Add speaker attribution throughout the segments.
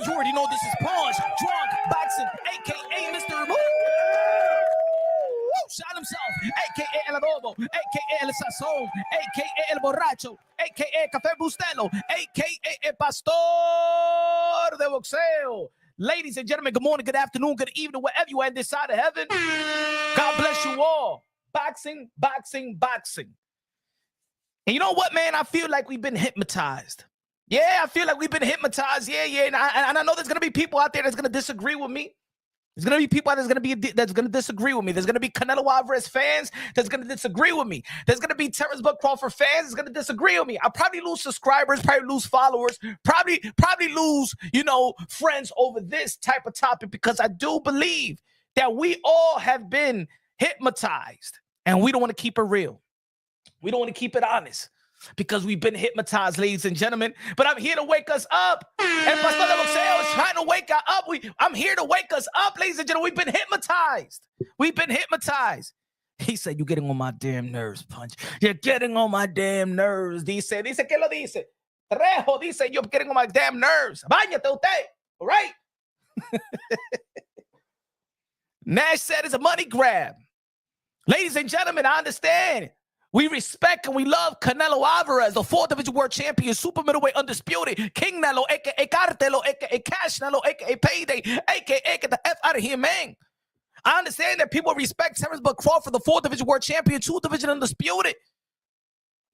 Speaker 1: You already know this is Punch Drunk Boxing, a.k.a. Mr. Woo! Shot himself, a.k.a. El Adobo, a.k.a. El Sazón, a.k.a. El Borracho, a.k.a. Café Bustelo, a.k.a. El Pastor de Boxeo. Ladies and gentlemen, good morning, good afternoon, good evening, wherever you are in this side of heaven. God bless you all. Boxing, boxing, boxing. And you know what, man? I feel like we've been hypnotized. Yeah, I feel like we've been hypnotized. Yeah. And I know there's going to be people out there that's going to disagree with me. There's going to be people out there that's going to disagree with me. There's going to be Canelo Alvarez fans that's going to disagree with me. There's going to be Terence Crawford fans that's going to disagree with me. I'll probably lose subscribers, probably lose followers, probably lose, friends over this type of topic, because I do believe that we all have been hypnotized, and we don't want to keep it real. We don't want to keep it honest, because we've been hypnotized, ladies and gentlemen. But I'm here to wake us up. And Pastor de Boxeo is trying to wake us up. I'm here to wake us up, ladies and gentlemen. We've been hypnotized. We've been hypnotized. He said, you're getting on my damn nerves, Punch. You're getting on my damn nerves. Dice, ¿qué lo dice? Trejo dice, you're getting on my damn nerves. Báñate usted, all right? Nash said it's a money grab. Ladies and gentlemen, I understand. We respect and we love Canelo Alvarez, the 4th Division World Champion, super middleweight undisputed, King Nelo, a.k.a. Cartelo, a.k.a. Cash Nelo, a.k.a. Payday, a.k.a. Get the F out of here, man. I understand that people respect Terence Crawford, the 4th Division World Champion, 2th Division undisputed.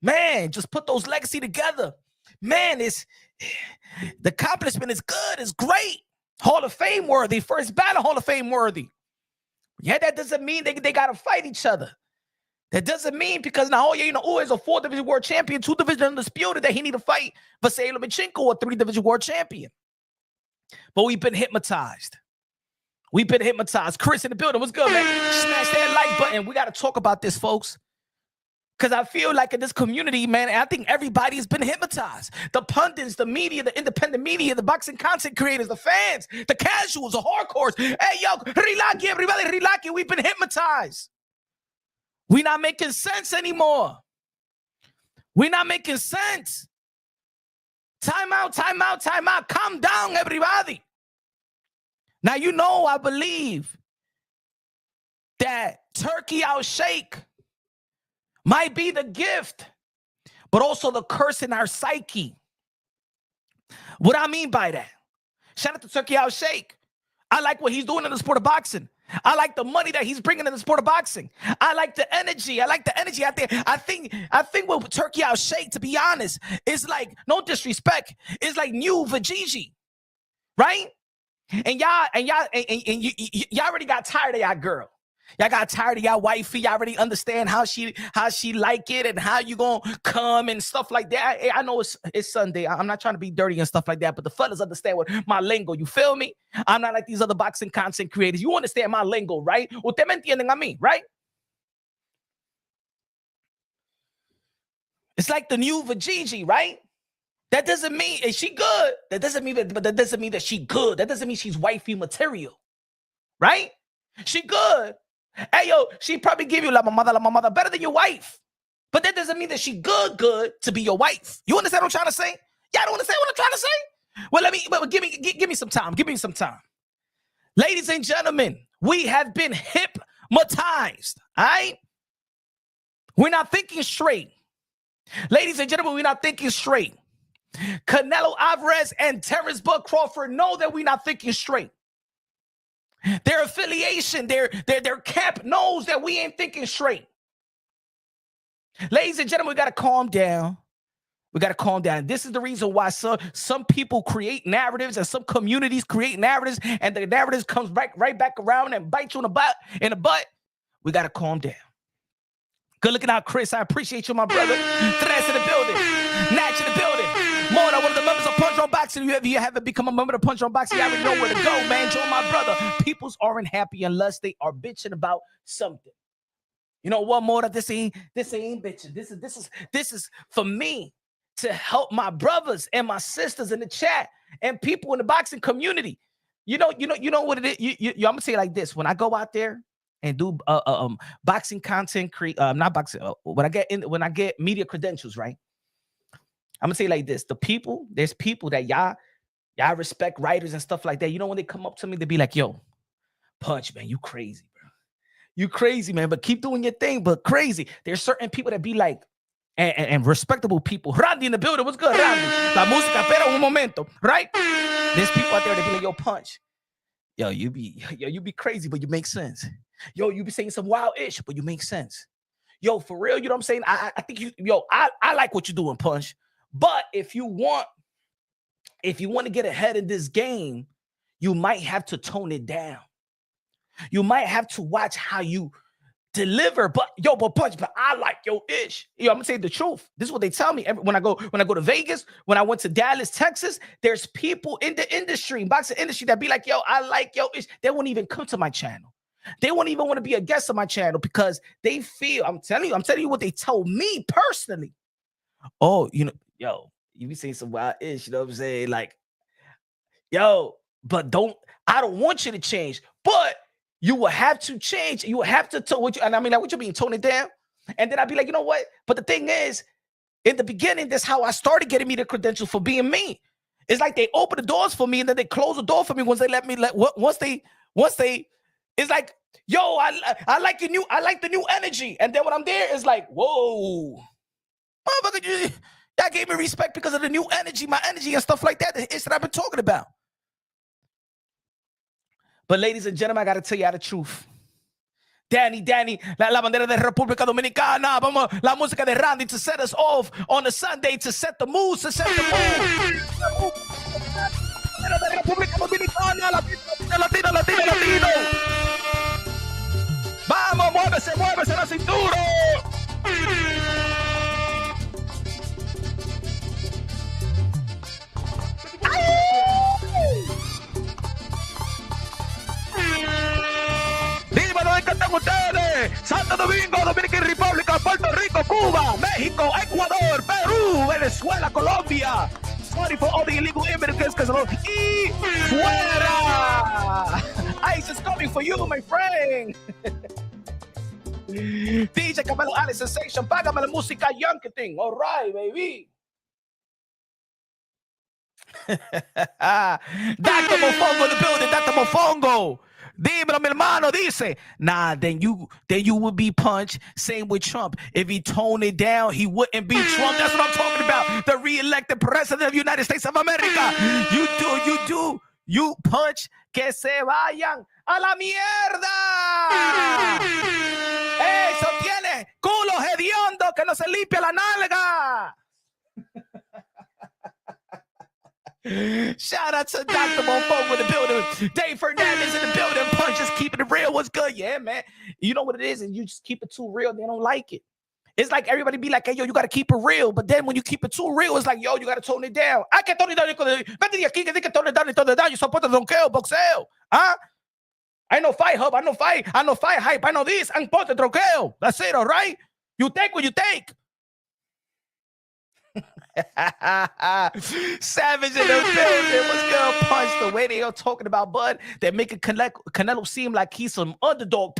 Speaker 1: Man, just put those legacy together. Man, the accomplishment is good. It's great. Hall of Fame worthy. First battle Hall of Fame worthy. Yeah, that doesn't mean they got to fight each other. That doesn't mean because now, he's a 4th Division World Champion, 2th Division undisputed, that he need to fight Vasily Lomachenko, a 3rd Division World Champion. But we've been hypnotized. We've been hypnotized. Chris in the building. What's good, man? Smash that like button. We got to talk about this, folks. Because I feel like in this community, man, I think everybody's been hypnotized. The pundits, the media, the independent media, the boxing content creators, the fans, the casuals, the hardcores. Hey, yo, relax, everybody, relax. We've been hypnotized. We're not making sense anymore. We're not making sense. Time out, time out, time out. Calm down, everybody. Now, I believe that Turki Alalshikh might be the gift, but also the curse in our psyche. What I mean by that? Shout out to Turki Alalshikh. I like what he's doing in the sport of boxing. I like the money that he's bringing in the sport of boxing. I like the energy. I like the energy out there. I think with Turki Alalshikh, to be honest, it's like, no disrespect, it's like new Vajiji, right? And y'all already got tired of y'all girl. Y'all got tired of y'all wifey. Y'all already understand how she like it and how you gonna come and stuff like that. I know it's Sunday. I'm not trying to be dirty and stuff like that, but the fellas understand what my lingo. You feel me? I'm not like these other boxing content creators. You understand my lingo, right? Usted me entienden a mí, right? It's like the new Vajiji, right? That doesn't mean is she good. That doesn't mean that she good. That doesn't mean she's wifey material, right? She good. Hey, yo, she probably give you la mamada better than your wife. But that doesn't mean that she good to be your wife. You understand what I'm trying to say? Y'all don't understand what I'm trying to say? Well, give me some time. Give me some time. Ladies and gentlemen, we have been hypnotized, all right? We're not thinking straight. Ladies and gentlemen, we're not thinking straight. Canelo Alvarez and Terence Crawford know that we're not thinking straight. Their affiliation, their camp knows that we ain't thinking straight. Ladies and gentlemen, we got to calm down. We got to calm down. This is the reason why some people create narratives and some communities create narratives, and the narratives comes right back around and bite you in the butt. We got to calm down. Good looking out, Chris. I appreciate you, my brother. Terence in the building. Natch in the building. Mona, one of the members of Punch on Boxing. If you haven't become a member of Punch on Boxing, you already know where to go, man. Join my brother. Peoples aren't happy unless they are bitching about something. You know what, Mona? This ain't bitching. This is for me to help my brothers and my sisters in the chat and people in the boxing community. You know what it is. I'm gonna say it like this: when I go out there and do boxing content, not boxing. When I get media credentials, right? I'm gonna say it like this: there's people that y'all Yeah, I respect writers and stuff like that. You know, when they come up to me, they be like, yo, Punch, man, you crazy, bro. You crazy, man, but keep doing your thing, but crazy. There's certain people that be like, and respectable people. Randy in the building, what's good, Randy? La música, espera un momento, right? There's people out there that be like, yo, Punch, yo, you be crazy, but you make sense. Yo, you be saying some wild ish, but you make sense. Yo, for real, you know what I'm saying? I think I like what you're doing, Punch. But if you want to get ahead in this game, you might have to tone it down. You might have to watch how you deliver. But Punch, but I like your ish. Yo, I'm gonna say the truth. This is what they tell me when I go to Vegas, when I went to Dallas, Texas. There's people in the industry, boxing industry, that be like, yo, I like your ish. They won't even come to my channel. They won't even want to be a guest on my channel because they feel, I'm telling you what they told me personally. Oh, you know, yo, you be saying some wild ish, you know what I'm saying? Like, yo, but I don't want you to change, but you will have to change. You will have to tone what you, and I mean, like, what you mean, tone it down? And then I'd be like, you know what? But the thing is, in the beginning, that's how I started getting me the credentials for being me. It's like they open the doors for me and then they close the door for me once they let me once they it's like, yo, I like the new energy. And then when I'm there, it's like, whoa, motherfucker, that gave me respect because of the new energy, my energy and stuff like that. It's that I've been talking about. But ladies and gentlemen, I got to tell you the truth. Danny, la bandera de República Dominicana. Vamos, la música de Randy to set us off on a Sunday, to set the mood, to set the mood. De República Dominicana, latino. Vamos, muévese la cintura. Dímelo, ¿de qué están ustedes? Santo Domingo, Dominican República, Puerto Rico, Cuba, México, Ecuador, Perú, Venezuela, Colombia. Sorry for all the illegal immigrants, y fuera. ICE is coming for you, my friend. DJ Camelo Alice Sensation, págame la música Yankee thing. All right, baby. Dr. Mofongo in the building, Dr. Mofongo. Dímelo, mi hermano, dice. Nah, then you would be Punch. Same with Trump. If he toned it down, he wouldn't be Trump. That's what I'm talking about. The re-elected president of the United States of America. You Punch, que se vayan a la mierda. Eso tiene culo hediondo que no se limpia la nalga. Shout out to Dr. Mofongo in the building. Dave Fernandez in the building. Punch, just keeping it real. What's good? Yeah, man. You know what it is, and you just keep it too real, they don't like it. It's like everybody be like, hey, yo, you got to keep it real. But then when you keep it too real, it's like, yo, you got to tone it down. I can't tone it down. Vete de aquí, que diga tone it down, Yo soporto tronqueo, boxeo. Huh? I know fight hub. I know fight hype. I know this. I'm porte tronqueo. That's it, all right? You take what you take. Savage in the building. What's good, Punch? The way they are talking about Bud, they're making Canelo seem like he's some underdog.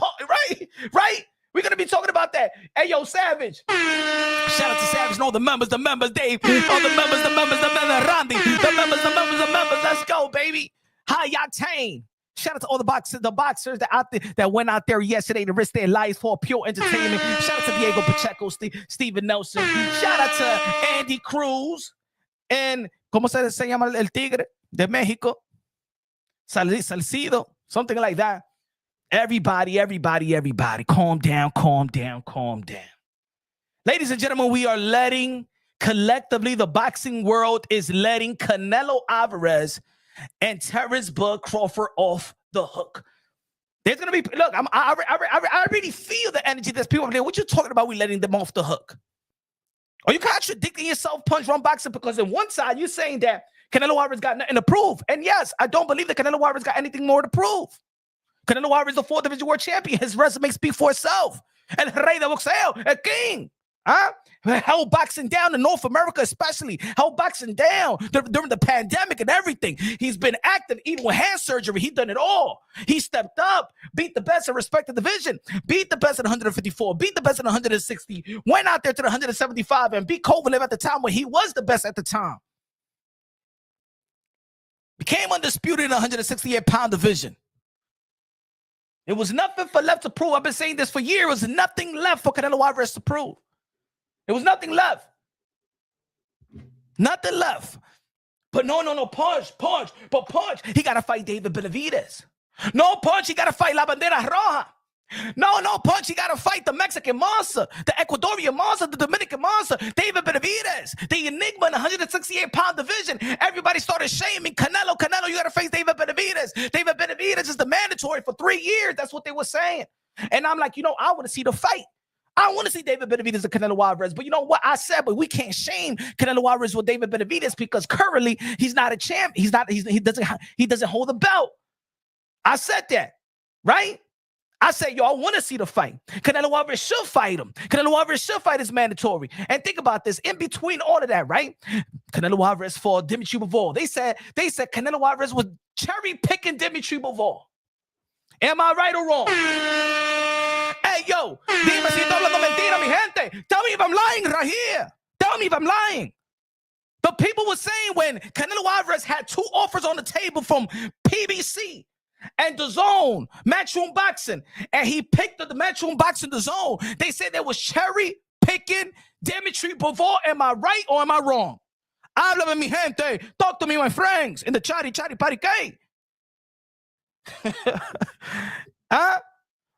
Speaker 1: Right? We're gonna be talking about that. Hey, yo, Savage. Shout out to Savage and all the members, Dave. All the members, Randy. The members. Let's go, baby. Hi, Octane. Shout out to all the boxers that went out there yesterday to risk their lives for pure entertainment. Shout out to Diego Pacheco, Steven Nelson. Shout out to Andy Cruz. And, ¿cómo se llama el tigre de México? Salcido, something like that. Everybody. Calm down. Ladies and gentlemen, we are collectively, the boxing world is letting Canelo Alvarez and Terence Crawford off the hook. There's gonna be I really feel the energy. There's people there. What you talking about? We letting them off the hook? Are you contradicting yourself, Punch Run Boxing? Because on one side you're saying that Canelo Alvarez got nothing to prove, and yes, I don't believe that Canelo Alvarez got anything more to prove. Canelo Alvarez is the 4th division world champion. His resume speaks for itself. El Rey de Boxeo, a king. Huh? Held boxing down in North America, especially. Held boxing down during the pandemic and everything. He's been active, even with hand surgery. He's done it all. He stepped up, beat the best in respective division, beat the best at 154, beat the best at 160, went out there to the 175 and beat Kovalev at the time when he was the best at the time. became undisputed in the 168-pound division. It was nothing for left to prove. I've been saying this for years. It was nothing left for Canelo Alvarez to prove. There was nothing left. Nothing left. But no, punch. But punch, he got to fight David Benavidez. No, punch, he got to fight La Bandera Roja. No, punch, he got to fight the Mexican monster, the Ecuadorian monster, the Dominican monster, David Benavidez, the enigma in the 168-pound division. Everybody started shaming Canelo, you got to face David Benavidez. David Benavidez is the mandatory for 3 years. That's what they were saying. And I'm like, I want to see the fight. I want to see David Benavidez and Canelo Alvarez. But you know what I said? But we can't shame Canelo Alvarez with David Benavidez because currently he's not a champ. He doesn't hold the belt. I said that, right? I said, I want to see the fight. Canelo Alvarez should fight him. Canelo Alvarez should fight his mandatory. And think about this. In between all of that, right? Canelo Alvarez fought Dimitri Bivol. They said Canelo Alvarez was cherry-picking Dimitri Bivol. Am I right or wrong? Hey, yo, dime si estoy hablando mentira, mi gente. Tell me if I'm lying right here. Tell me if I'm lying. The people were saying when Canelo Alvarez had 2 offers on the table from PBC and DAZN, Matchroom Boxing, and he picked the Matchroom Boxing DAZN, they said they was cherry-picking Dimitri Bivol. Am I right or am I wrong? Háblame, mi gente. Talk to me, my friends. In the chatty, party, K. Huh?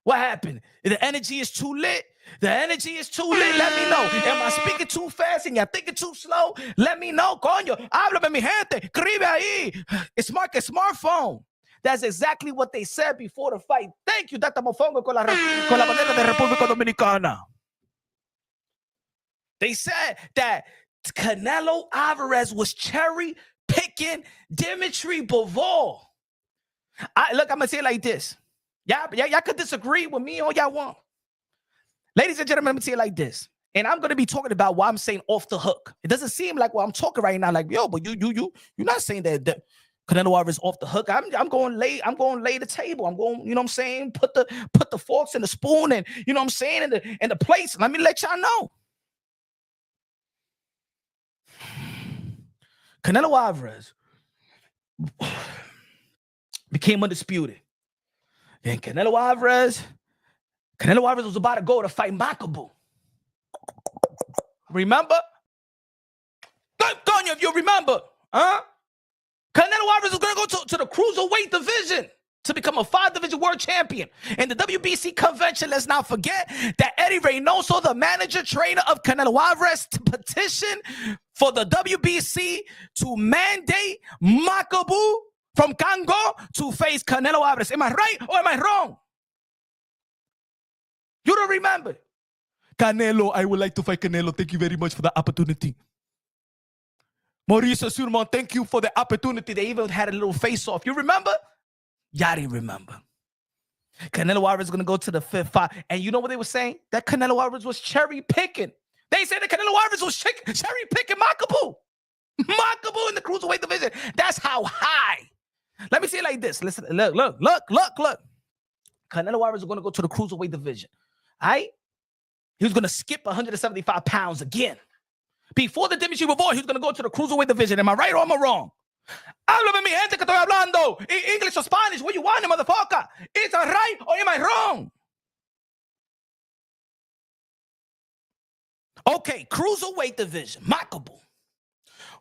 Speaker 1: What happened? The energy is too lit. The energy is too lit. Let me know. Am I speaking too fast and y'all thinking too slow? Let me know. Coño. Háblame, mi gente. Escribe ahí. It's mark a smartphone. That's exactly what they said before the fight. Thank you, Dr. Mofongo con la bandera de República Dominicana. They said that Canelo Alvarez was cherry-picking Dimitri Bivol. Look, I'm going to say it like this. Y'all could disagree with me all y'all want. Ladies and gentlemen, let me say it like this. And I'm going to be talking about why I'm saying off the hook. It doesn't seem like what I'm talking right now. Like, yo, but you're not saying that Canelo Alvarez off the hook. I'm going to lay the table. I'm going, you know what I'm saying? Put the forks and the spoon and, you know what I'm saying, and the plates. Let me let y'all know. Canelo Alvarez became undisputed. And Canelo Alvarez was about to go to fight Makabu. Remember? Coño, if you remember. Huh? Canelo Alvarez was going to go to the cruiserweight division to become a 5-division world champion. And the WBC convention, let's not forget that Eddie Reynoso, the manager trainer of Canelo Alvarez, to petition for the WBC to mandate Makabu from Congo to face Canelo Alvarez. Am I right or am I wrong? You don't remember? Canelo, I would like to fight Canelo. Thank you very much for the opportunity. Maurice Surmont, thank you for the opportunity. They even had a little face-off. You remember? Y'all didn't remember. Canelo Alvarez is going to go to the 5th fight. And you know what they were saying? That Canelo Alvarez was cherry-picking. They said that Canelo Alvarez was cherry-picking Makabu. Makabu in the cruiserweight division. That's how high. Let me say it like this. Listen, look. Canelo Alvarez is going to go to the cruiserweight division. All right? He was going to skip 175 pounds again. Before the Dimitri Bivol, he was going to go to the cruiserweight division. Am I right or am I wrong? Háblame, mi gente, que estoy hablando. English or Spanish, what you want, motherfucker? Is I right or am I wrong? Okay, cruiserweight division, Makabu.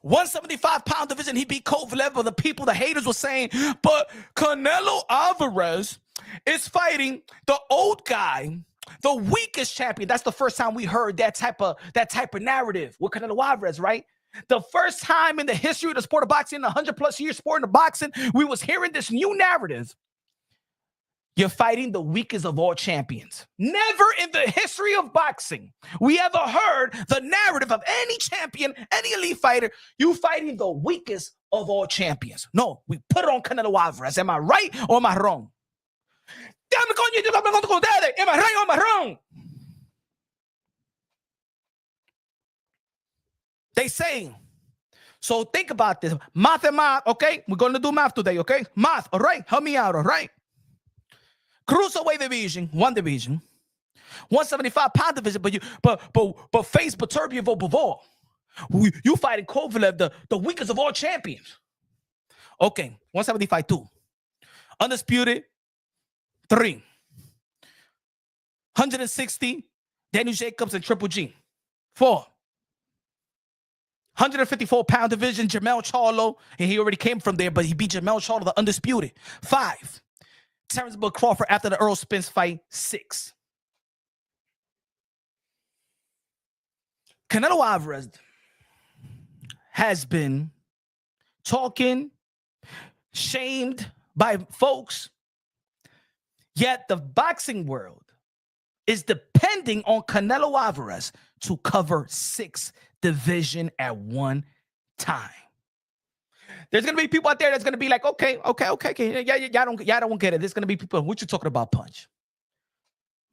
Speaker 1: 175-pound division, he beat Kovalev. But the haters were saying, but Canelo Alvarez is fighting the old guy, the weakest champion. That's the first time we heard that type of narrative with Canelo Alvarez, right? The first time in the history of the sport of boxing, 100+ years sport of boxing, we was hearing this new narrative. You're fighting the weakest of all champions. Never in the history of boxing we ever heard the narrative of any champion, any elite fighter, you fighting the weakest of all champions. No, we put it on Canelo Alvarez. Am I right or am I wrong? Am I right or am I wrong? They saying, so think about this. Math and math, okay? We're going to do math today, okay? Math, all right? Help me out, all right? Cruiserweight division, one division. 175-pound division, but face Beterbiev or Bivol. You fighting Kovalev, the weakest of all champions. Okay, 175, 2. Undisputed, 3. 160, Daniel Jacobs and Triple G. 4. 154-pound division, Jermell Charlo, and he already came from there, but he beat Jermell Charlo, the undisputed. 5. Terence Crawford after the Earl Spence fight. 6. Canelo Alvarez has been talking, shamed by folks, yet the boxing world is depending on Canelo Alvarez to cover 6 divisions at one time. There's gonna be people out there that's gonna be like, okay. Yeah, y'all don't get it. There's gonna be people. What you talking about, Punch?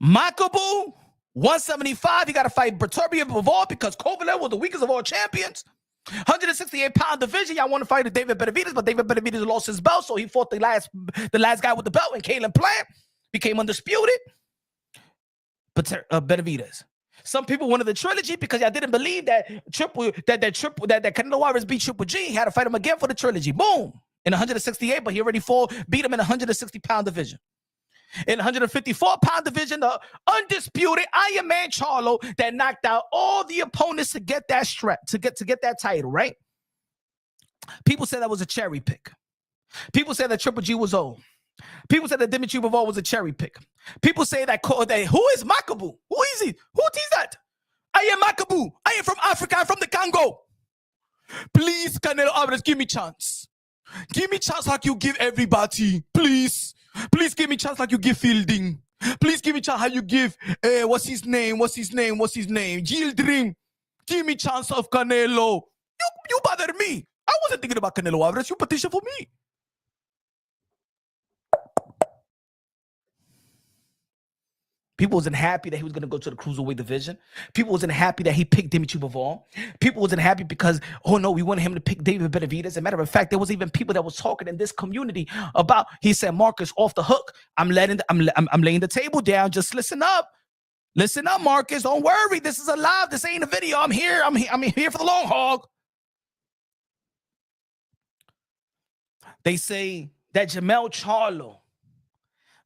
Speaker 1: Makabu, 175. He got to fight Beterbiev Bivol because Kovalev was the weakest of all champions. 168-pound division. Y'all want to fight David Benavidez, but David Benavidez lost his belt, so he fought the last guy with the belt, and Caleb Plant became undisputed. But Benavidez. Some people wanted the trilogy because y'all didn't believe that Canelo Alvarez beat Triple G. He had to fight him again for the trilogy. Boom. In 168, but he already beat him in 160-pound division. In 154-pound division, the undisputed Iron Man Charlo that knocked out all the opponents to get that to get that title, right? People said that was a cherry pick. People said that Triple G was old. People said that Dimitri Bivol was a cherry pick. People say that who is Makabu? Who is he? Who is that? I am Makabu. I am from Africa. I'm from the Congo. Please, Canelo Alvarez, give me chance. Give me chance like you give everybody. Please. Please give me chance like you give Fielding. Please give me chance how you give, what's his name? Gildring. Give me chance of Canelo. You bother me. I wasn't thinking about Canelo Alvarez. You petition for me. People wasn't happy that he was going to go to the cruiserweight division. People wasn't happy that he picked Dimitri Bivol. People wasn't happy because, oh no, we wanted him to pick David Benavidez. As a matter of fact, there was even people that was talking in this community about, he said, Marcus, off the hook. I'm laying the table down. Just listen up. Listen up, Marcus. Don't worry. This is a live. This ain't a video. I'm here. I'm here for the long haul. They say that Jermell Charlo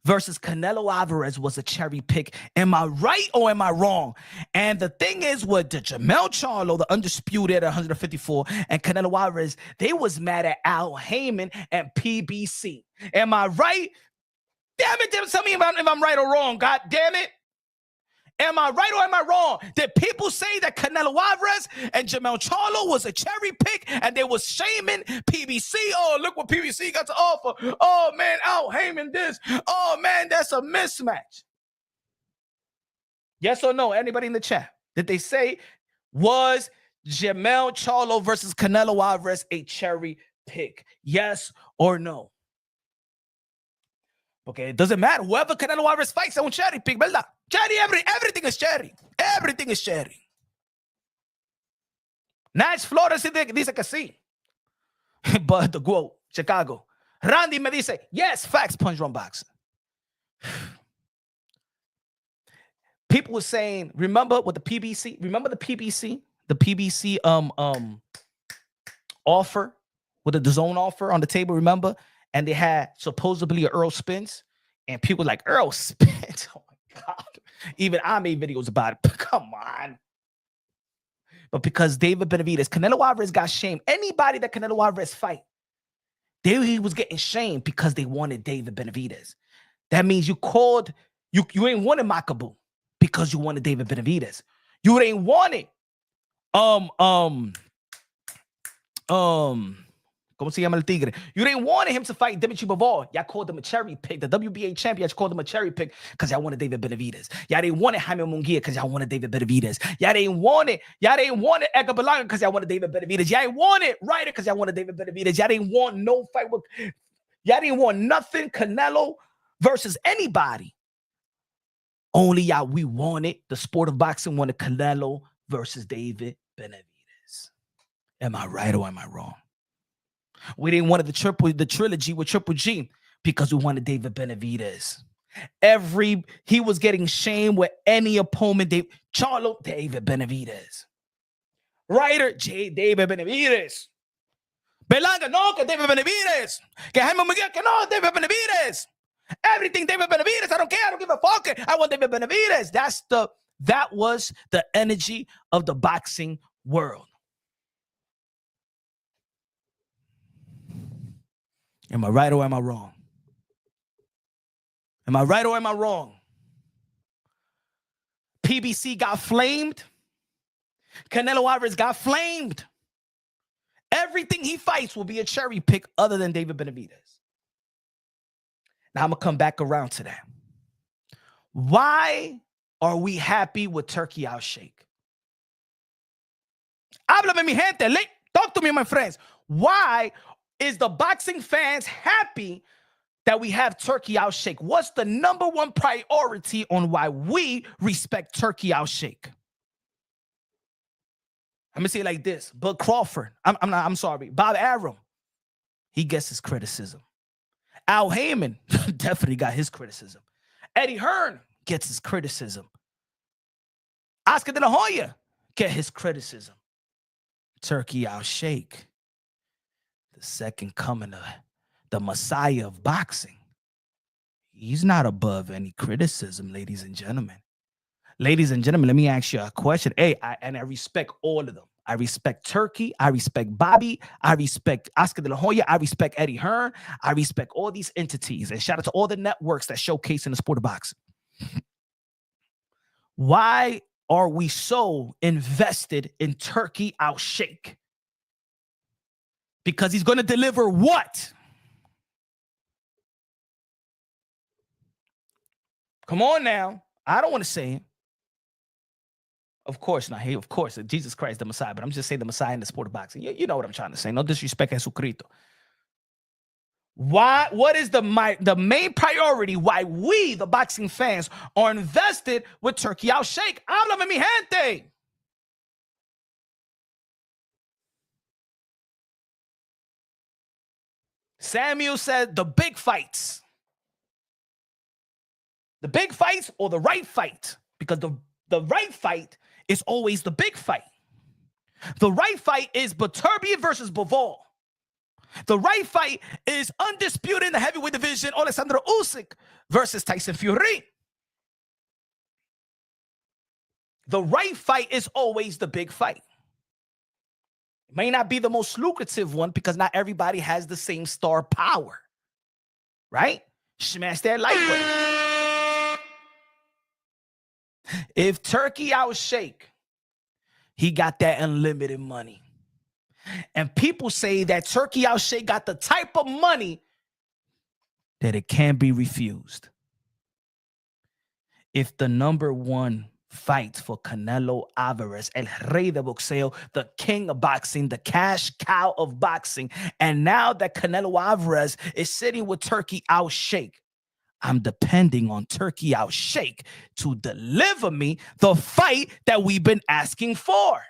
Speaker 1: versus Canelo Alvarez was a cherry pick. Am I right or am I wrong? And the thing is, with the Jermell Charlo, the undisputed at 154, and Canelo Alvarez, they was mad at Al Heyman and PBC. Am I right? Damn it, tell me if I'm right or wrong. God damn it. Am I right or am I wrong? Did people say that Canelo Alvarez and Jermell Charlo was a cherry pick and they was shaming PBC? Oh, look what PBC got to offer. Oh, man, Al Heyman this. Oh, man, that's a mismatch. Yes or no? Anybody in the chat? Did they say, was Jermell Charlo versus Canelo Alvarez a cherry pick? Yes or no? Okay, it doesn't matter. Whoever Canelo Alvarez fights, on cherry pick, ¿verdad? Cherry, everything is cherry. Everything is cherry. Nash Flores dice que sí. But the quote, Chicago. Randy me dice, yes, facts, Punch Run Boxing. People were saying, remember what the PBC? Remember the PBC? The PBC offer, with the DAZN offer on the table, remember? And they had supposedly an Earl Spence, and people like, Earl Spence? Oh my God. Even I made videos about it. Come on. But because David Benavidez, Canelo Alvarez got shamed. Anybody that Canelo Alvarez fight, he was getting shamed because they wanted David Benavidez. That means you ain't wanted Makabu because you wanted David Benavidez. You ain't wanted ¿Cómo se llama el tigre? You didn't want him to fight Dimitri Bivol. Y'all called him a cherry pick. The WBA champion, y'all called him a cherry pick because y'all wanted David Benavidez. Y'all didn't want Jaime Munguia because y'all wanted David Benavidez. Y'all didn't want Edgar Berlanga because y'all wanted David Benavidez. Y'all didn't want Ryder because y'all wanted David Benavidez. Y'all didn't want no fight with... Y'all didn't want nothing Canelo versus anybody. Only y'all, we wanted, the sport of boxing wanted Canelo versus David Benavidez. Am I right or am I wrong? We didn't want the trilogy with Triple G because we wanted David Benavidez. He was getting shamed with any opponent. Charlo, David Benavidez. Ryder, David Benavidez. Belanga, no, que David Benavidez. Que Jaime Miguel, que no, David Benavidez. Everything David Benavidez. I don't care. I don't give a fuck. I want David Benavidez. That was the energy of the boxing world. Am I right or am I wrong? Am I right or am I wrong? PBC got flamed. Canelo Alvarez got flamed. Everything he fights will be a cherry pick other than David Benavidez. Now I'm going to come back around to that. Why are we happy with Turki Alalshikh? Háblame, mi gente. Talk to me, my friends. Why is the boxing fans happy that we have Turki Alalshikh? What's the number one priority on why we respect Turki Alalshikh? I'm gonna say it like this. But Crawford, I'm sorry, Bob Arum, he gets his criticism. Al Heyman definitely got his criticism. Eddie Hearn gets his criticism. Oscar De La Hoya get his criticism. Turki Alalshikh, the second coming of the Messiah of boxing, he's not above any criticism, ladies and gentlemen. Ladies and gentlemen, let me ask you a question. Hey, I respect all of them. I respect Turki. I respect Bobby. I respect Oscar De La Hoya. I respect Eddie Hearn. I respect all these entities. And shout out to all the networks that showcase in the sport of boxing. Why are we so invested in Turki Alalshikh? Because he's going to deliver what? Come on now. I don't want to say it. Of course not. Hey, of course, Jesus Christ, the Messiah. But I'm just saying the Messiah in the sport of boxing. You know what I'm trying to say. No disrespect, Jesucristo. What is the main priority why we, the boxing fans, are invested with Turki Alalshikh? Háblame, mi gente. Samuel said the big fights. The big fights or the right fight? Because the right fight is always the big fight. The right fight is Beterbiev versus Bivol. The right fight is undisputed in the heavyweight division, Alexander Usyk versus Tyson Fury. The right fight is always the big fight. It may not be the most lucrative one because not everybody has the same star power. Right? Smash that like button. If Turki Alalshikh, he got that unlimited money. And people say that Turki Alalshikh got the type of money that it can't be refused. If the number one fight for Canelo Alvarez, El Rey de Boxeo, the king of boxing, the cash cow of boxing, and now that Canelo Alvarez is sitting with Turki Alalshikh, I'm depending on Turki Alalshikh to deliver me the fight that we've been asking for.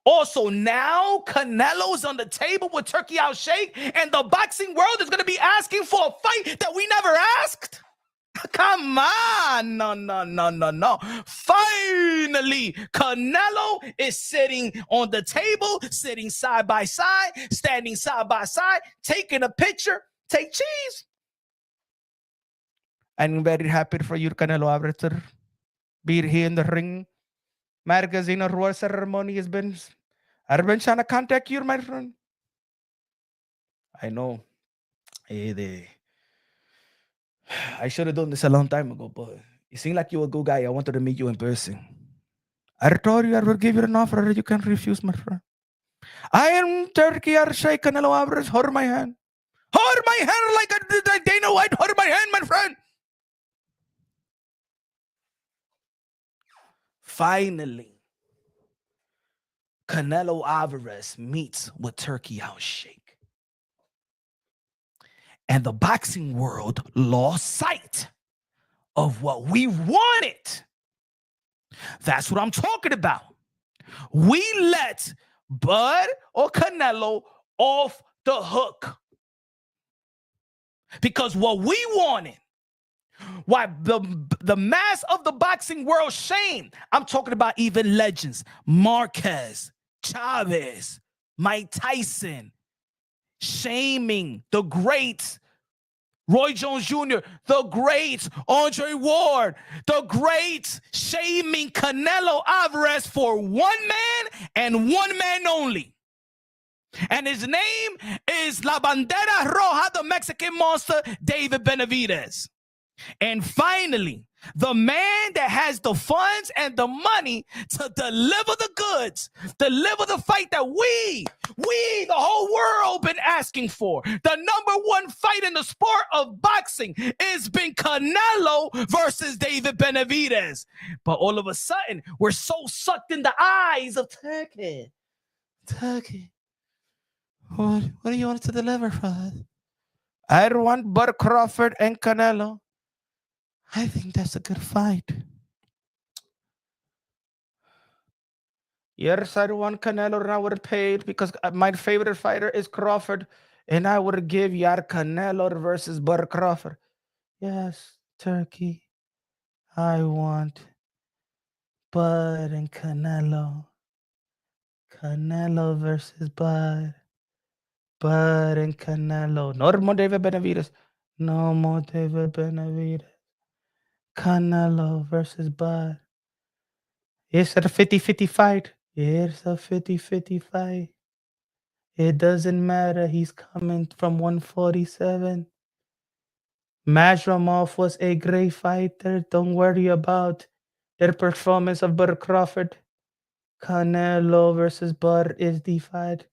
Speaker 1: Also, now Canelo's on the table with Turki Alalshikh, and the boxing world is going to be asking for a fight that we never asked. Come on. No. Finally, Canelo is sitting on the table, sitting side by side, standing side by side, taking a picture. Take cheese. I'm very happy for you, Canelo Alvarez, to be here in the ring. Magazine award ceremony has been. I've been trying to contact you, my friend. I know. I should have done this a long time ago, but you seem like you're a good guy. I wanted to meet you in person. I told you I will give you an offer that you can't refuse, my friend. I am Turki Alalshikh, Canelo Alvarez. Hold my hand. Hold my hand like Dana White. Hold my hand, my friend. Finally, Canelo Alvarez meets with Turki Alalshikh. And the boxing world lost sight of what we wanted. That's what I'm talking about. We let Bud or Canelo off the hook. Because what we wanted, why the mass of the boxing world shamed. I'm talking about even legends. Marquez, Chavez, Mike Tyson, shaming the greats, Roy Jones Jr., the greats, Andre Ward, the greats, shaming Canelo Alvarez for one man and one man only. And his name is La Bandera Roja, the Mexican monster, David Benavidez. And finally, the man that has the funds and the money to deliver the goods, deliver the fight that we, the whole world, been asking for. The number one fight in the sport of boxing has been Canelo versus David Benavidez. But all of a sudden, we're so sucked in the eyes of Turki. Turki, what do you want to deliver for us? I want Bud Crawford and Canelo. I think that's a good fight. Yes, I want Canelo, and I would have paid because my favorite fighter is Crawford, and I would give Yar Canelo versus Bud Crawford. Yes, Turki, I want Bud and Canelo. Canelo versus Bud. Bud and Canelo. No more David Benavidez. No more David Benavidez. Canelo versus Bud. It's a 50-50 fight. It's a 50-50 fight. It doesn't matter. He's coming from 147. Majramov was a great fighter. Don't worry about their performance of Bud Crawford. Canelo versus Bud is the fight.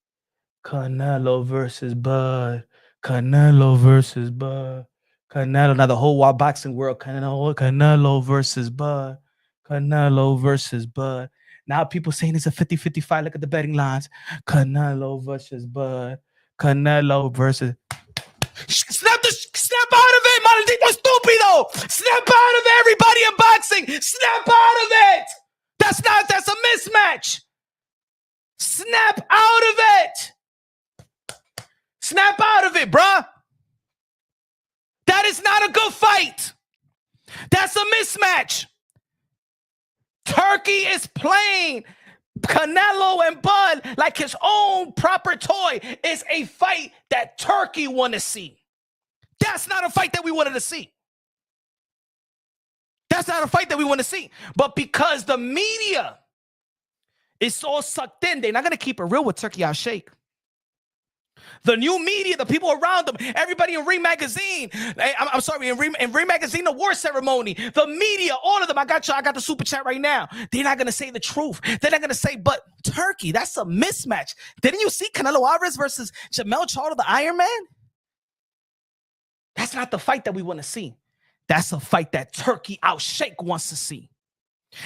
Speaker 1: Canelo versus Bud. Canelo versus Bud. Canelo. Now the whole wild boxing world. Canelo versus Bud. Canelo versus Bud. Now people saying it's a 50-50 fight. Look at the betting lines. Canelo versus Bud. Canelo versus... Snap out of it, maldito estúpido! Snap out of everybody in boxing! Snap out of it! That's a mismatch! Snap out of it! Snap out of it, bruh! That is not a good fight! That's a mismatch! Turki is playing Canelo and Bud like his own proper toy. It's a fight that Turki want to see. That's not a fight that we wanted to see. That's not a fight that we want to see. But because the media is all sucked in, they're not going to keep it real with Turki Alalshikh. The new media, the people around them, everybody in Ring Magazine, in Ring Magazine award ceremony, the media, all of them, I got the super chat right now. They're not going to say the truth. They're not going to say, but Turki, that's a mismatch. Didn't you see Canelo Alvarez versus Jamel Charlo, the Iron Man? That's not the fight that we want to see. That's a fight that Turki Alalshikh wants to see.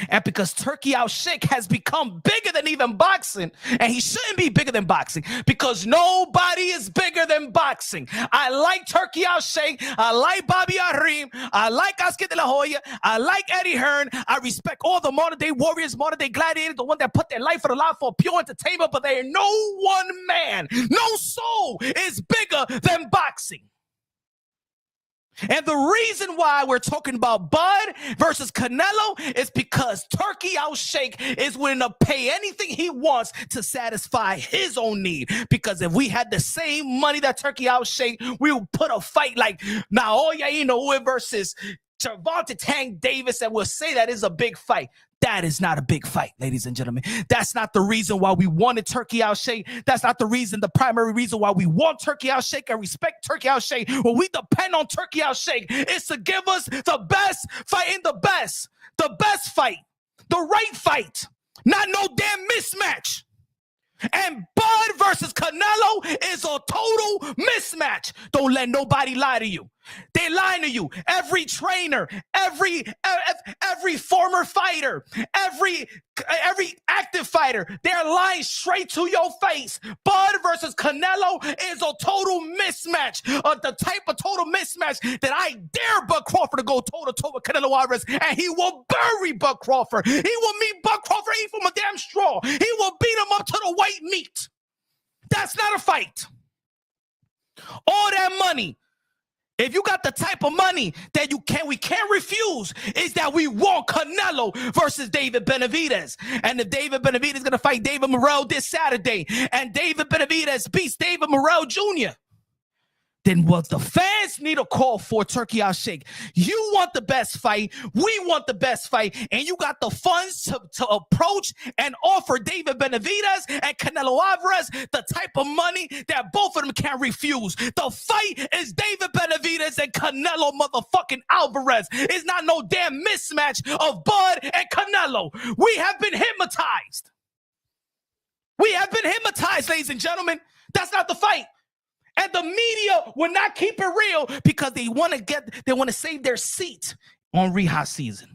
Speaker 1: And because Turki Alalshikh has become bigger than even boxing, and he shouldn't be bigger than boxing, because nobody is bigger than boxing. I like Turki Alalshikh. I like Bobby Arim. I like Oscar De La Hoya. I like Eddie Hearn. I respect all the modern-day warriors, modern-day gladiators, the one that put their life on the line for pure entertainment, but there ain't no one man, no soul is bigger than boxing. And the reason why we're talking about Bud versus Canelo is because Turki Alalshikh is willing to pay anything he wants to satisfy his own need. Because if we had the same money that Turki Alalshikh, we would put a fight like Naoya Inoue versus Gervonta Tank Davis, and we'll say that is a big fight. That is not a big fight, ladies and gentlemen. That's not the reason why we wanted Turki Alalshikh. That's not the primary reason why we want Turki Alalshikh and respect Turki Alalshikh. What we depend on Turki Alalshikh is to give us the best fight in the best fight, the right fight, not no damn mismatch. And Bud versus Canelo is a total mismatch. Don't let nobody lie to you. They lying to you. Every trainer, every former fighter, every active fighter, they're lying straight to your face. Bud versus Canelo is a total mismatch. The type of total mismatch that I dare Bud Crawford to go toe-to-toe with Canelo Alvarez, and he will bury Bud Crawford. He will meet Bud Crawford eat from a damn straw. He will beat him up to the white meat. That's not a fight. All that money, If you got the type of money that we can't refuse, is that we want Canelo versus David Benavidez. And if David Benavidez is going to fight David Morrell this Saturday, and David Benavidez beats David Morrell Jr., then what the fans need a call for Turki Alalshikh. You want the best fight. We want the best fight. And you got the funds to approach and offer David Benavidez and Canelo Alvarez the type of money that both of them can't refuse. The fight is David Benavidez and Canelo motherfucking Alvarez. It's not no damn mismatch of Bud and Canelo. We have been hypnotized. We have been hypnotized, ladies and gentlemen. That's not the fight. And the media will not keep it real because they want to save their seat on rehash season.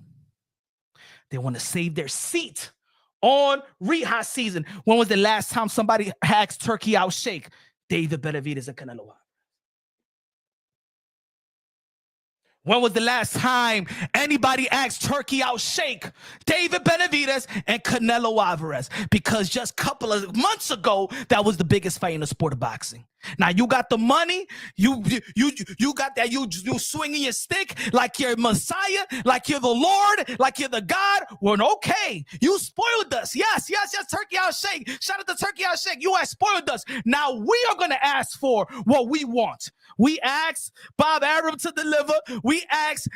Speaker 1: They want to save their seat on rehash season. When was the last time somebody asked Turki Alalshikh, David Benavidez and Canelo Alvarez? When was the last time anybody asked Turki Alalshikh, David Benavidez and Canelo Alvarez? Because just a couple of months ago, that was the biggest fight in the sport of boxing. Now you got the money, you got that, you swinging your stick like you're Messiah, like you're the Lord, like you're the God. Well, okay, you spoiled us. Yes, Turki Alalshikh. Shout out to Turki Alalshikh. You have spoiled us. Now we are gonna ask for what we want. We ask Bob Arum to deliver. We ask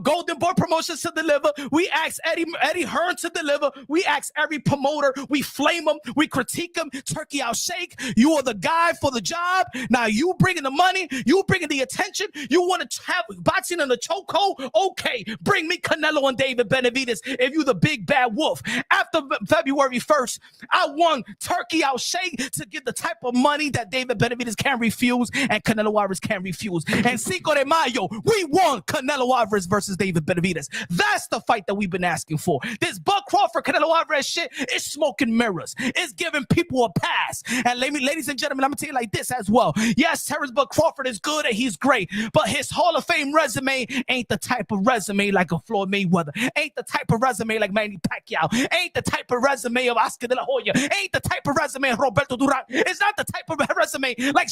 Speaker 1: Golden Boy Promotions to deliver. We ask Eddie Hearn to deliver. We ask every promoter. We flame them. We critique them. Turki Alalshikh, you are the guy for the job. Now you bringing the money, you bringing the attention, you want to have boxing in the chokehold? Okay, bring me Canelo and David Benavidez if you the big bad wolf. After February 1st, I want Turki Alalshikh to get the type of money that David Benavidez can't refuse and Canelo Alvarez can't refuse. And Cinco de Mayo, we want Canelo Alvarez versus David Benavidez. That's the fight that we've been asking for. This Bud Crawford, Canelo Alvarez shit is smoking mirrors. It's giving people a pass. And ladies and gentlemen, I'm going to tell you like this as well. Yes, Terence Crawford is good and he's great, but his Hall of Fame resume ain't the type of resume like a Floyd Mayweather, ain't the type of resume like Manny Pacquiao, ain't the type of resume of Oscar De La Hoya, ain't the type of resume of Roberto Duran. It's not the type of resume like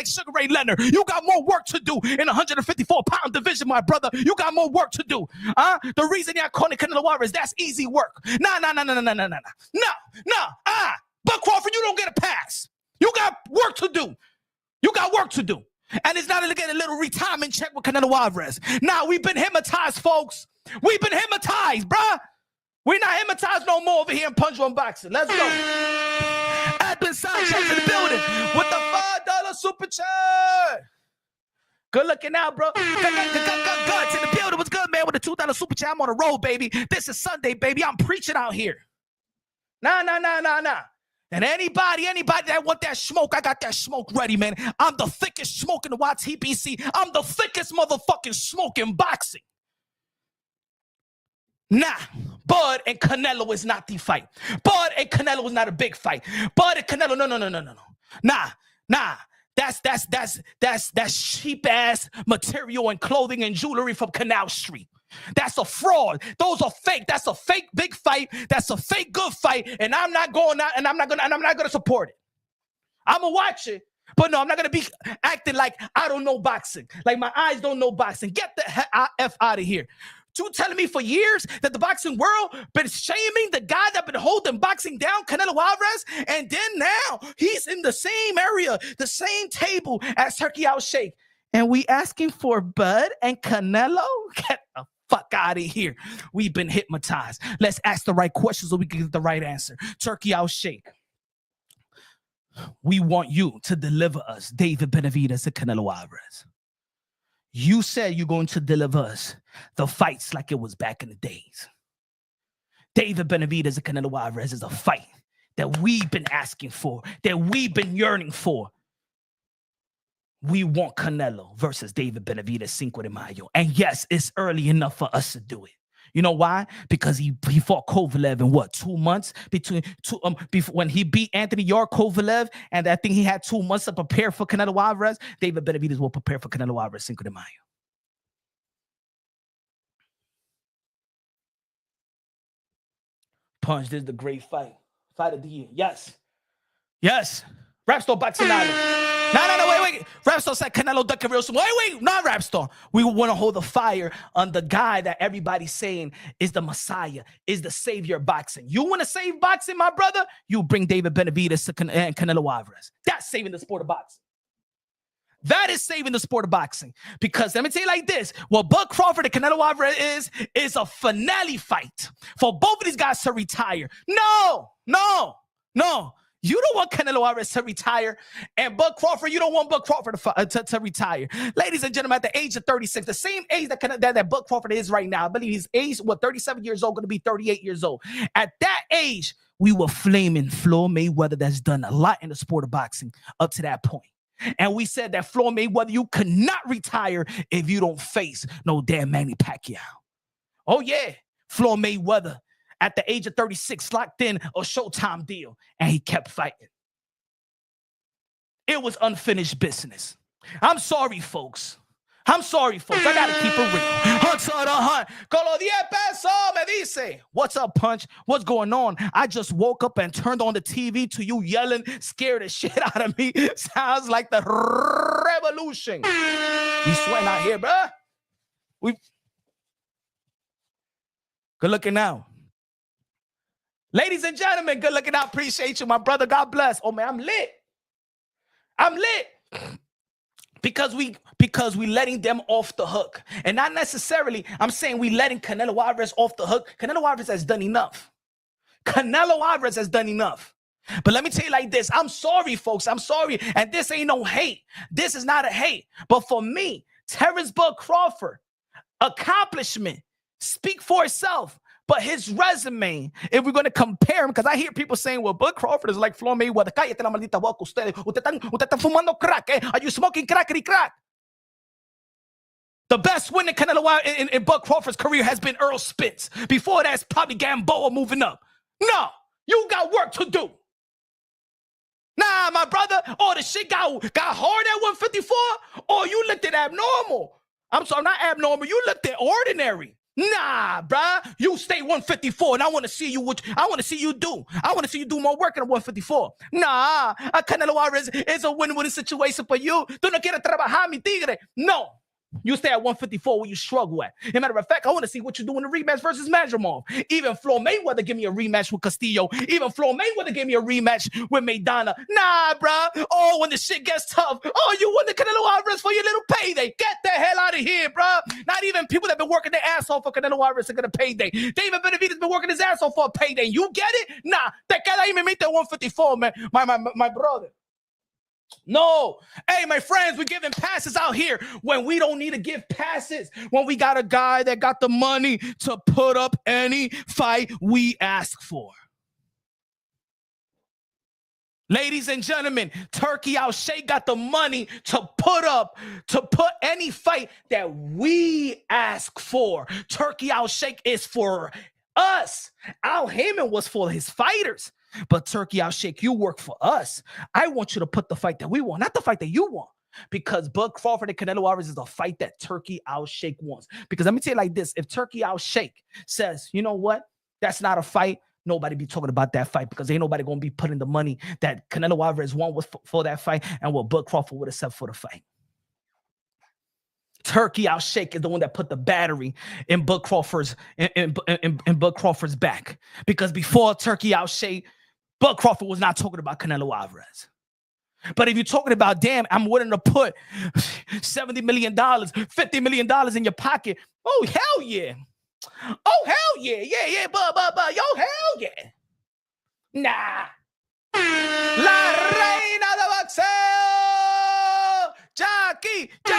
Speaker 1: Sugar Ray Leonard. You got more work to do in 154-pound division, my brother. You got more work to do. The reason y'all calling Canelo Alvarez, that's easy work. No. Bud Crawford, you don't get a pass. You got work to do. You got work to do. And it's not to get a little retirement check with Canelo Alvarez. Now, we've been hypnotized, folks. We've been hypnotized, bruh. We're not hypnotized no more over here in Punch One Boxing. Let's go. Admin Sanchez in the building with the $5 super chat. Good looking out, bro. Guts in the building. What's good, man? With the $2 super chat. I'm on the road, baby. This is Sunday, baby. I'm preaching out here. Nah. And anybody that want that smoke, I got that smoke ready, man. I'm the thickest smoke in the YTBC. I'm the thickest motherfucking smoke in boxing. Nah, Bud and Canelo is not the fight. Bud and Canelo is not a big fight. Bud and Canelo, no. Nah. That's cheap ass material and clothing and jewelry from Canal Street. That's a fraud. Those are fake. That's a fake big fight. That's a fake good fight. And I'm not going out and I'm not gonna support it. I'm gonna watch it, but no, I'm not gonna be acting like I don't know boxing. Like my eyes don't know boxing. Get the F out of here. You telling me for years that the boxing world been shaming the guy that been holding boxing down, Canelo Alvarez, and then now he's in the same area, the same table as Turki Alalshikh. And we asking for Bud and Canelo? Get the fuck out of here. We've been hypnotized. Let's ask the right questions so we can get the right answer. Turki Alalshikh, we want you to deliver us David Benavidez and Canelo Alvarez. You said you're going to deliver us the fights like it was back in the days. David Benavidez and Canelo Alvarez is a fight that we've been asking for, that we've been yearning for. We want Canelo versus David Benavidez Cinco de Mayo. And yes, it's early enough for us to do it. You know why? Because he fought Kovalev in what, 2 months before when he beat Anthony Kovalev, and I think he had 2 months to prepare for Canelo Alvarez. David Benavidez will prepare for Canelo Alvarez Cinco de Mayo. Punch, this is the great fight. Fight of the year. Yes. Rap Store Boxing Island. No, Rapstar said Canelo ducking real soon. Wait, not Rapstar. We want to hold the fire on the guy that everybody's saying is the Messiah, is the savior of boxing. You want to save boxing, my brother? You bring David Benavidez and Canelo Alvarez. That's saving the sport of boxing. That is saving the sport of boxing. Because let me tell you like this. What Bud Crawford and Canelo Alvarez is a finale fight for both of these guys to retire. No. You don't want Canelo Alvarez to retire. And Bud Crawford, you don't want Bud Crawford to retire. Ladies and gentlemen, at the age of 36, the same age that Bud Crawford is right now, I believe he's aged, 37 years old, going to be 38 years old. At that age, we were flaming Floyd Mayweather that's done a lot in the sport of boxing up to that point. And we said that Floyd Mayweather, you cannot retire if you don't face no damn Manny Pacquiao. Oh, yeah. Floyd Mayweather, at the age of 36, locked in a Showtime deal, and he kept fighting. It was unfinished business. I'm sorry, folks. I gotta keep it real. Hunter the Hunt. Con los 10 pesos, me dice. What's up, Punch? What's going on? I just woke up and turned on the TV to you yelling, scared the shit out of me. Sounds like the revolution. We sweating out here, bruh. Good looking now. Ladies and gentlemen, good looking out. Appreciate you, my brother. God bless. Oh, man, I'm lit. Because we letting them off the hook. And not necessarily, I'm saying we letting Canelo Alvarez off the hook. Canelo Alvarez has done enough. But let me tell you like this. I'm sorry, folks. I'm sorry. And this ain't no hate. This is not a hate. But for me, Terence Bud Crawford, accomplishment, speak for itself. But his resume, if we're going to compare him, because I hear people saying, well, Bud Crawford is like Floyd Mayweather. Cállate la maldita boca ustedes. Usted está fumando crack, eh? Are you smoking crackety crack? The best win in Canelo in Bud Crawford's career has been Earl Spence. Before that's probably Gamboa moving up. No, you got work to do. Nah, my brother, the shit got hard at 154, or you looked at abnormal. I'm sorry, not abnormal. You looked at ordinary. Nah, bruh. You stay 154, and I want to see you. I want to see you do. I want to see you do more work at 154. Nah, Canelo Alvarez is a win-win situation for you. Tú no quieres trabajar, mi tigre. No. You stay at 154 where you struggle at. As a matter of fact, I want to see what you do in the rematch versus Madrimov. Even Floyd Mayweather give me a rematch with Castillo. Even Floyd Mayweather gave me a rematch with Maidana. Nah, bruh. Oh, when the shit gets tough. Oh, you won the Canelo Alvarez for your little payday. Get the hell out of here, bruh. Not even people that have been working their ass off for Canelo Alvarez are going to payday. David Benavidez has been working his ass off for a payday. You get it? Nah. Te queda ahí me mete 154, man. My brother. No. Hey, my friends, we're giving passes out here when we don't need to give passes. When we got a guy that got the money to put up any fight we ask for. Ladies and gentlemen, Turki Alalshikh got the money to put any fight that we ask for. Turki Alalshikh is for us. Al Heyman was for his fighters. But Turki Alalshikh, you work for us. I want you to put the fight that we want, not the fight that you want. Because Bud Crawford and Canelo Alvarez is a fight that Turki Alalshikh wants. Because let me tell you like this. If Turki Alalshikh says, you know what? That's not a fight. Nobody be talking about that fight because ain't nobody going to be putting the money that Canelo Alvarez won for that fight and what Bud Crawford would have said for the fight. Turki Alalshikh is the one that put the battery in Bud Crawford's in Bud Crawford's back. Because before Turki Alalshikh, Bud Crawford was not talking about Canelo Alvarez. But if you're talking about, damn, I'm willing to put $70 million, $50 million in your pocket. Oh, hell yeah. Oh, hell yeah. Yeah, but. Yo, hell yeah. Nah. La reina de boxeo. Jackie. Yo,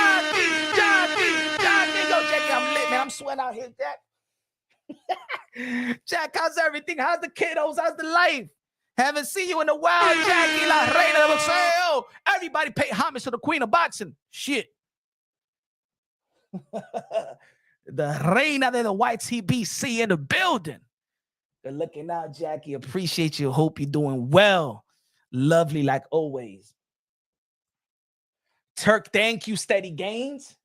Speaker 1: Jackie, I'm lit, man. I'm sweating out here, Jack. Jack, how's everything? How's the kiddos? How's the life? Haven't seen you in a while, Jackie, la reina de boxeo. Everybody pay homage to the queen of boxing. Shit. The reina de the YTBC in the building. Good looking out, Jackie. Appreciate you. Hope you're doing well. Lovely like always. Turk, thank you, Steady Gains.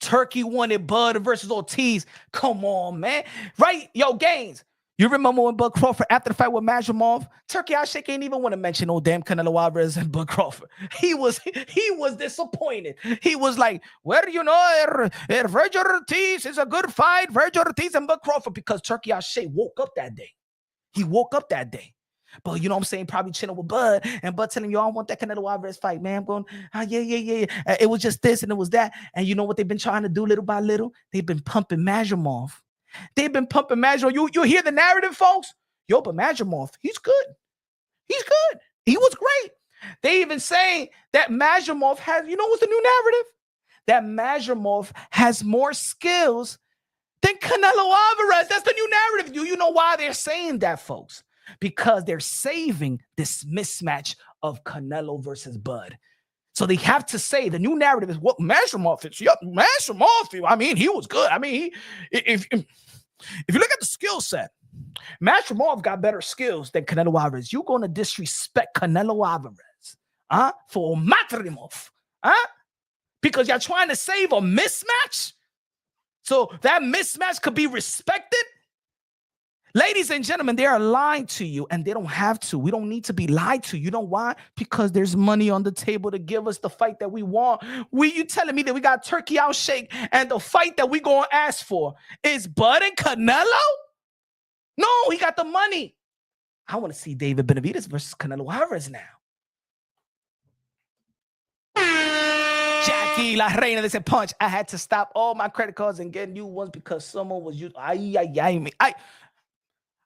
Speaker 1: Turkey wanted Bud versus Ortiz. Come on, man. Right? Yo, Gains. You remember when Bud Crawford, after the fight with Majumov, Turki Alalshikh ain't even want to mention no damn Canelo Alvarez and Bud Crawford. He was disappointed. He was like, well, you know, Virgil Ortiz is a good fight. Virgil Ortiz and Bud Crawford, because Turki Alalshikh woke up that day. He woke up that day. But you know what I'm saying? Probably chilling with Bud, and Bud telling you, I want that Canelo Alvarez fight, man. I'm going, yeah. It was just this and it was that. And you know what they've been trying to do little by little? They've been pumping Majumov. They've been pumping Majumov. You hear the narrative, folks? Yo, but Majumov, he's good. He's good. He was great. They even saying that Majumov has, you know what's the new narrative? That Majumov has more skills than Canelo Alvarez. That's the new narrative. Do you know why they're saying that, folks? Because they're saving this mismatch of Canelo versus Bud. So they have to say the new narrative is what Majumov is. Yep, Majumov. I mean, he was good. I mean, if you look at the skill set, Majumov got better skills than Canelo Alvarez. You're going to disrespect Canelo Alvarez, for Matrimov, because you're trying to save a mismatch. So that mismatch could be respected. Ladies and gentlemen, they are lying to you, and they don't have to. We don't need to be lied to. You know why? Because there's money on the table to give us the fight that we want. You telling me that we got Turki Alalshikh, and the fight that we going to ask for is Bud and Canelo? No, he got the money. I want to see David Benavidez versus Canelo Alvarez now. Jackie, La Reina, they said, Punch, I had to stop all my credit cards and get new ones because someone was using.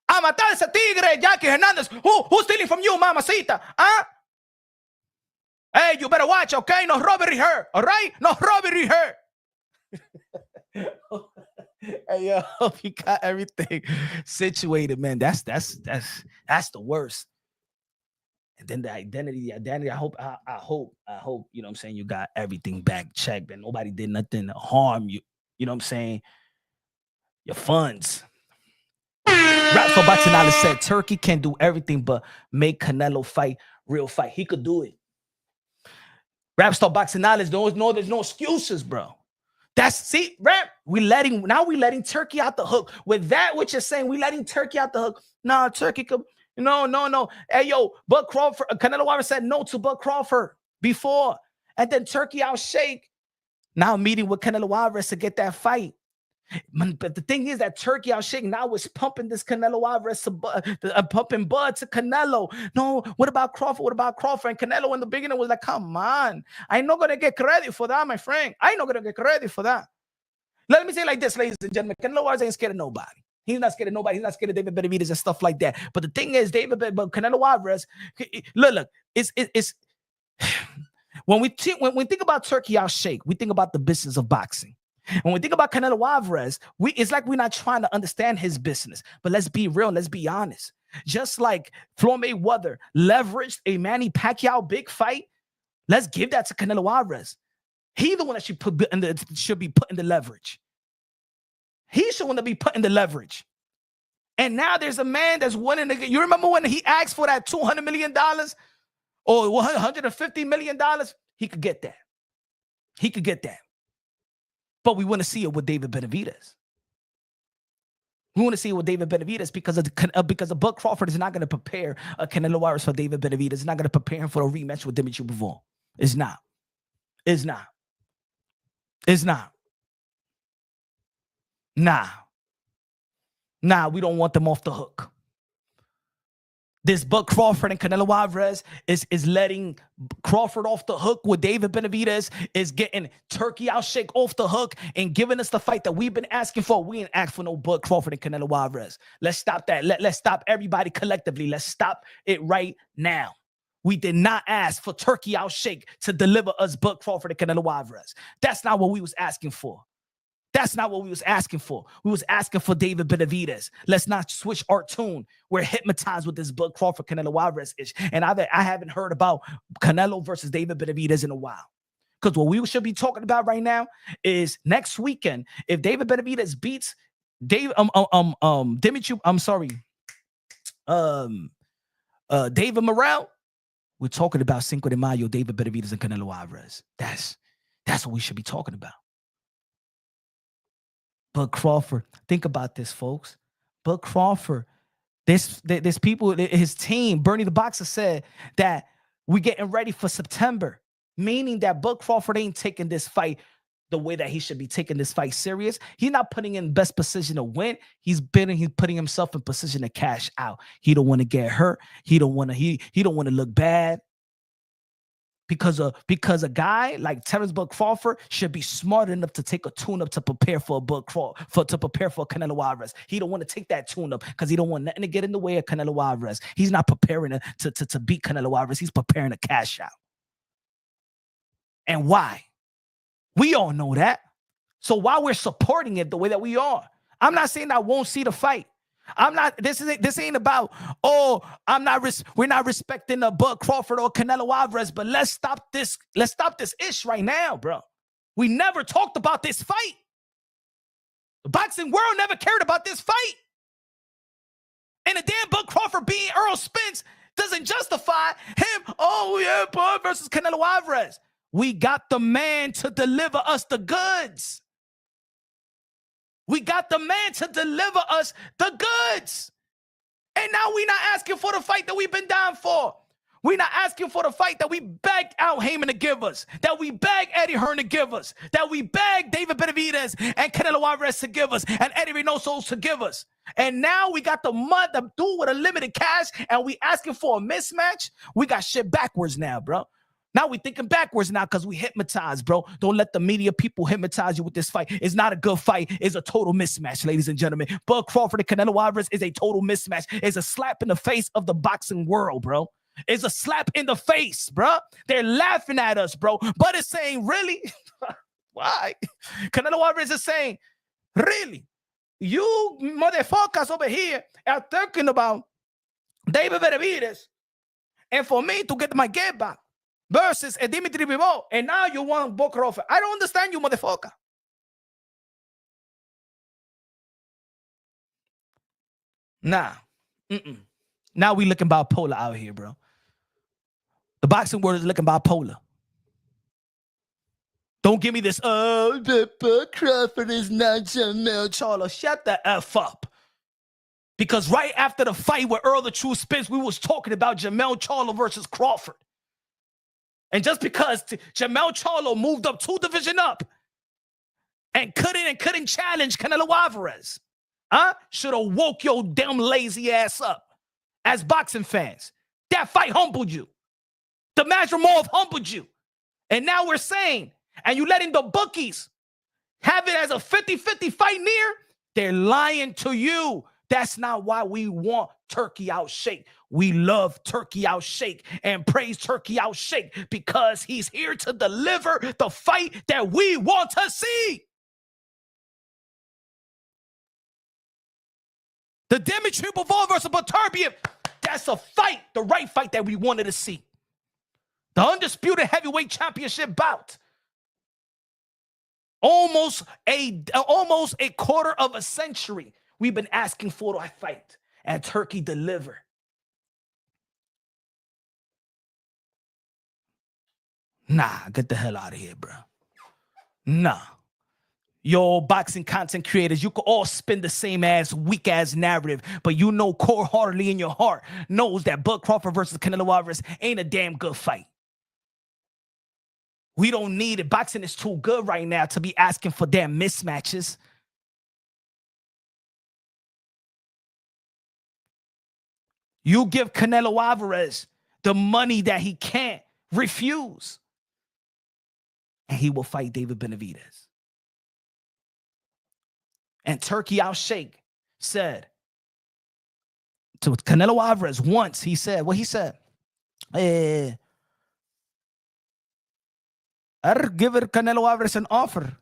Speaker 1: A matar ese tigre, Jackie Hernandez. Who's stealing from you, mamacita? Hey, you better watch, okay? No robbery here, all right? No robbery here. Hey, yo, hope you got everything situated, man. That's the worst. And then the identity. I hope, you know what I'm saying, you got everything back checked and nobody did nothing to harm you. You know what I'm saying? Your funds. Raps for Batinala said Turki can do everything but make Canelo fight real fight. He could do it. Rapstar Boxinalis, there's no excuses, bro. We letting Turki out the hook. With that, what you're saying, we letting Turki out the hook. Nah, Turki could. No. Hey, yo, Bud Crawford, Canelo Alvarez said no to Bud Crawford before. And then Turki Alalshikh now meeting with Canelo Alvarez to get that fight. But the thing is that Turki Alalshikh now is pumping this Canelo Alvarez pumping Bud to Canelo. No, what about Crawford? And Canelo in the beginning was like, come on. I'm not going to get credit for that, my friend. I'm not going to get credit for that. Let me say it like this, ladies and gentlemen. Canelo Alvarez ain't scared of nobody. He's not scared of nobody. He's not scared of David Benavidez and stuff like that. But the thing is, Canelo Alvarez, look, it's when we think about Turki Alalshikh, we think about the business of boxing. When we think about Canelo Alvarez, it's like we're not trying to understand his business. But let's be real. Let's be honest. Just like Floyd Mayweather leveraged a Manny Pacquiao big fight, let's give that to Canelo Alvarez. He's the one that should be put in the leverage. He's the one to be put in the leverage. And now there's a man that's winning. You remember when he asked for that $200 million or $150 million? He could get that. He could get that. But we want to see it with David Benavidez. We want to see it with David Benavidez because of Bud Crawford is not going to prepare Canelo Alvarez for David Benavidez. It's not going to prepare him for a rematch with Dimitri Bivol. It's not. Nah, we don't want them off the hook. This Bud Crawford and Canelo Alvarez is letting Crawford off the hook with David Benavidez, is getting Turki Alalshikh off the hook and giving us the fight that we've been asking for. We ain't asked for no Bud Crawford and Canelo Alvarez. Let's stop that. Let's stop everybody collectively. Let's stop it right now. We did not ask for Turki Alalshikh to deliver us Bud Crawford and Canelo Alvarez. That's not what we was asking for. We was asking for David Benavidez. Let's not switch our tune. We're hypnotized with this Bud Crawford Canelo Alvarez ish. And I haven't heard about Canelo versus David Benavidez in a while. Because what we should be talking about right now is next weekend, if David Benavidez beats David Morrell, we're talking about Cinco de Mayo, David Benavidez and Canelo Alvarez. That's what we should be talking about. Bud Crawford, think about this, folks. Bud Crawford There's people, his team, Bernie the Boxer said that we getting ready for September, meaning that Bud Crawford ain't taking this fight the way that he should be taking this fight serious. He's not putting in best position to win. He's putting himself in position to cash out. He don't want to get hurt. He don't want to look bad. Because a guy like Terence Crawford should be smart enough to take a tune-up to prepare for to prepare for Canelo Alvarez. He don't want to take that tune-up because he don't want nothing to get in the way of Canelo Alvarez. He's not preparing to beat Canelo Alvarez. He's preparing to cash out. And why? We all know that. So why we're supporting it the way that we are? I'm not saying I won't see the fight. I'm not. This ain't about. Oh, we're not respecting the Bud Crawford or Canelo Alvarez. But let's stop this. Let's stop this ish right now, bro. We never talked about this fight. The boxing world never cared about this fight. And the damn Bud Crawford beating Earl Spence doesn't justify him. Oh yeah, Bud versus Canelo Alvarez. We got the man to deliver us the goods. We got the man to deliver us the goods. And now we're not asking for the fight that we've been down for. We're not asking for the fight that we begged Al Heyman to give us, that we begged Eddie Hearn to give us, that we begged David Benavidez and Canelo Alvarez to give us, and Eddie Reynoso to give us. And now we got the dude with a limited cash, and we asking for a mismatch. We got shit backwards now, bro. Now we thinking backwards now because we hypnotized, bro. Don't let the media people hypnotize you with this fight. It's not a good fight. It's a total mismatch, ladies and gentlemen. Bud Crawford and Canelo Alvarez is a total mismatch. It's a slap in the face of the boxing world, bro. It's a slap in the face, bro. They're laughing at us, bro. But it's saying, really? Why? Canelo Alvarez is saying, really? You motherfuckers over here are talking about David Benavidez and for me to get my get back versus a Dimitri Bivol, and now you want Bud Crawford. I don't understand you, motherfucker. Nah. Now we looking bipolar out here, bro. The boxing world is looking bipolar. Don't give me this, oh, Bud Crawford is not Jermell Charlo. Shut the F up. Because right after the fight with Earl the True Spence, we was talking about Jermell Charlo versus Crawford. And just because Jermell Charlo moved up 2 divisions up and couldn't challenge Canelo Alvarez, should have woke your damn lazy ass up as boxing fans. That fight humbled you. The Masvidal humbled you. And now we're saying, and you letting the bookies have it as a 50-50 fight near, they're lying to you. That's not why we want Turki Alalshikh. We love Turki Alalshikh and praise Turki Alalshikh because he's here to deliver the fight that we want to see. The Dimitri Bivol versus Beterbiev, that's a fight, the right fight that we wanted to see. The undisputed heavyweight championship bout. Almost a quarter of a century we've been asking for that fight, and Turki delivered. Nah, get the hell out of here, bro. Nah. Yo, boxing content creators, you could all spin the same ass, weak ass narrative, but you know core-heartedly in your heart knows that Bud Crawford versus Canelo Alvarez ain't a damn good fight. We don't need it. Boxing is too good right now to be asking for damn mismatches. You give Canelo Alvarez the money that he can't refuse, and he will fight David Benavidez. And Turki Alalshikh said to Canelo Alvarez once, he said, I'd give Canelo Alvarez an offer.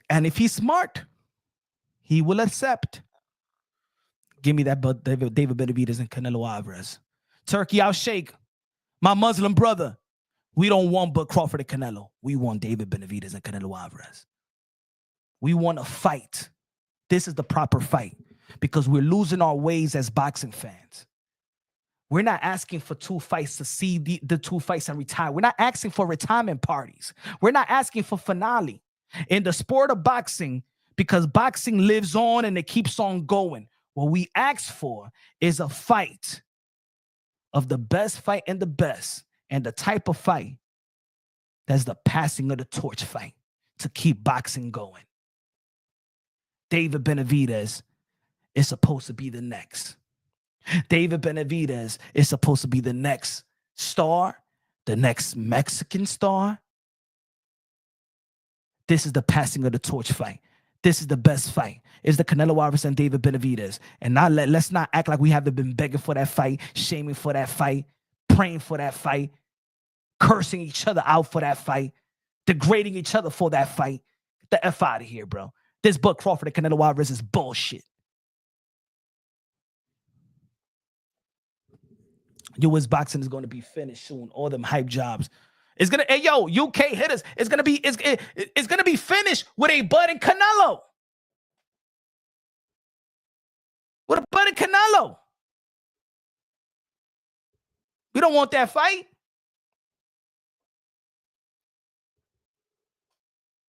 Speaker 1: And if he's smart, he will accept. Give me that David Benavidez and Canelo Alvarez. Turki Alalshikh, my Muslim brother, we don't want Bud Crawford and Canelo. We want David Benavidez and Canelo Alvarez. We want a fight. This is the proper fight because we're losing our ways as boxing fans. We're not asking for 2 fights to see the 2 fights and retire. We're not asking for retirement parties. We're not asking for finale. In the sport of boxing, because boxing lives on and it keeps on going, What we asked for is a fight of the best fight and the best, and the type of fight that's the passing of the torch fight to keep boxing going. David Benavidez is supposed to be the next. David Benavidez is supposed to be the next star, the next Mexican star. This is the passing of the torch fight. This is the best fight. It's the Canelo Alvarez and David Benavidez. And now let's not act like we haven't been begging for that fight, shaming for that fight, praying for that fight, cursing each other out for that fight, degrading each other for that fight. Get the F out of here, bro. This Bud Crawford and Canelo Alvarez is bullshit. U.S. boxing is going to be finished soon. All them hype jobs. It's gonna, hey yo, UK hitters. It's gonna be finished with a Bud and Canelo. With a Bud and Canelo. We don't want that fight.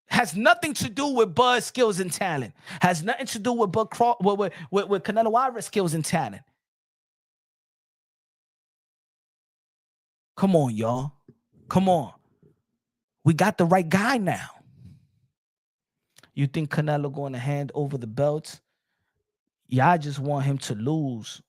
Speaker 1: Has nothing to do with Bud's skills and talent. Has nothing to do with Bud with Canelo Alvarez skills and talent. Come on, y'all. Come on. We got the right guy now. You think Canelo going to hand over the belts? Y'all just want him to lose.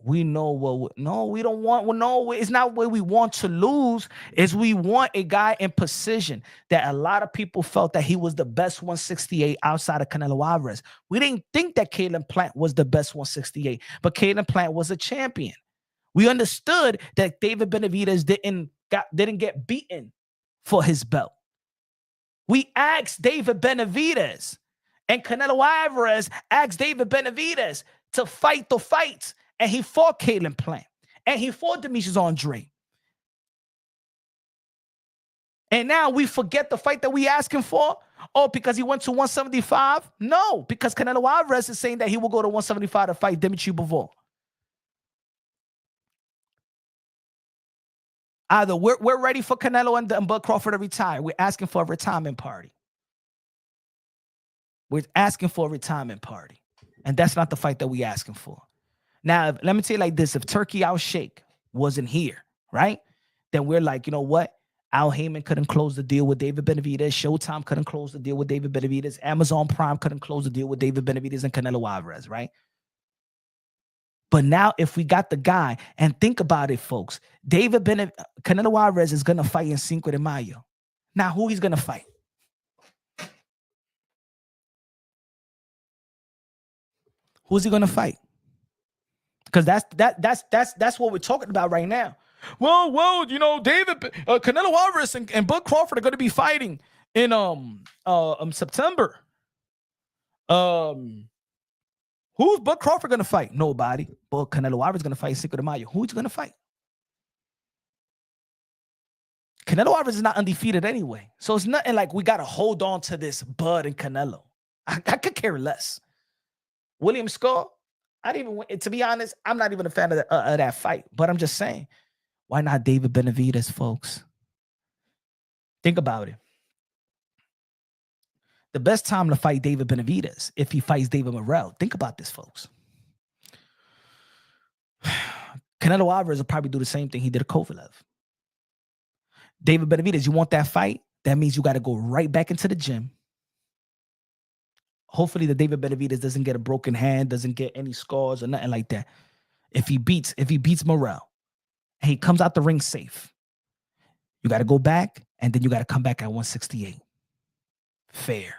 Speaker 1: We know what. No, we don't want. Well, no, it's not what we want to lose. Is we want a guy in position that a lot of people felt that he was the best 168 outside of Canelo Alvarez. We didn't think that Caleb Plant was the best 168, but Caleb Plant was a champion. We understood that David Benavidez didn't get beaten for his belt. We asked David Benavidez, and Canelo Alvarez asked David Benavidez to fight the fights, and he fought Caleb Plant, and he fought Demetrius Andre. And now we forget the fight that we asking for? Oh, because he went to 175? No, because Canelo Alvarez is saying that he will go to 175 to fight Dimitri Bivol. Either we're ready for Canelo and Bud Crawford to retire. We're asking for a retirement party. We're asking for a retirement party. And that's not the fight that we're asking for. Now, let me tell you like this. If Turki Alalshikh wasn't here, right? Then we're like, you know what? Al Heyman couldn't close the deal with David Benavidez. Showtime couldn't close the deal with David Benavidez. Amazon Prime couldn't close the deal with David Benavidez and Canelo Alvarez, right? But now if we got the guy, and think about it, folks, Canelo Alvarez is going to fight in Cinco de Mayo. Now, who he's going to fight? Who's he going to fight? Because that's what we're talking about right now. Well, you know, Canelo Alvarez and Bud Crawford are going to be fighting in September. Who's Bud Crawford going to fight? Nobody. But Canelo Alvarez is going to fight Cinco de Mayo. Who's going to fight? Canelo Alvarez is not undefeated anyway. So it's nothing like we got to hold on to this Bud and Canelo. I could care less. William Skull, to be honest, I'm not even a fan of that fight. But I'm just saying, why not David Benavidez, folks? Think about it. The best time to fight David Benavidez if he fights David Morrell. Think about this, folks. Canelo Alvarez will probably do the same thing he did to Kovalev. David Benavidez, you want that fight? That means you got to go right back into the gym. Hopefully the David Benavidez doesn't get a broken hand, doesn't get any scars or nothing like that. If he beats Morrell and he comes out the ring safe, you got to go back and then you got to come back at 168. Fair.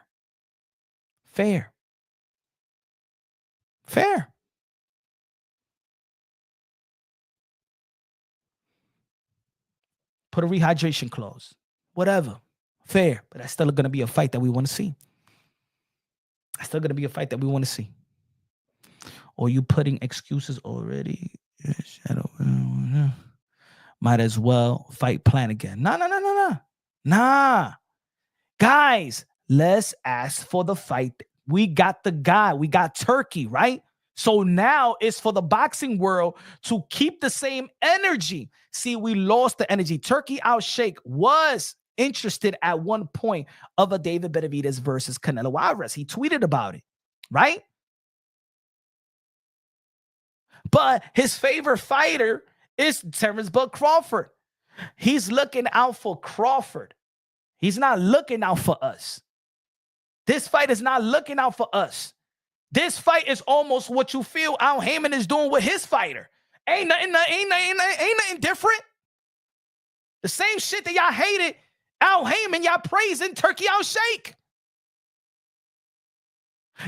Speaker 1: Put a rehydration clause. Whatever. Fair. But that's still going to be a fight that we want to see. Or you putting excuses already? Might as well fight plan again. Nah. Guys, let's ask for the fight. We got the guy. We got Turkey, right? So now it's for the boxing world to keep the same energy. See, we lost the energy. Turki Alalshikh was interested at one point of a David Benavidez versus Canelo Alvarez. He tweeted about it, right? But his favorite fighter is Terence Crawford. He's looking out for Crawford. He's not looking out for us. This fight is not looking out for us. This fight is almost what you feel Al Heyman is doing with his fighter. Ain't nothing different. The same shit that y'all hated Al Heyman, y'all praising Turki Alalshikh.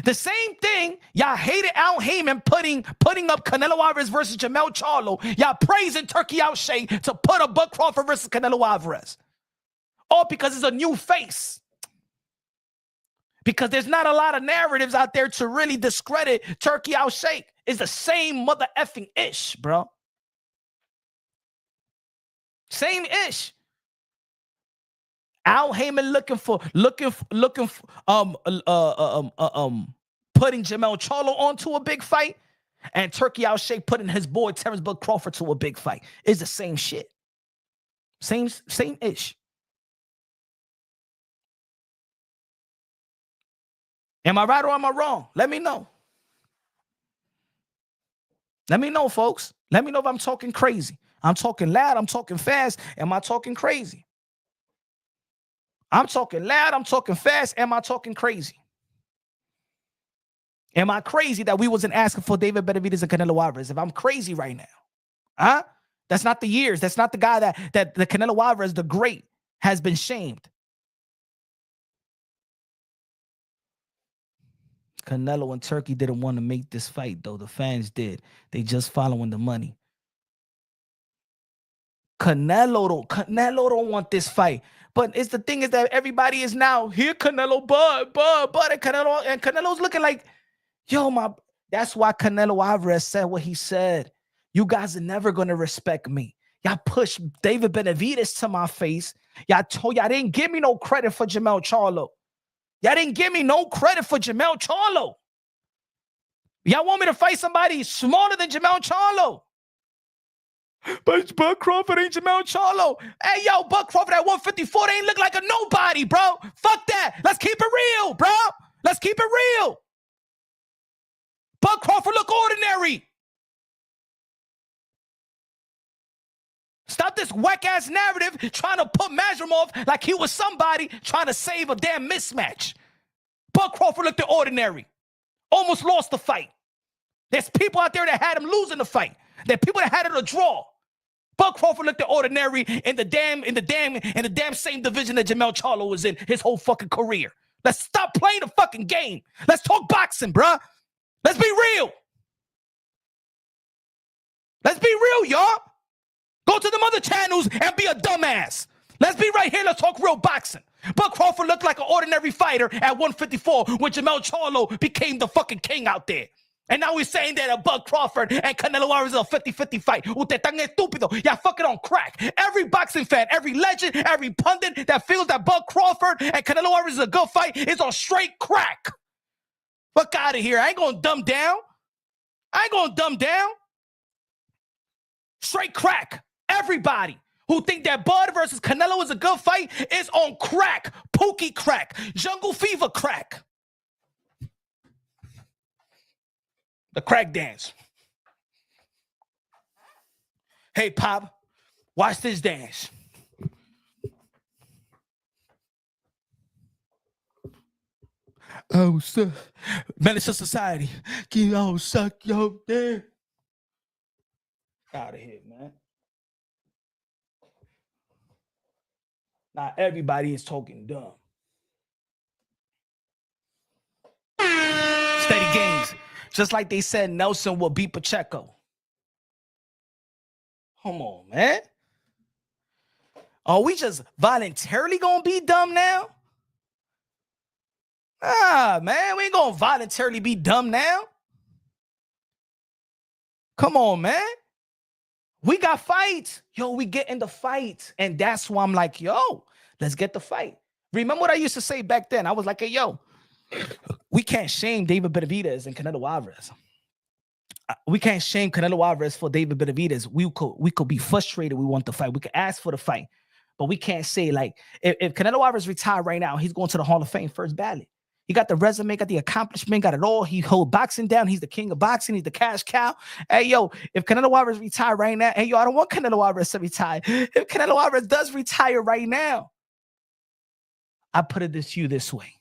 Speaker 1: The same thing, y'all hated Al Heyman putting up Canelo Alvarez versus Jermell Charlo. Y'all praising Turki Alalshikh to put up Bud Crawford versus Canelo Alvarez. All because it's a new face. Because there's not a lot of narratives out there to really discredit Turki Alalshikh. It's the same mother effing ish, bro. Same ish. Al Heyman looking for putting Jermell Charlo onto a big fight, and Turki Alalshikh putting his boy Terence Crawford to a big fight. It's the same shit. Same ish. Am I right or am I wrong? Let me know. Let me know, folks. Let me know if I'm talking crazy. I'm talking loud. I'm talking fast. Am I talking crazy? I'm talking loud. I'm talking fast. Am I talking crazy? Am I crazy that we wasn't asking for David Benavidez and Canelo Alvarez? If I'm crazy right now, huh? That's not the years. That's not the guy that the Canelo Alvarez, the great, has been shamed. Canelo and Turki didn't want to make this fight, though. The fans did. They just following the money. Canelo don't want this fight. But it's the thing is that everybody is now here. Canelo, but and Canelo's looking like, yo, that's why Canelo Alvarez said what he said. You guys are never gonna respect me. Y'all pushed David Benavidez to my face. Y'all didn't give me no credit for Jermell Charlo. Y'all didn't give me no credit for Jermell Charlo. Y'all want me to fight somebody smaller than Jermell Charlo. But Bud Crawford ain't Jermell Charlo. Hey, yo, Bud Crawford at 154, they ain't look like a nobody, bro. Fuck that. Let's keep it real, bro. Let's keep it real. Bud Crawford look ordinary. Stop this whack-ass narrative trying to put Mazurov like he was somebody trying to save a damn mismatch. Bud Crawford looked ordinary. Almost lost the fight. There's people out there that had him losing the fight. There are people that had it a draw. Bud Crawford looked ordinary in the damn same division that Jermell Charlo was in his whole fucking career. Let's stop playing the fucking game. Let's talk boxing, bruh. Let's be real. Let's be real, y'all. Go to them other channels and be a dumbass. Let's be right here. Let's talk real boxing. Bud Crawford looked like an ordinary fighter at 154 when Jermell Charlo became the fucking king out there. And now we're saying that Bud Crawford and Canelo Alvarez is a 50-50 fight. Usted tan estúpido. Y'all fucking on crack. Every boxing fan, every legend, every pundit that feels that Bud Crawford and Canelo Alvarez is a good fight is on straight crack. Fuck out of here. I ain't gonna dumb down. Straight crack. Everybody who think that Bud versus Canelo is a good fight is on crack. Pookie crack. Jungle fever crack. The crack dance. Hey, Pop, watch this dance. Oh, sir. Menace to society. Oh, suck your dick. Out of here, man. Not everybody is talking dumb. Steady gains. Just like they said Nelson will beat Pacheco. Come on, man. Are we just voluntarily going to be dumb now? Man, we ain't going to voluntarily be dumb now. Come on, man. We got fights. Yo, we get in the fight. And that's why I'm like, yo, let's get the fight. Remember what I used to say back then? I was like, hey, yo, we can't shame David Benavidez and Canelo Alvarez. We can't shame Canelo Alvarez for David Benavidez. We could be frustrated. We want the fight. We could ask for the fight. But we can't say, like, if Canelo Alvarez retired right now, he's going to the Hall of Fame first ballot. He got the resume, got the accomplishment, got it all. He hold boxing down. He's the king of boxing. He's the cash cow. Hey, yo, if Canelo Alvarez retire right now, hey, yo, I don't want Canelo Alvarez to retire. If Canelo Alvarez does retire right now, I put it to you this way.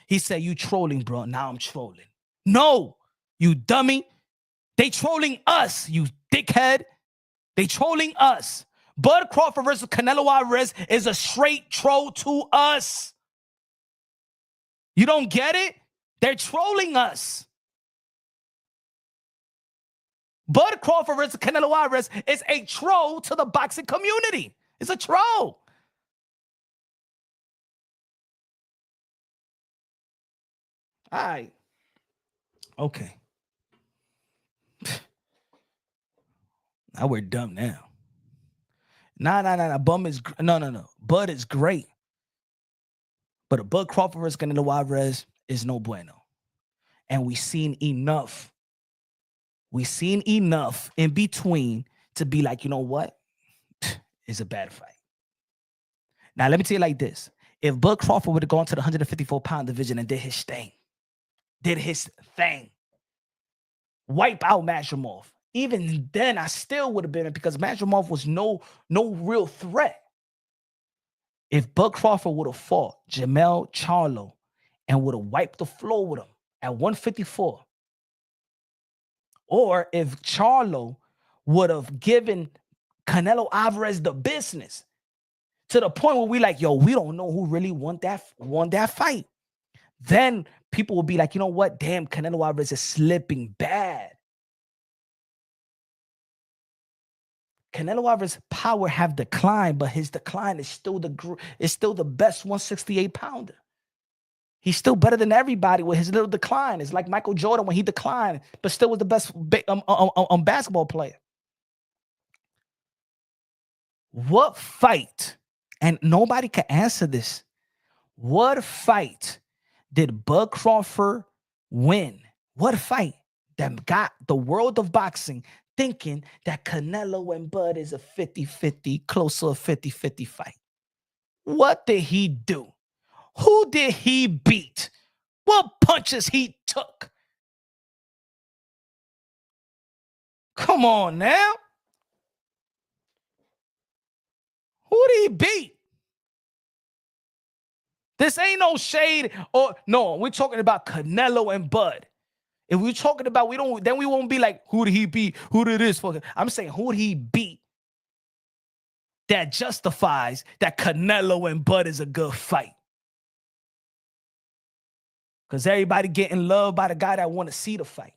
Speaker 1: He said, you trolling, bro. Now I'm trolling. No, you dummy. They trolling us, you dickhead. They trolling us. Bud Crawford versus Canelo Alvarez is a straight troll to us. You don't get it? They're trolling us. Bud Crawford versus Canelo Alvarez is a troll to the boxing community. It's a troll. All right. Okay. Now we're dumb now. Nah. Bud is great. But a Bud Crawford versus Canelo Alvarez is no bueno. And we've seen enough. We've seen enough in between to be like, you know what? It's a bad fight. Now, let me tell you like this. If Bud Crawford would have gone to the 154-pound division and did his thing, wipe out Masvidal, even then I still would have been, because Masvidal was no real threat. If Bud Crawford would have fought Jermell Charlo and would have wiped the floor with him at 154, or if Charlo would have given Canelo Alvarez the business to the point where we like, yo, we don't know who really won that fight, then people will be like, you know what? Damn, Canelo Alvarez is slipping bad. Canelo Alvarez's power have declined, but his decline is still the best 168-pounder. He's still better than everybody with his little decline. It's like Michael Jordan when he declined, but still was the best basketball player. What fight, and nobody can answer this, what fight did Bud Crawford win? What fight that got the world of boxing thinking that Canelo and Bud is a 50-50, close to a 50-50 fight? What did he do? Who did he beat? What punches he took? Come on now. Who did he beat? This ain't no shade, or no, we're talking about Canelo and Bud. If we're talking about, then we won't be like, who did he beat? Who did this for? I'm saying, who did he beat that justifies that Canelo and Bud is a good fight? Because everybody getting loved by the guy that want to see the fight.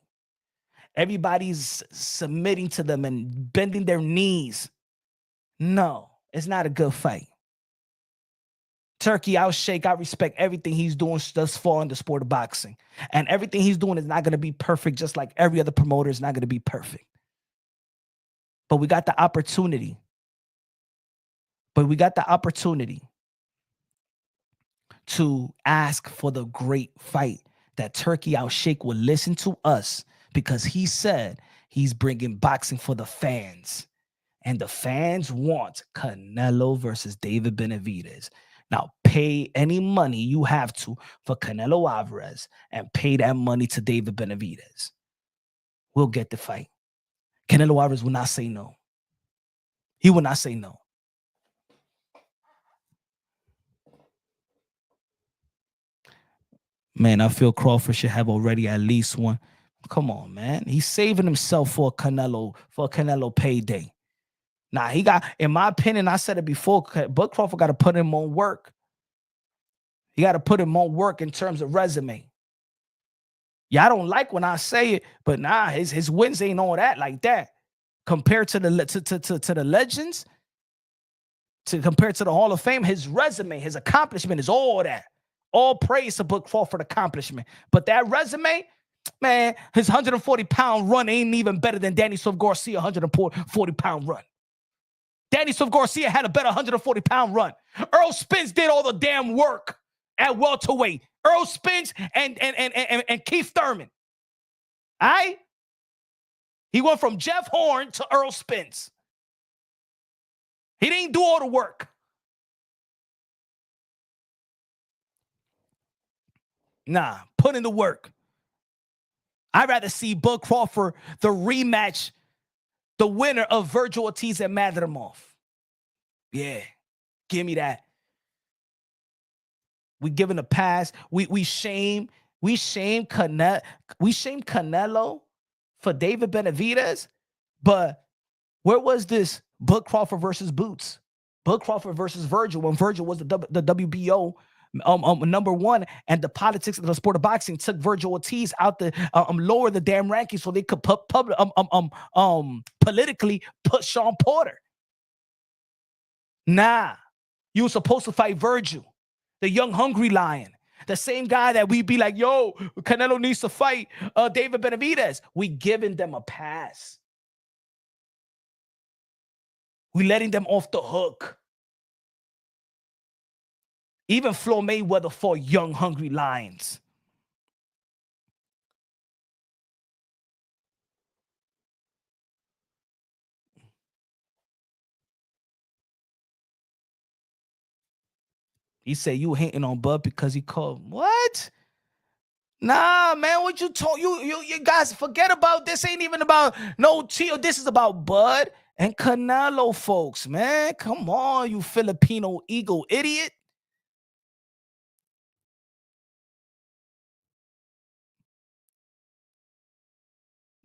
Speaker 1: Everybody's submitting to them and bending their knees. No, it's not a good fight. Turki Alalshikh, I respect everything he's doing thus far in the sport of boxing. And everything he's doing is not going to be perfect, just like every other promoter is not going to be perfect. But we got the opportunity. To ask for the great fight, that Turki Alalshikh will listen to us, because he said he's bringing boxing for the fans. And the fans want Canelo versus David Benavidez. Now, pay any money you have to for Canelo Alvarez and pay that money to David Benavidez. We'll get the fight. Canelo Alvarez will not say no. He will not say no. Man, I feel Crawford should have already at least one. Come on, man. He's saving himself for a Canelo payday. Nah, he got, in my opinion, I said it before, Bud Crawford got to put him on work. He got to put him on work in terms of resume. Yeah, I don't like when I say it, but nah, his wins ain't all that like that. Compared to the legends, compared to the Hall of Fame, his resume, his accomplishment is all that. All praise to Bud Crawford accomplishment. But that resume, man, his 140-pound run ain't even better than Danny Swift Garcia 140-pound run. Danny Swift Garcia had a better 140-pound run. Earl Spence did all the damn work at welterweight. Earl Spence and Keith Thurman. All right? He went from Jeff Horn to Earl Spence. He didn't do all the work. Nah, put in the work. I'd rather see Bud Crawford, the rematch, the winner of Virgil Ortiz and Madrimov. Yeah, give me that. We giving a pass. We shame Canelo for David Benavidez, but where was this Bud Crawford versus Boots? Bud Crawford versus Virgil when Virgil was the WBO number one, and the politics of the sport of boxing took Virgil Ortiz out the lower the damn rankings so they could politically put Sean Porter. Nah, you were supposed to fight Virgil, the young hungry lion, the same guy that we be like, yo, Canelo needs to fight David Benavidez. We giving them a pass. We letting them off the hook. Even Floyd Mayweather fought young, hungry lions. He said you hating on Bud because he called. What? Nah, man, what you told you guys forget about this. Ain't even about no chill. This is about Bud and Canelo, folks, man. Come on, you Filipino ego idiot.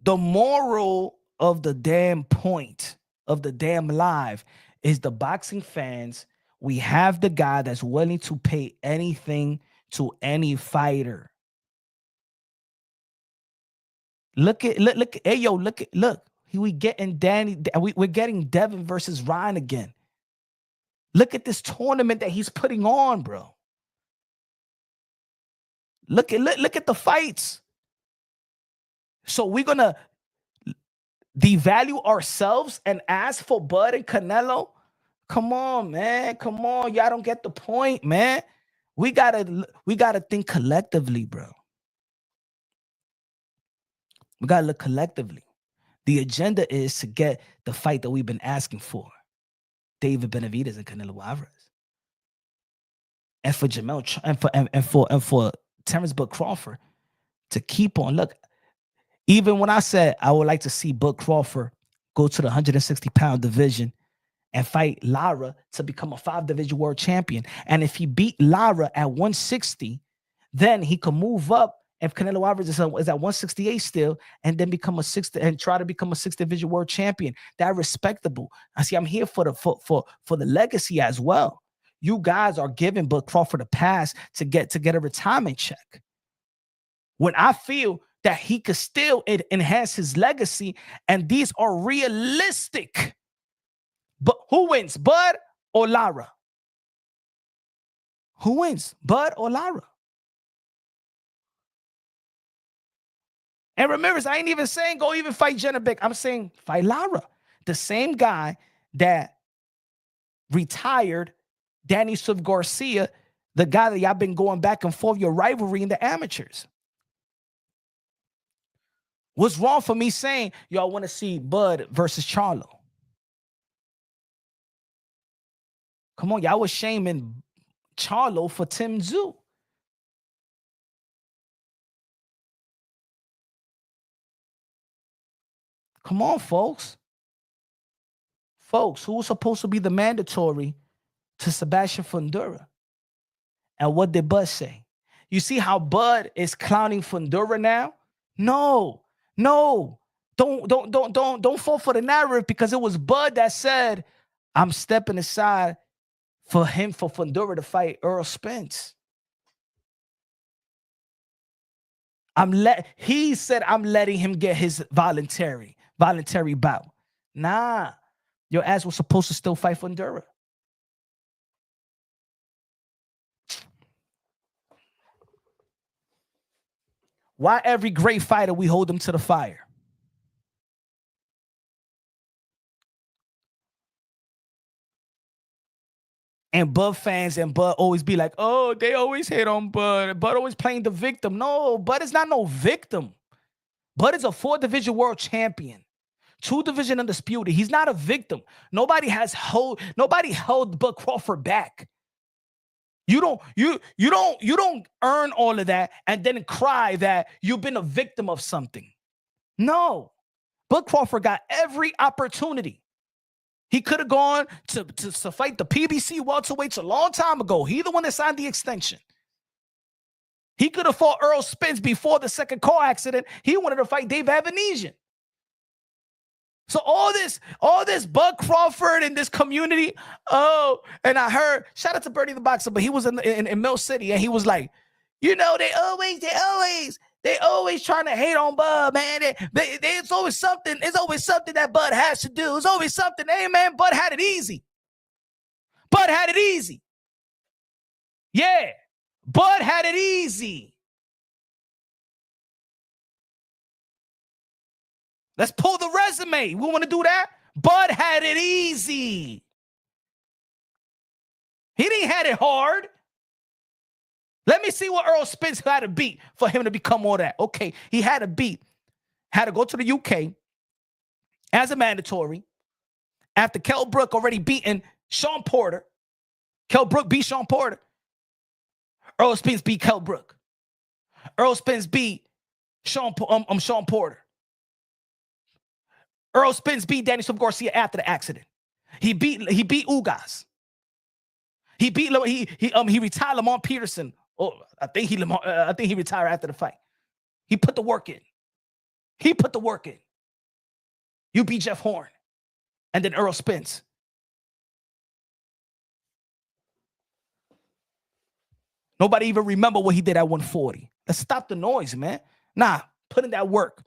Speaker 1: The moral of the damn point of the damn live is the boxing fans. We have the guy that's willing to pay anything to any fighter. Look, hey yo, look. We getting Danny. We're getting Devin versus Ryan again. Look at this tournament that he's putting on, bro. Look at the fights. So we're gonna devalue ourselves and ask for Bud and Canelo? Come on, man. Come on. Y'all don't get the point, man. We gotta think collectively, bro. We gotta look collectively. The agenda is to get the fight that we've been asking for. David Benavidez and Canelo Alvarez. And for Jamel and for Terence Bud Crawford to keep on. Look, even when I said I would like to see Bud Crawford go to the 160-pound division and fight Lara to become a 5-division world champion. And if he beat Lara at 160, then he can move up. If Canelo Alvarez is at 168 still, and then become a 60 and try to become a 6th-division world champion, that's respectable. I see. I'm here for the legacy as well. You guys are giving Bud Crawford a pass to get a retirement check. When I feel that he could still enhance his legacy, and these are realistic. But who wins, Bud or Lara? Who wins, Bud or Lara? And remember, I ain't even saying go even fight Jennebeck. I'm saying fight Lara. The same guy that retired Danny Swift Garcia, the guy that y'all been going back and forth, your rivalry in the amateurs. What's wrong for me saying y'all want to see Bud versus Charlo? Come on, y'all was shaming Charlo for Tim Tszyu. Come on, folks. Folks, who was supposed to be the mandatory to Sebastian Fundora? And what did Bud say? You see how Bud is clowning Fundora now? No. Don't fall for the narrative, because it was Bud that said, I'm stepping aside for Fundora to fight Earl Spence. He said, I'm letting him get his voluntary bout. Nah, your ass was supposed to still fight Fundora. Why every great fighter we hold them to the fire? And Bud fans and Bud always be like, oh, they always hate on Bud. Bud always playing the victim. No, Bud is not no victim. Bud is a 4-division world champion. 2-division undisputed. He's not a victim. Nobody held Bud Crawford back. You don't earn all of that and then cry that you've been a victim of something. No. Bud Crawford got every opportunity. He could have gone to fight the PBC welterweights a long time ago. He the one that signed the extension. He could have fought Earl Spence before the second car accident. He wanted to fight Dave Avenesian. So all this Bud Crawford in this community. Oh, and I heard, shout out to Bernie the Boxer, but he was in Mill City, and he was like, they always trying to hate on Bud, man. It's always something. It's always something that Bud has to do. It's always something. Hey, man, Bud had it easy. Bud had it easy. Yeah, Bud had it easy. Let's pull the resume. We want to do that? Bud had it easy. He didn't have it hard. Let me see what Earl Spence had to beat for him to become all that. Okay, he had to go to the UK as a mandatory after Kell Brook already beaten Sean Porter. Kell Brook beat Sean Porter. Earl Spence beat Kell Brook. Earl Spence beat Sean Porter. Earl Spence beat Danielson Garcia after the accident. He beat Ugas. He retired Lamont Peterson. Oh, I think he retired after the fight. He put the work in. You beat Jeff Horn, and then Earl Spence. Nobody even remember what he did at 140. Let's stop the noise, man. Nah, put in that work.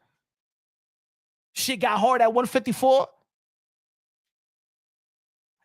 Speaker 1: Shit got hard at 154.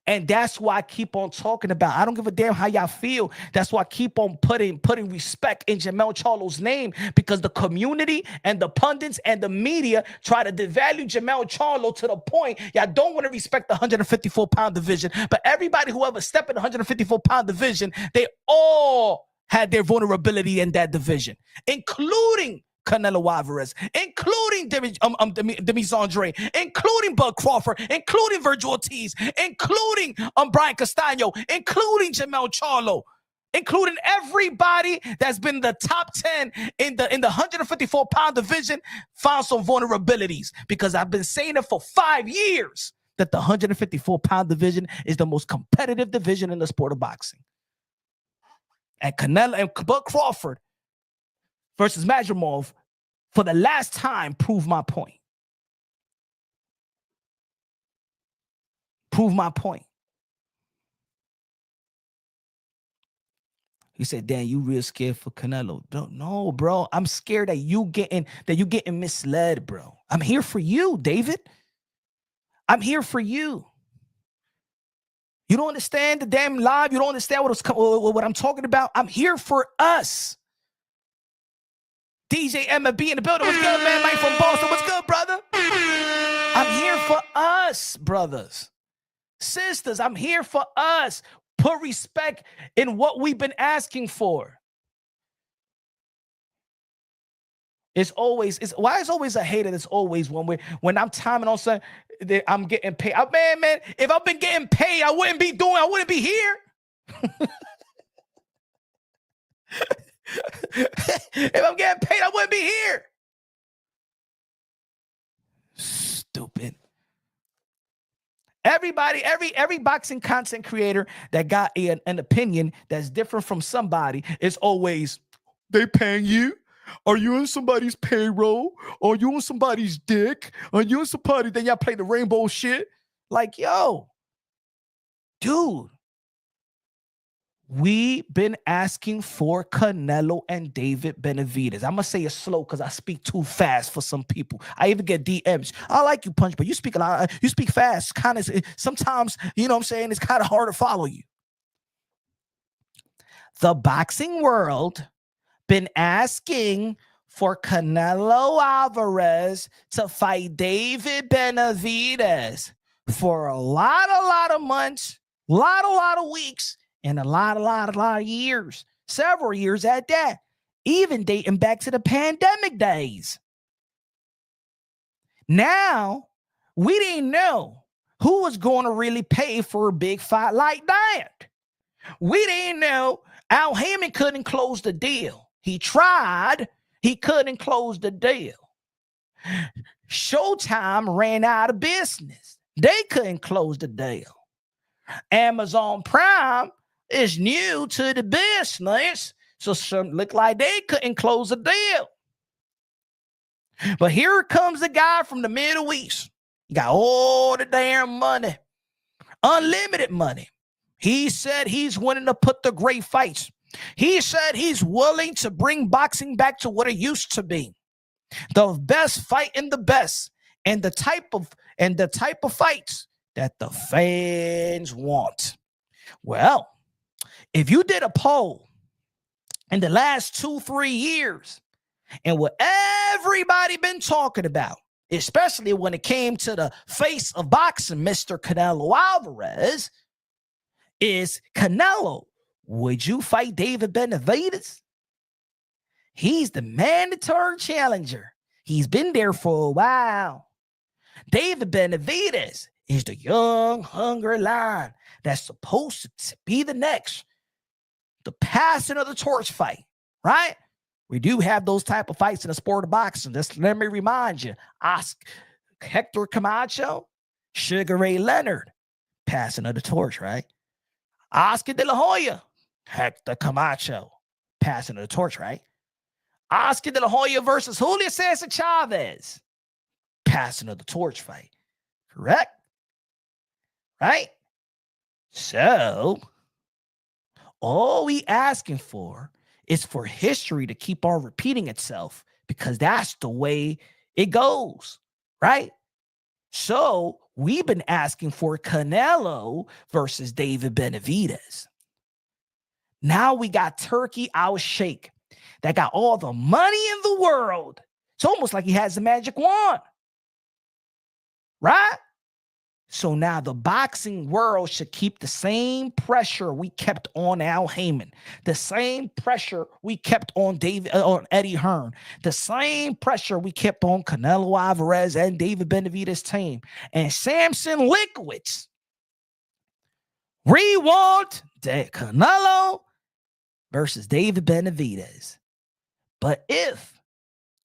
Speaker 1: And that's why I keep on talking about. I don't give a damn how y'all feel. That's why I keep on putting respect in Jermell Charlo's name, because the community and the pundits and the media try to devalue Jermell Charlo to the point y'all don't want to respect the 154-pound division. But everybody who ever stepped in the 154-pound division, they all had their vulnerability in that division, including Canelo Alvarez, including Demis Andre, including Bud Crawford, including Virgil Ortiz, including Brian Castano, including Jermell Charlo, including everybody that's been in the top 10 in the 154-pound division, found some vulnerabilities. Because I've been saying it for 5 years that the 154-pound division is the most competitive division in the sport of boxing. And Canelo and Bud Crawford versus Majramov, for the last time, prove my point. He said, Dan, you real scared for Canelo. No, bro. I'm scared that you getting misled, bro. I'm here for you, David. I'm here for you. You don't understand the damn live. You don't understand what I'm talking about. I'm here for us. DJ MB in the building. What's good, man? Mike from Boston. What's good, brother? I'm here for us, brothers. Sisters, I'm here for us. Put respect in what we've been asking for. Why is always a hater? It's always when I'm timing on something, I'm getting paid. Man, if I've been getting paid, I wouldn't be here. If I'm getting paid, I wouldn't be here. Stupid. Everybody, every boxing content creator that got an opinion that's different from somebody is always, they paying you? Are you on somebody's payroll? Are you on somebody's dick? Are you on somebody? Then y'all play the rainbow shit. Like, yo, dude. We've been asking for Canelo and David Benavidez. I'm going to say it slow because I speak too fast for some people. I even get DMs. I like you, Punch, but you speak a lot. You speak fast. Kind of sometimes, you know what I'm saying? It's kind of hard to follow you. The boxing world been asking for Canelo Alvarez to fight David Benavidez for a lot of months, a lot of weeks, and a lot of years, several years at that, even dating back to the pandemic days. Now, we didn't know who was going to really pay for a big fight like that. We didn't know Al Heyman couldn't close the deal. He tried. He couldn't close the deal. Showtime ran out of business. They couldn't close the deal. Amazon Prime is new to the business, so some look like they couldn't close the deal. But here comes the guy from the Middle East. He got all the damn money, unlimited money. He said he's willing to put the great fights. He said he's willing to bring boxing back to what it used to be. The best fight in the best, and the type of fights that the fans want. Well, if you did a poll in the last 2-3 years, and what everybody been talking about, especially when it came to the face of boxing, Mr. Canelo Alvarez, is Canelo, would you fight David Benavidez? He's the mandatory challenger. He's been there for a while. David Benavidez is the young, hungry lion that's supposed to be the next, the passing of the torch fight, right? We do have those type of fights in the sport of boxing. Just let me remind you, Hector Camacho, Sugar Ray Leonard, passing of the torch, right? Oscar De La Hoya, Hector Camacho, passing of the torch, right? Oscar De La Hoya versus Julio Cesar Chavez, passing of the torch fight, correct? Right? So, all we asking for is for history to keep on repeating itself, because that's the way it goes, right? So, we've been asking for Canelo versus David Benavidez. Now we got Turki Alalshikh that got all the money in the world. It's almost like he has a magic wand, right? So now the boxing world should keep the same pressure we kept on Al Heyman, the same pressure we kept on Eddie Hearn, the same pressure we kept on Canelo Alvarez and David Benavidez' team, and Samson Liquid's. We want Canelo versus David Benavidez. But if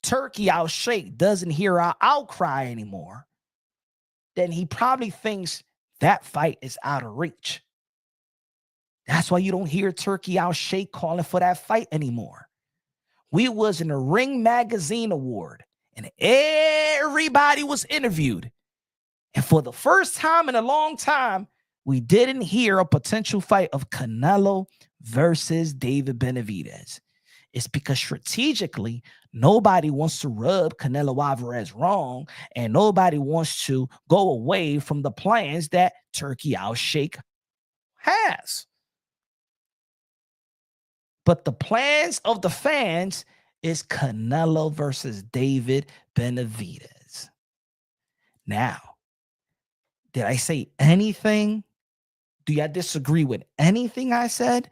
Speaker 1: Turki Alalshikh doesn't hear our outcry anymore, then he probably thinks that fight is out of reach. That's why you don't hear Turki Alalshikh calling for that fight anymore. We was in a Ring Magazine Award, and everybody was interviewed. And for the first time in a long time, we didn't hear a potential fight of Canelo versus David Benavidez. It's because strategically, nobody wants to rub Canelo Alvarez wrong, and nobody wants to go away from the plans that Turki Alalshikh has. But the plans of the fans is Canelo versus David Benavidez. Now, did I say anything? Do y'all disagree with anything I said?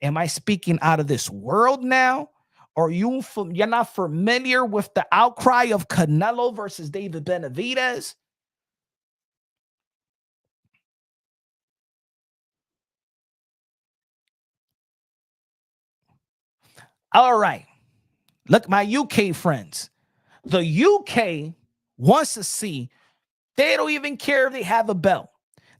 Speaker 1: Am I speaking out of this world now? Or you're not familiar with the outcry of Canelo versus David Benavidez? All right. Look, my UK friends. The UK wants to see, they don't even care if they have a belt.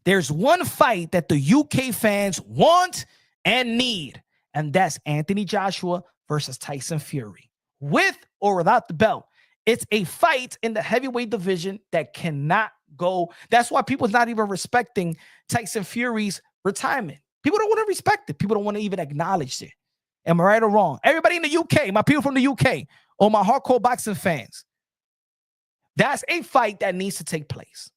Speaker 1: There's one fight that the UK fans want and need, and that's Anthony Joshua versus Tyson Fury, with or without the belt. It's a fight in the heavyweight division that cannot go. That's why people's not even respecting Tyson Fury's retirement. People don't want to respect it. People don't want to even acknowledge it. Am I right or wrong? Everybody in the UK, my people from the UK, or my hardcore boxing fans, that's a fight that needs to take place.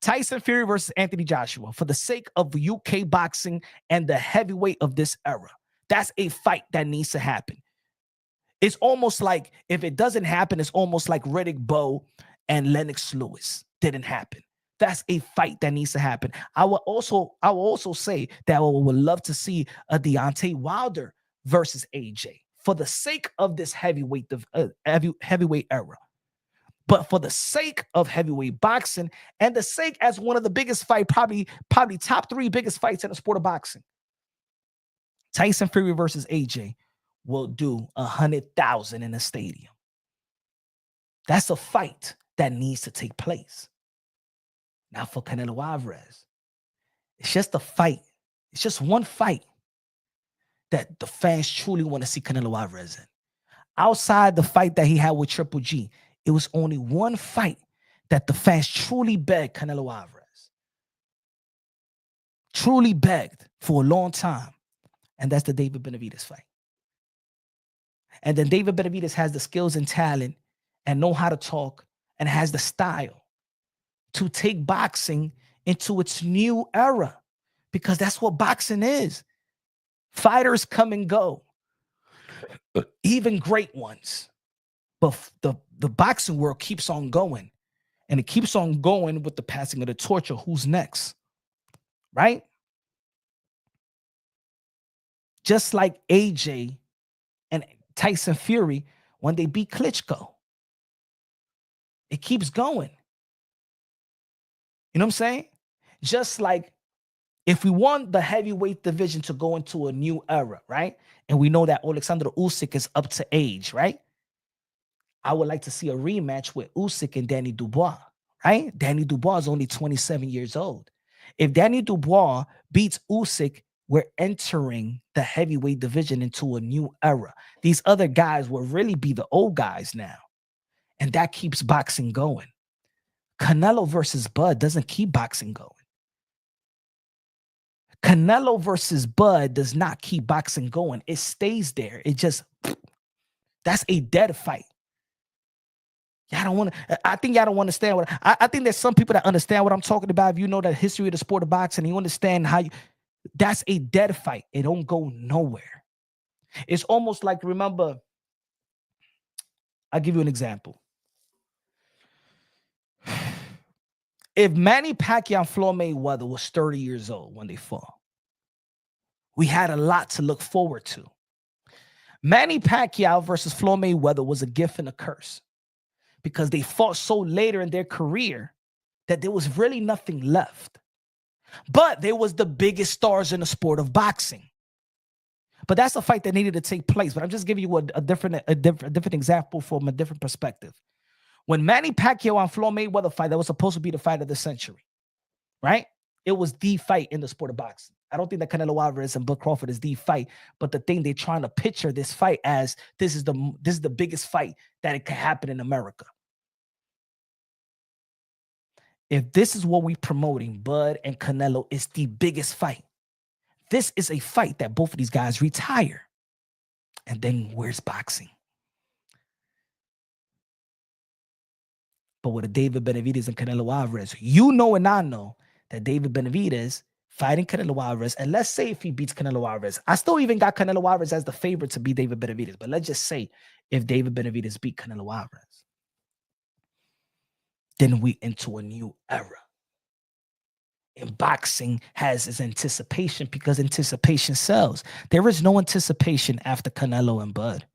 Speaker 1: Tyson Fury versus Anthony Joshua, for the sake of UK boxing and the heavyweight of this era. That's a fight that needs to happen. It's almost like, if it doesn't happen, it's almost like Riddick Bowe and Lennox Lewis didn't happen. That's a fight that needs to happen. I will also say that I would love to see a Deontay Wilder versus AJ for the sake of this heavyweight era. But for the sake of heavyweight boxing and the sake as one of the biggest fight, probably top 3 biggest fights in the sport of boxing. Tyson Fury versus AJ will do 100,000 in a stadium. That's a fight that needs to take place. Now for Canelo Alvarez, it's just a fight. It's just one fight that the fans truly want to see Canelo Alvarez in. Outside the fight that he had with Triple G, it was only one fight that the fans truly begged Canelo Alvarez. Truly begged for a long time. And that's the David Benavidez fight. And then David Benavidez has the skills and talent and know how to talk and has the style to take boxing into its new era, because that's what boxing is. Fighters come and go, even great ones. But the boxing world keeps on going, and it keeps on going with the passing of the torch of who's next, right? Just like AJ and Tyson Fury when they beat Klitschko. It keeps going. You know what I'm saying? Just like if we want the heavyweight division to go into a new era, right? And we know that Alexander Usyk is up to age, right? I would like to see a rematch with Usyk and Danny Dubois, right? Danny Dubois is only 27 years old. If Danny Dubois beats Usyk, we're entering the heavyweight division into a new era. These other guys will really be the old guys now. And that keeps boxing going. Canelo versus Bud doesn't keep boxing going. Canelo versus Bud does not keep boxing going. It stays there. It just, that's a dead fight. Y'all don't want to, I think y'all don't understand what, I think there's some people that understand what I'm talking about. If you know the history of the sport of boxing, you understand how you, that's a dead fight. It don't go nowhere. It's almost like, remember, I'll give you an example. If Manny Pacquiao and Floyd Mayweather was 30 years old when they fought, we had a lot to look forward to. Manny Pacquiao versus Floyd Mayweather was a gift and a curse, because they fought so later in their career that there was really nothing left. But they was the biggest stars in the sport of boxing. But that's a fight that needed to take place. But I'm just giving you a different example from a different perspective. When Manny Pacquiao and Floyd Mayweather fight, that was supposed to be the fight of the century, right? It was the fight in the sport of boxing. I don't think that Canelo Alvarez and Bud Crawford is the fight, but the thing they're trying to picture this fight as, this is the biggest fight that it could happen in America. If this is what we're promoting, Bud and Canelo is the biggest fight. This is a fight that both of these guys retire. And then where's boxing? But with a David Benavidez and Canelo Alvarez, you know and I know that David Benavidez fighting Canelo Alvarez, and let's say if he beats Canelo Alvarez, I still even got Canelo Alvarez as the favorite to beat David Benavidez, but let's just say if David Benavidez beat Canelo Alvarez, then we into a new era. And boxing has its anticipation, because anticipation sells. There is no anticipation after Canelo and Bud.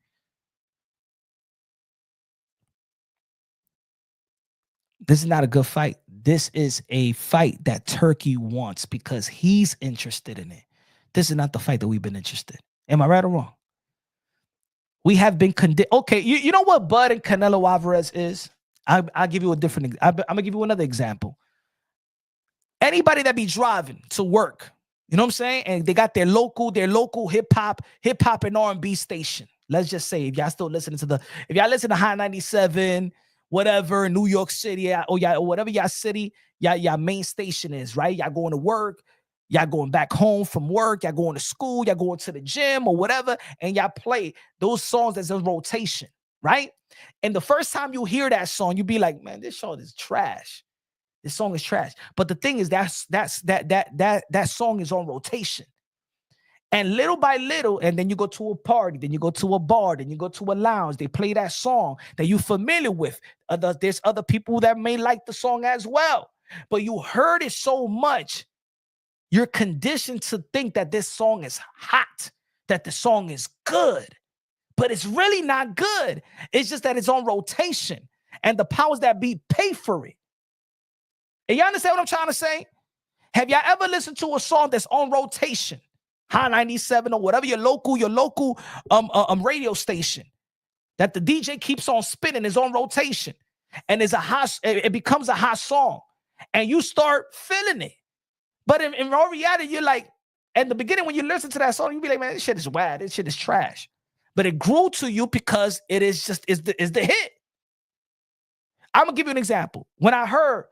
Speaker 1: This is not a good fight. This is a fight that Turki wants because he's interested in it. This is not the fight that we've been interested in. Am I right or wrong? We have been okay, you know what Bud and Canelo Alvarez is? I'll give you a different, I'm going to give you another example. Anybody that be driving to work, you know what I'm saying? And they got their local hip hop and R&B station. Let's just say, if y'all still listening to if y'all listen to High 97, whatever, New York City, or whatever y'all city, y'all main station is, right? Y'all going to work, y'all going back home from work, y'all going to school, y'all going to the gym or whatever, and y'all play those songs that's in rotation, right? And the first time you hear that song, you be like, man, this song is trash. This song is trash. But the thing is, that song is on rotation. And little by little, and then you go to a party, then you go to a bar, then you go to a lounge, they play that song that you're familiar with. There's other people that may like the song as well. But you heard it so much, you're conditioned to think that this song is hot, that the song is good. But it's really not good. It's just that it's on rotation. And the powers that be pay for it. And y'all understand what I'm trying to say? Have y'all ever listened to a song that's on rotation? High 97 or whatever your local radio station that the DJ keeps on spinning, is on rotation, and is it becomes a hot song, and you start feeling it. But in all reality, you're like, at the beginning when you listen to that song, you be like, man, this shit is whack, this shit is trash. But it grew to you because it is the hit. I'm gonna give you an example. When I heard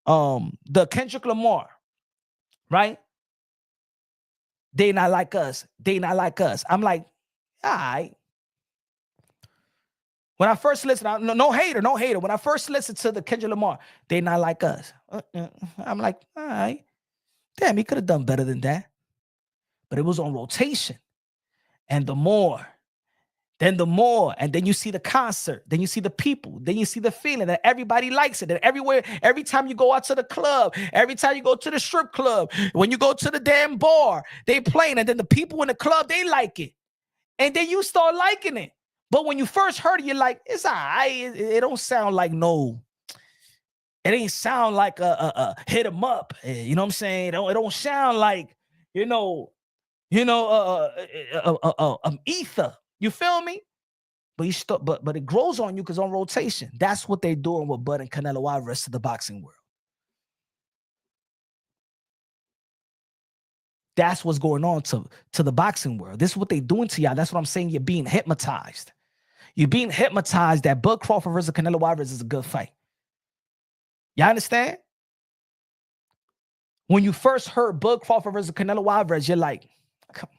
Speaker 1: the Kendrick Lamar, right? They not like us. They not like us. I'm like, all right. When I first listened, no hater. When I first listened to the Kendrick Lamar, they not like us. I'm like, all right. Damn, he could have done better than that. But it was on rotation. And the more, and then you see the concert, then you see the people, then you see the feeling that everybody likes it. And everywhere, every time you go out to the club, every time you go to the strip club, when you go to the damn bar, they playing, and then the people in the club, they like it. And then you start liking it. But when you first heard it, you're like, it's all right. It don't sound like no. It ain't sound like a hit 'em up. You know what I'm saying? It don't sound like, ether. You feel me? But it grows on you because on rotation. That's what they're doing with Bud and Canelo Alvarez to the boxing world. That's what's going on to the boxing world. This is what they're doing to y'all. That's what I'm saying. You're being hypnotized. You're being hypnotized that Bud Crawford versus Canelo Alvarez is a good fight. Y'all understand? When you first heard Bud Crawford versus Canelo Alvarez, you're like, come on.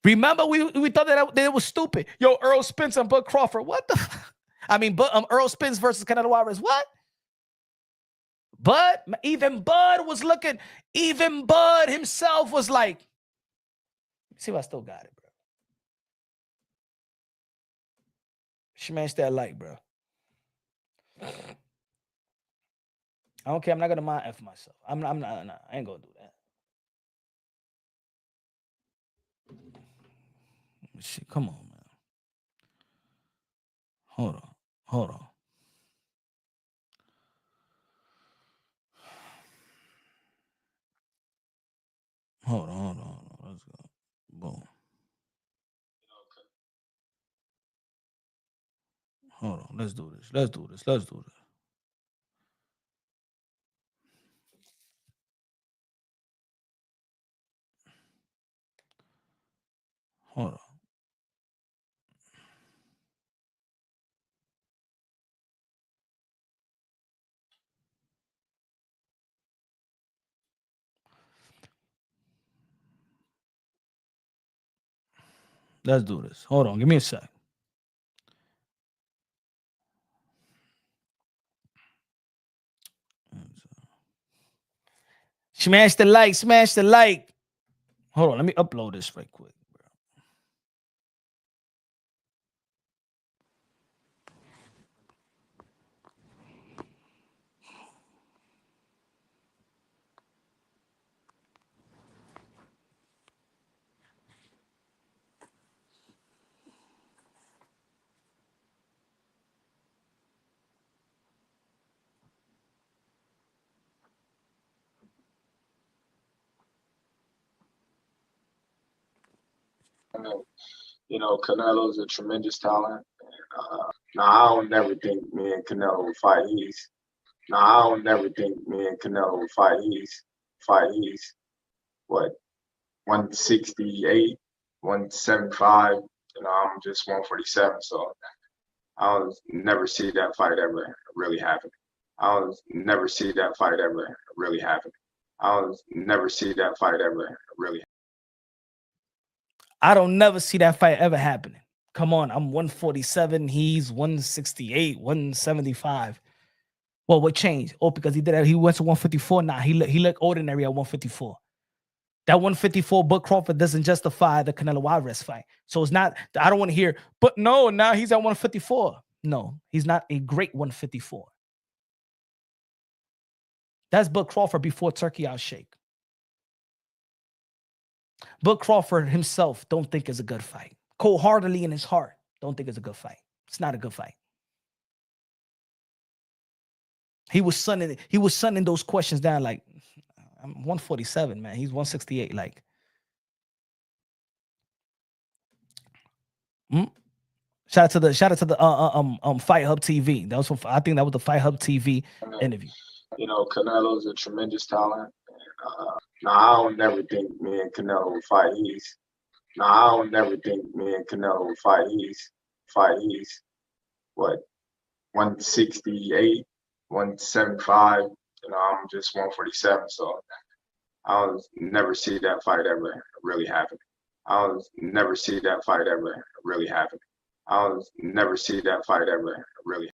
Speaker 1: Remember, we thought that it was stupid. Yo, Earl Spence and Bud Crawford. What the? Earl Spence versus Canelo Alvarez. What? Bud, even Bud was looking. Even Bud himself was like, see if I still got it, bro. Smash that like, bro. I don't care. I'm not gonna mind F myself. I'm not. I ain't gonna do that. Shit, come on, man. Hold on. Hold on. Let's go. Boom. Hold on. Let's do this. Hold on. Let's do this. Hold on. Give me a sec. Smash the like. Hold on. Let me upload this right quick.
Speaker 2: Canelo's a tremendous talent. Now, I don't never think me and Canelo will fight. He's 168, 175. I'm just 147. So I'll never see that fight ever really happen. I don't never see that fight ever really happen.
Speaker 1: I don't never see that fight ever happening. Come on, I'm 147. He's 168, 175. Well, what changed? Oh, because he did that. He went to 154 now. He looked ordinary at 154. That 154 Bud Crawford doesn't justify the Canelo Alvarez fight. So it's not, I don't want to hear, but no, now he's at 154. No, he's not a great 154. That's Bud Crawford before Turki Alalshikh. Bud Crawford himself don't think it's a good fight. Cold-heartedly in his heart, don't think it's a good fight. It's not a good fight. He was sunning those questions down like, I'm 147, man. He's 168. Like, shout out to the Fight Hub TV. That was I think that was the Fight Hub TV interview.
Speaker 2: You know, Canelo's a tremendous talent. Now I don't never think me and Canelo will fight. I don't never think me and Canelo will fight. He's what, 168, 175. You know, I'm just 147. So I'll never see that fight ever really happen. I'll never see that fight ever really happen. I'll never see that fight ever really.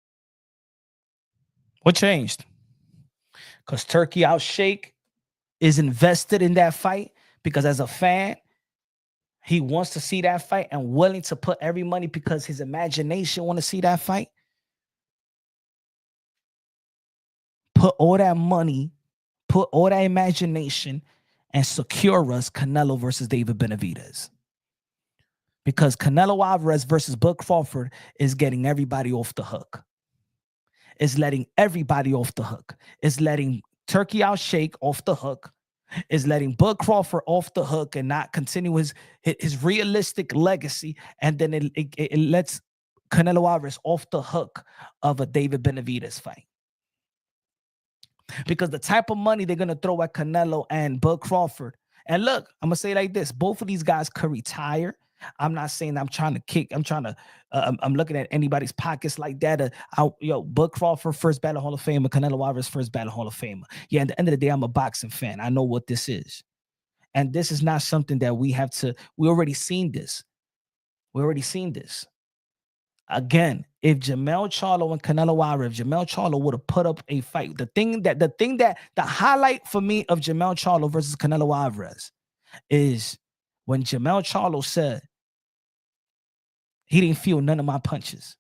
Speaker 1: What changed? Because Turki Alalshikh is invested in that fight, because as a fan, he wants to see that fight and willing to put every money because his imagination want to see that fight. Put all that money, put all that imagination, and secure us Canelo versus David Benavidez. Because Canelo Alvarez versus Bud Crawford is getting everybody off the hook. It's letting everybody off the hook. It's letting Turki Alalshikh off the hook. Is letting Bud Crawford off the hook and not continue his realistic legacy. And then it lets Canelo Alvarez off the hook of a David Benavidez fight. Because the type of money they're going to throw at Canelo and Bud Crawford. And look, I'm going to say it like this. Both of these guys could retire. I'm not saying I'm trying to kick. I'm looking at anybody's pockets like that. Bud Crawford, first battle Hall of Famer. Canelo Alvarez, first battle Hall of Famer. Yeah, at the end of the day, I'm a boxing fan. I know what this is. And this is not something that we already seen this. Again, if Jermell Charlo and Canelo Alvarez, if Jermell Charlo would have put up a fight, the highlight for me of Jermell Charlo versus Canelo Alvarez is when Jermell Charlo said he didn't feel none of my punches.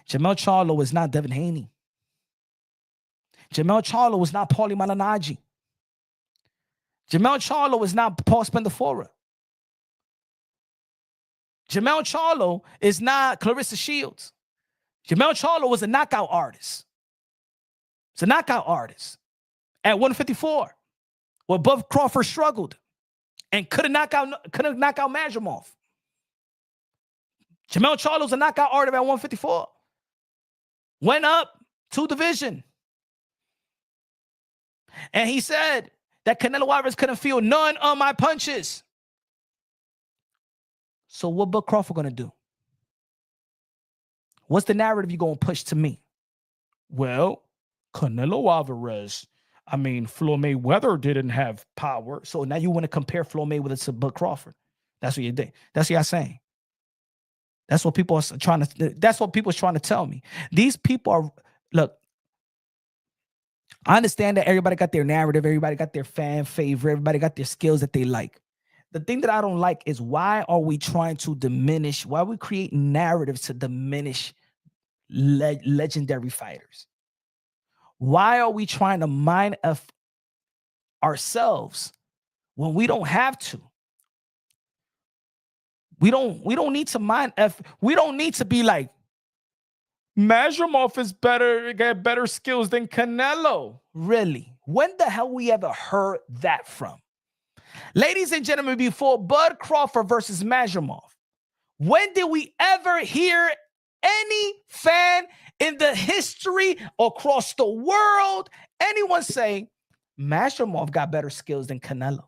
Speaker 1: Jermell Charlo is not Devin Haney. Jermell Charlo is not Paulie Malignaggi. Jermell Charlo is not Paul Spendafora. Jermell Charlo is not Clarissa Shields. Jermell Charlo was a knockout artist. It's a knockout artist at 154, where Bud Crawford struggled and couldn't knock out Majumov. Jermell Charlo's a knockout artist at 154. Went up 2 division. And he said that Canelo Alvarez couldn't feel none of my punches. So what Bud Crawford going to do? What's the narrative you're going to push to me? Well, Canelo Alvarez, Floyd Mayweather didn't have power. So now you want to compare Floyd Mayweather to Bud Crawford. That's what you did. That's what you're saying. That's what people are trying to tell me. These people are, look, I understand that everybody got their narrative, everybody got their fan favorite, everybody got their skills that they like. The thing that I don't like is why are we trying to diminish, why are we creating narratives to diminish legendary fighters? Why are we trying to mind ourselves when we don't have to? We don't need to mind we don't need to be like, Majumov is got better skills than Canelo. Really? When the hell we ever heard that from? Ladies and gentlemen, before Bud Crawford versus Majumov, when did we ever hear any fan in the history across the world, anyone say Majumov got better skills than Canelo?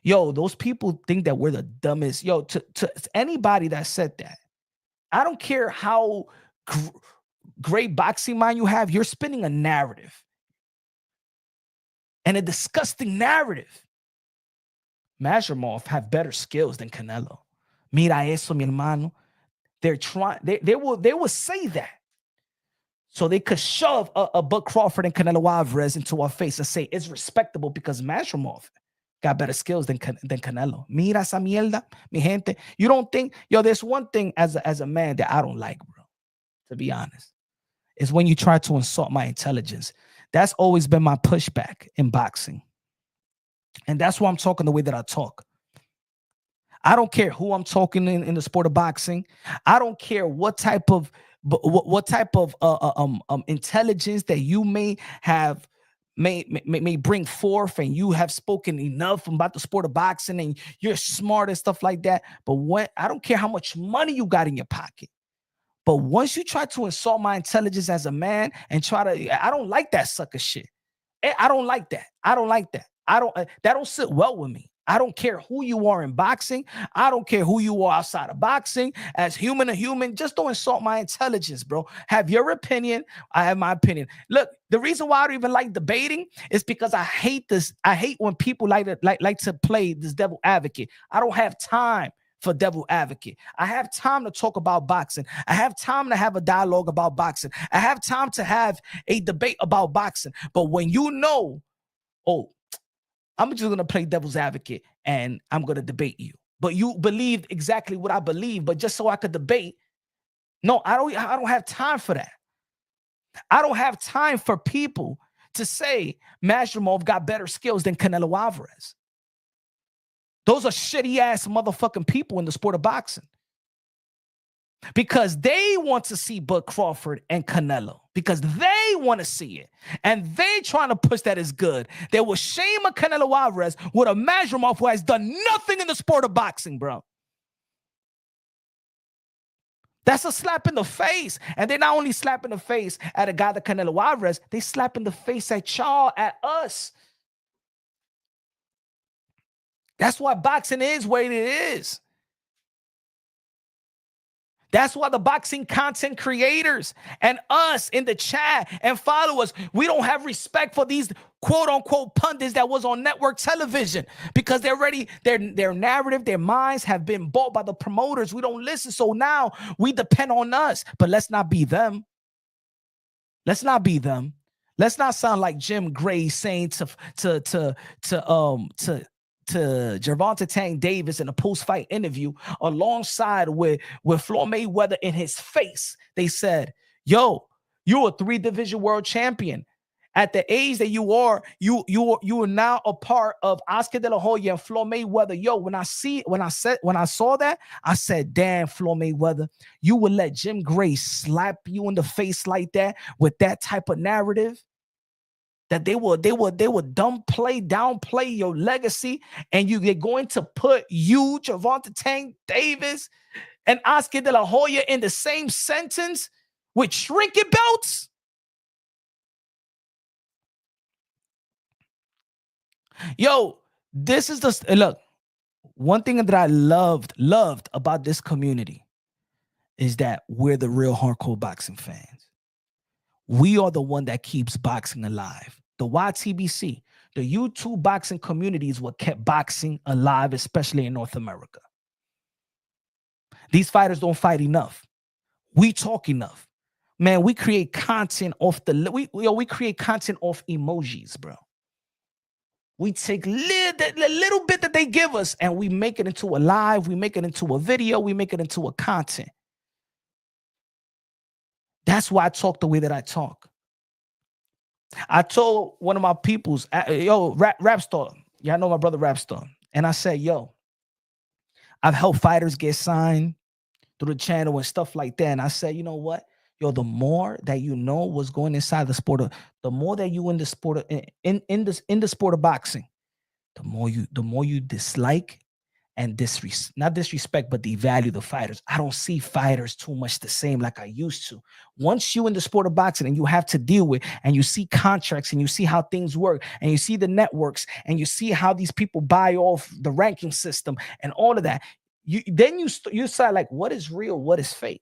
Speaker 1: Yo, those people think that we're the dumbest. Yo, to anybody that said that, I don't care how great boxing mind you have, you're spinning a narrative. And a disgusting narrative. Majumov have better skills than Canelo. Mira eso, mi hermano. They're trying, they will say that. So they could shove a Bud Crawford and Canelo Alvarez into our face and say it's respectable because Majumov got better skills than Canelo. Mira esa mierda, mi gente. You don't think, there's one thing as a man that I don't like, bro, to be honest. Is when you try to insult my intelligence. That's always been my pushback in boxing. And that's why I'm talking the way that I talk. I don't care who I'm talking in the sport of boxing. I don't care what type of but what type of intelligence that you may have may bring forth, and you have spoken enough about the sport of boxing, and you're smart and stuff like that. But when I don't care how much money you got in your pocket, but once you try to insult my intelligence as a man and try to, I don't like that sucker shit. I don't like that. I don't like that. I don't, that don't sit well with me. I don't care who you are in boxing. I don't care who you are outside of boxing. As human to human, just don't insult my intelligence, bro. Have your opinion. I have my opinion. Look, the reason why I don't even like debating is because I hate this. I hate when people like to play this devil advocate. I don't have time for devil advocate. I have time to talk about boxing. I have time to have a dialogue about boxing. I have time to have a debate about boxing. But when you know, oh, I'm just going to play devil's advocate and I'm going to debate you, but you believed exactly what I believe, but just so I could debate. No, I don't have time for that. I don't have time for people to say Masvidal got better skills than Canelo Alvarez. Those are shitty ass motherfucking people in the sport of boxing, because they want to see Bud Crawford and Canelo, because they want to see it, and they trying to push that as good. They will shame a Canelo Alvarez with a Masvidal who has done nothing in the sport of boxing, bro. That's a slap in the face. And they not only slap in the face at a guy that Canelo Alvarez, they slap in the face at y'all, at us. That's why boxing is what it is. That's why the boxing content creators and us in the chat and followers, we don't have respect for these quote unquote pundits that was on network television, because they're already, their narrative, their minds have been bought by the promoters. We don't listen. So now we depend on us, but let's not be them. Let's not be them. Let's not sound like Jim Gray saying to Gervonta Tank Davis in a post-fight interview alongside with Floyd Mayweather in his face. They said, yo, you're a 3-division world champion. At the age that you are now a part of Oscar De La Hoya and Floyd Mayweather. Yo, when I saw that, I said, damn, Floyd Mayweather, you would let Jim Gray slap you in the face like that with that type of narrative? That they will downplay your legacy, and they're going to put you, Gervonta Tank Davis, and Oscar De La Hoya in the same sentence with shrinking belts? Yo, this is look. One thing that I loved about this community is that we're the real hardcore boxing fans. We are the one that keeps boxing alive. The YTBC, the YouTube boxing community is what kept boxing alive, especially in North America. These fighters don't fight enough. We talk enough. Man, we create content off we create content off emojis, bro. We take little bit that they give us and we make it into a live, we make it into a video, we make it into a content. That's why I talk the way that I talk. I told one of my peoples, yo, Rap Star, y'all know my brother Rap Star, and I said, yo, I've helped fighters get signed through the channel and stuff like that. And I said, you know what? Yo, the more that you know what's going inside the sport of, the more that you in the sport of, in the sport of boxing, the more you dislike and not disrespect, but devalue the fighters. I don't see fighters too much the same like I used to. Once you in the sport of boxing and you have to deal with, and you see contracts and you see how things work and you see the networks and you see how these people buy off the ranking system and all of that, you start like, what is real? What is fake?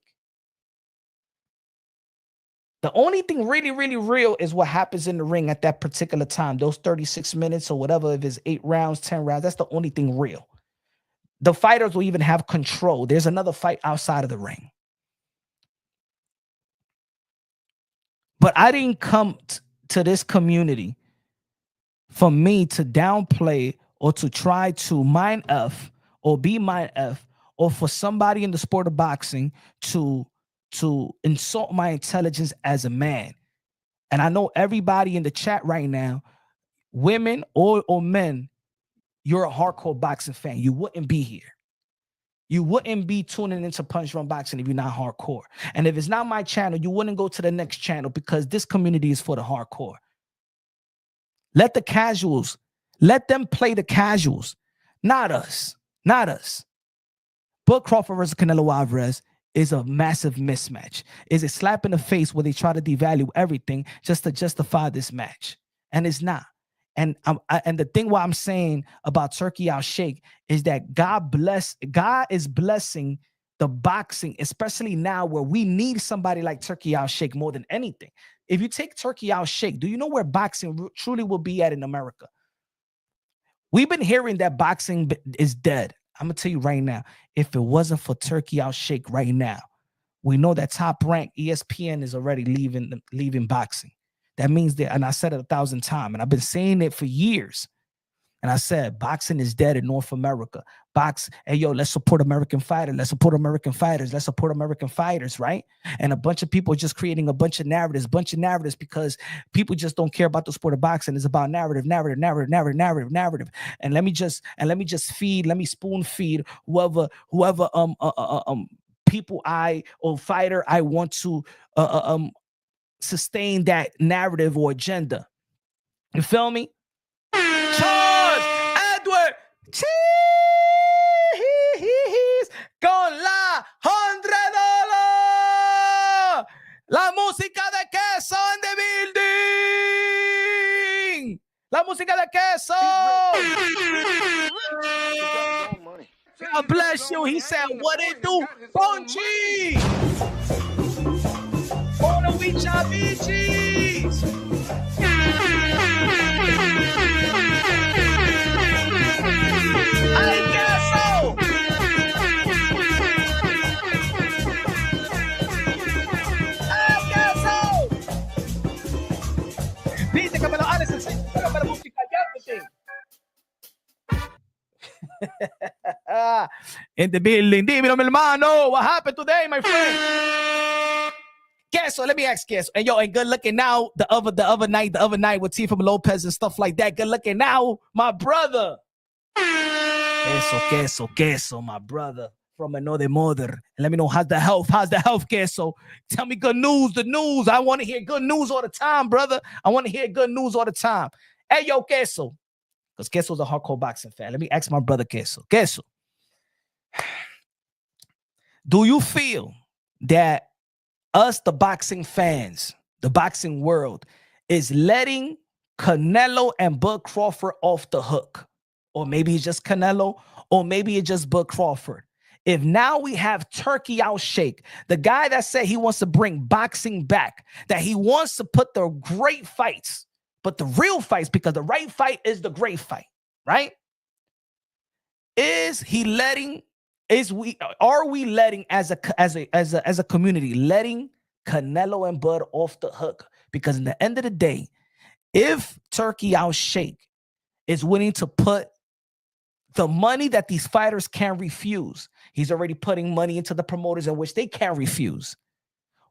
Speaker 1: The only thing really, really real is what happens in the ring at that particular time, those 36 minutes or whatever, if it's 8 rounds, 10 rounds, that's the only thing real. The fighters will even have control. There's another fight outside of the ring. But I didn't come to this community for me to downplay or to try to mind F or be mind F, or for somebody in the sport of boxing to insult my intelligence as a man. And I know everybody in the chat right now, women or men, you're a hardcore boxing fan. You wouldn't be here. You wouldn't be tuning into Punch Drunk Boxing if you're not hardcore. And if it's not my channel, you wouldn't go to the next channel because this community is for the hardcore. Let the casuals, let them play the casuals, not us, not us. Bud Crawford versus Canelo Alvarez is a massive mismatch. Is a slap in the face where they try to devalue everything just to justify this match. And it's not. And and the thing why I'm saying about Turki Alalshikh is that God is blessing the boxing, especially now where we need somebody like Turki Alalshikh more than anything. If you take Turki Alalshikh, do you know where boxing truly will be at in America? We've been hearing that boxing is dead. I'm gonna tell you right now, if it wasn't for Turki Alalshikh right now, we know that Top Rank ESPN is already leaving boxing. That means that, and I said it 1,000 times, and I've been saying it for years. And I said, boxing is dead in North America. Hey, yo, let's support American fighters. Let's support American fighters. Let's support American fighters, right? And a bunch of people are just creating a bunch of narratives because people just don't care about the sport of boxing. It's about narrative. And let me just spoon feed whoever people fighter I want to sustain that narrative or agenda. You feel me? Charles Edward Cheese con la $100. La música de queso in the building. La música de queso. God bless you. He said, what it do? Ponchi. Bona wicha bichis. ¡Ay, queso! ¡Ay, queso! Dice que me lo haces así, pero me lo música ya, in the building. Dímelo, mi hermano. What happened today, my friend? Queso, let me ask Queso. And yo, and good looking now. The other night with Tifa Lopez and stuff like that. Good looking now, my brother. Queso, my brother from another mother. And let me know how's the health, Queso. Tell me good news, the news. I want to hear good news all the time, brother. I want to hear good news all the time. Hey, yo, Queso. Because Queso's a hardcore boxing fan. Let me ask my brother Queso. Queso, do you feel that us, the boxing fans, the boxing world, is letting Canelo and Bud Crawford off the hook? Or maybe it's just Canelo, or maybe it's just Bud Crawford. If now we have Turki Alalshikh, the guy that said he wants to bring boxing back, that he wants to put the great fights, but the real fights, because the right fight is the great fight, right? Are we letting as a community letting Canelo and Bud off the hook? Because in the end of the day, if Turki Alalshikh is willing to put the money that these fighters can't refuse, he's already putting money into the promoters in which they can't refuse.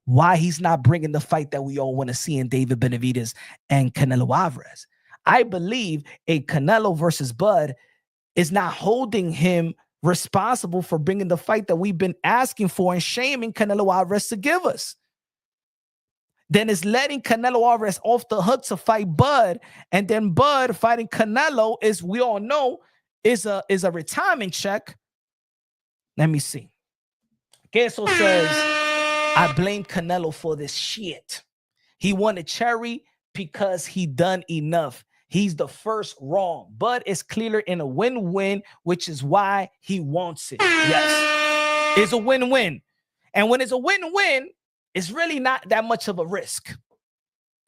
Speaker 1: Why he's not bringing the fight that we all want to see in David Benavidez and Canelo Alvarez? I believe a Canelo versus Bud is not holding him responsible for bringing the fight that we've been asking for and shaming Canelo Alvarez to give us. Then it's letting Canelo Alvarez off the hook to fight Bud, and then Bud fighting Canelo is, we all know, is a retirement check. Let me see. Queso says, I blame Canelo for this shit. He wanted Cherry because he done enough. He's the first wrong. Bud is clearly in a win-win, which is why he wants it. Yes, it's a win-win. And when it's a win-win, it's really not that much of a risk.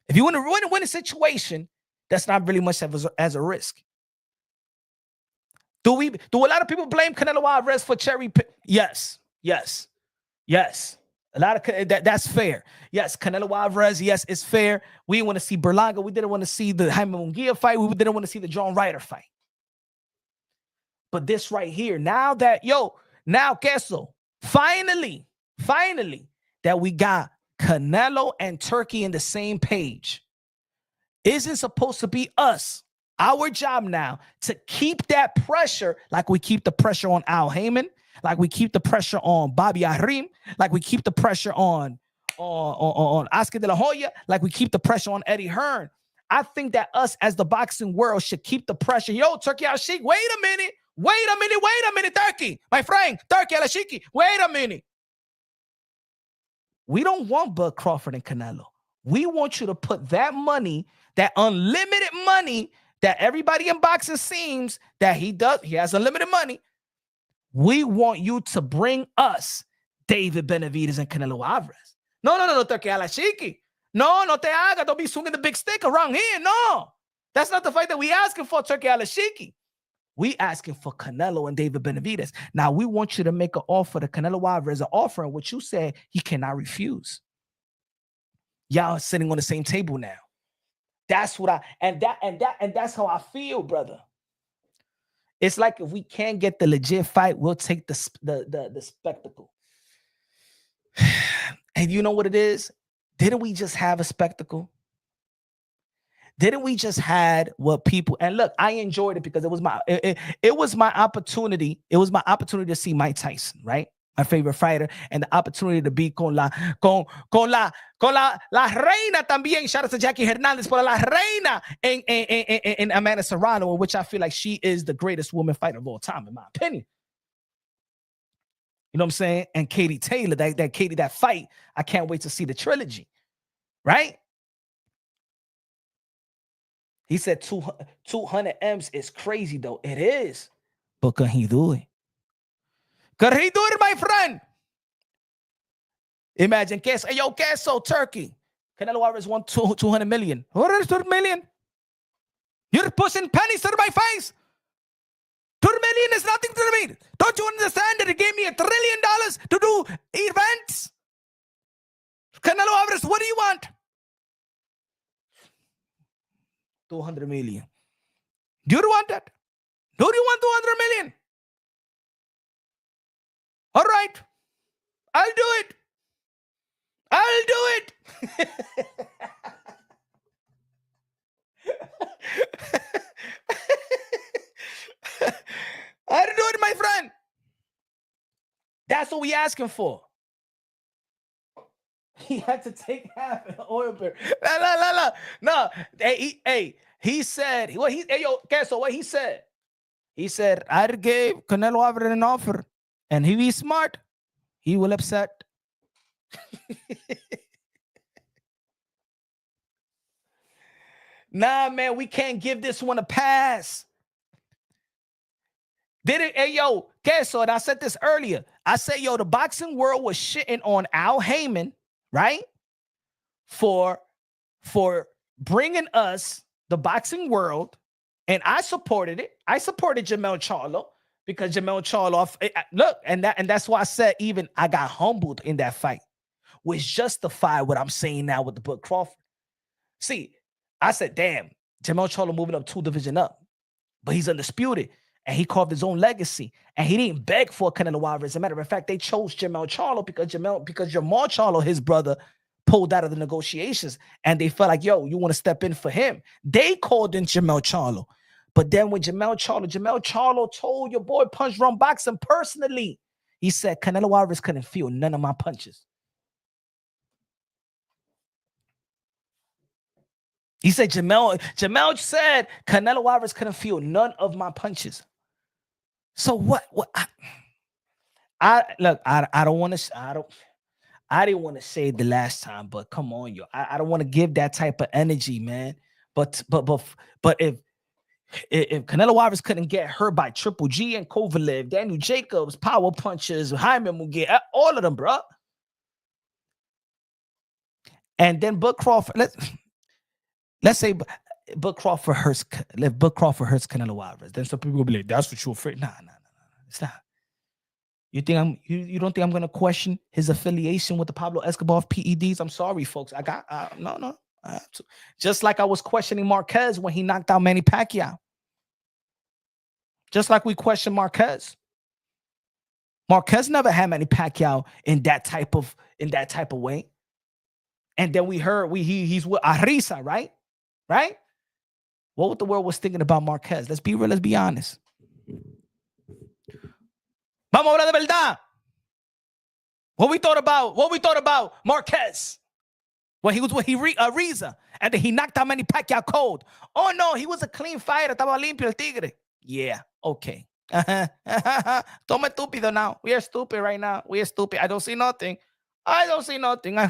Speaker 1: If you want to win a situation, that's not really much as a risk. Do a lot of people blame Canelo Alvarez for cherry pick? Yes. A lot of that's fair. Yes, Canelo Alvarez, yes, it's fair. We didn't want to see Berlanga. We didn't want to see the Jaime Munguia fight. We didn't want to see the John Ryder fight. But this right here, now Queso, finally, that we got Canelo and Turki in the same page. Isn't supposed to be us. Our job now to keep that pressure like we keep the pressure on Al Heyman, like we keep the pressure on Bobby Arim, like we keep the pressure on Oscar De La Hoya, like we keep the pressure on Eddie Hearn. I think that us as the boxing world should keep the pressure. Yo, Turki Alalshikh, wait a minute, Turki, my friend, Turki Alalshikh, wait a minute. We don't want Bud Crawford and Canelo. We want you to put that money, that unlimited money that everybody in boxing seems that he does. He has unlimited money. We want you to bring us David Benavidez and Canelo Alvarez. No, Turki Alalshikh. No te haga. Don't be swinging the big stick around here. No. That's not the fight that we asking for, Turki Alalshikh. We asking for Canelo and David Benavidez. Now, we want you to make an offer to Canelo Alvarez, an offer in which you said he cannot refuse. Y'all are sitting on the same table now. That's what that's how I feel, brother. It's like if we can't get the legit fight, we'll take the spectacle. And you know what it is? Didn't we just have a spectacle? Didn't we just had what people, and look, I enjoyed it because it was my opportunity. It was my opportunity to see Mike Tyson, right? My favorite fighter, and the opportunity to be con la reina también. Shout out to Jackie Hernandez for la reina in Amanda Serrano, in which I feel like she is the greatest woman fighter of all time, in my opinion. You know what I'm saying? And Katie Taylor, that fight, I can't wait to see the trilogy, right? He said 200 M's is crazy, though. It is. But can he do it? Can he do it, my friend? Imagine, Queso. Hey, yo, Queso, Turkey. Canelo Alvarez won 200 million. What is 200 million? You're pushing pennies to my face. 200 million is nothing to me. Don't you understand that it gave me $1 trillion to do events? Canelo Alvarez, what do you want? 200 million. Do you want that? Do you want 200 million? All right. I'll do it. I'll do it. I'll do it, my friend. That's what we asking for. He had to take half an oil barrel. No. Hey, he said, Queso, what he said? He said, I gave Canelo Alvarez an offer, and he be smart, he will upset. Nah, man, we can't give this one a pass. Did it? Hey, yo, Queso, and I said this earlier. I said, yo, the boxing world was shitting on Al Heyman, right? For bringing us the boxing world, and I supported it. I supported Jermell Charlo because Jermell Charlo, look, and that's why I said even I got humbled in that fight, which justified what I'm saying now with the Bud Crawford. See, I said, damn, Jermell Charlo moving up 2 divisions up, but he's undisputed, and he carved his own legacy, and he didn't beg for Canelo Alvarez. As a matter of fact, they chose Jermell Charlo because Jermell Charlo, his brother, pulled out of the negotiations, and they felt like, yo, you want to step in for him. They called in Jermell Charlo. But then when Jermell Charlo told your boy Punch Drunk Boxing personally, he said Canelo Alvarez couldn't feel none of my punches. He said Jermell said Canelo Alvarez couldn't feel none of my punches. So what I don't want to I didn't want to say it the last time, but come on, yo. I don't want to give that type of energy, man. But if Canelo Alvarez couldn't get hurt by Triple G and Kovalev, Daniel Jacobs, power punches, Jaime Munguia, all of them, bro. And then Bud Crawford, let's say Bud Crawford hurts Canelo Alvarez. Then some people will be like, that's what you're afraid. Nah. It's not. You don't think I'm gonna question his affiliation with the Pablo Escobar of PEDs? I'm sorry, folks. No. I have to. Just like I was questioning Marquez when he knocked out Manny Pacquiao. Just like we questioned Marquez. Marquez never had Manny Pacquiao in that type of way. And then we heard he's with Arisa, right? Right? What the world was thinking about Marquez? Let's be real. Let's be honest. Vamos a hablar de verdad. What we thought about Marquez when he was with Reza, and then he knocked out Manny Pacquiao cold. Oh no, he was a clean fighter. Estaba limpio el tigre. Yeah, okay. Toma estúpido now. We are stupid right now. We are stupid. I don't see nothing. I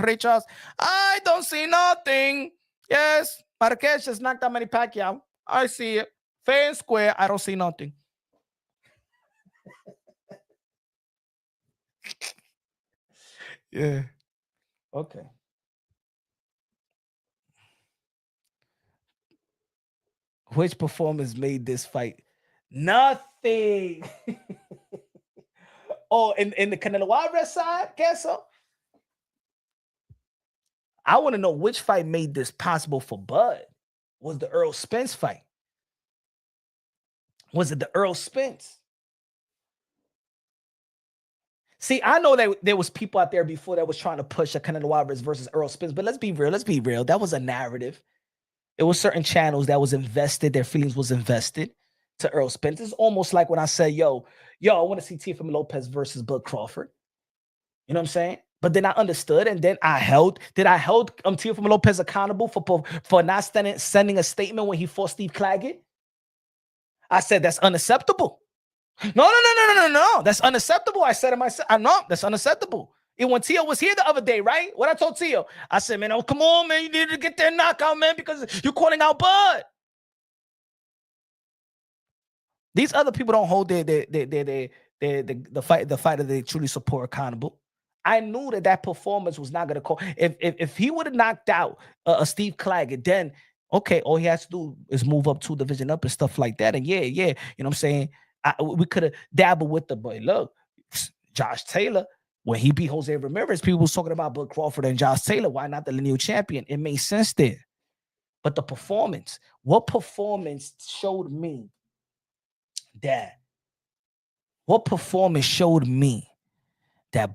Speaker 1: Richard. I don't see nothing. Yes, Marquez just knocked out Manny Pacquiao. I see it. Fair and square. I don't see nothing. Yeah. Okay. Which performance made this fight? Nothing. Oh, in the Canelo Alvarez side, guess so. I want to know which fight made this possible for Bud. Was the Earl Spence fight? Was it the Earl Spence? See, I know that there was people out there before that was trying to push a Canelo Alvarez versus Earl Spence, but let's be real. That was a narrative. It was certain channels that was invested, their feelings was invested to Earl Spence. It's almost like when I say, yo, I want to see Teofimo Lopez versus Bud Crawford. You know what I'm saying? But then I understood, and then I held Teofimo Lopez accountable for not sending a statement when he fought Steve Claggett. I said that's unacceptable. No. That's unacceptable. I said it myself. I know that's unacceptable. And when Tio was here the other day, right? What I told Tio, I said, man, oh, come on, man. You need to get their knockout, man, because you're calling out Bud. These other people don't hold the fighter they truly support accountable. I knew that performance was not going to call. If he would have knocked out Steve Claggett, then okay, all he has to do is move up 2 division up and stuff like that. And yeah, you know what I'm saying? We could have dabbled with the boy. Look, Josh Taylor, when he beat Jose Ramirez, people was talking about Bud Crawford and Josh Taylor. Why not the lineal champion? It made sense there. But the performance, what performance showed me that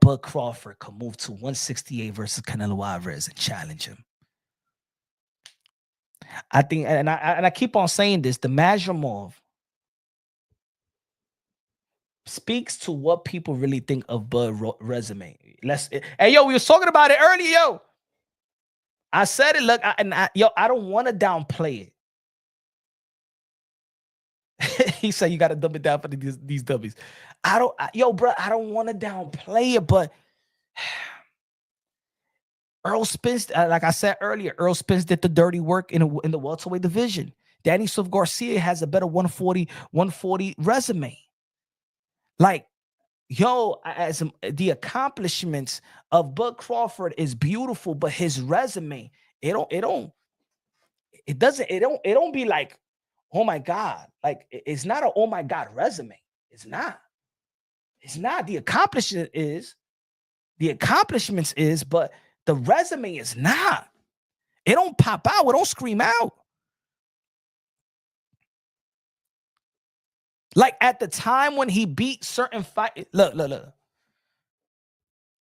Speaker 1: Bud Crawford could move to 168 versus Canelo Alvarez and challenge him? I think, and I keep on saying this, the Mazurmov speaks to what people really think of Bud's resume. Hey, yo, we was talking about it earlier, yo. I said it, look, I don't want to downplay it. He said you got to dumb it down for these dummies. I don't want to downplay it, but Earl Spence, like I said earlier, Earl Spence did the dirty work in the welterweight division. Danny Swift Garcia has a better 140 resume. Like, yo, as the accomplishments of Bud Crawford is beautiful, but his resume, it don't be like, oh my God. Like, it's not an oh my God resume. It's not. The accomplishments is, but the resume is not. It don't pop out. It don't scream out. Like at the time when he beat certain fight, look.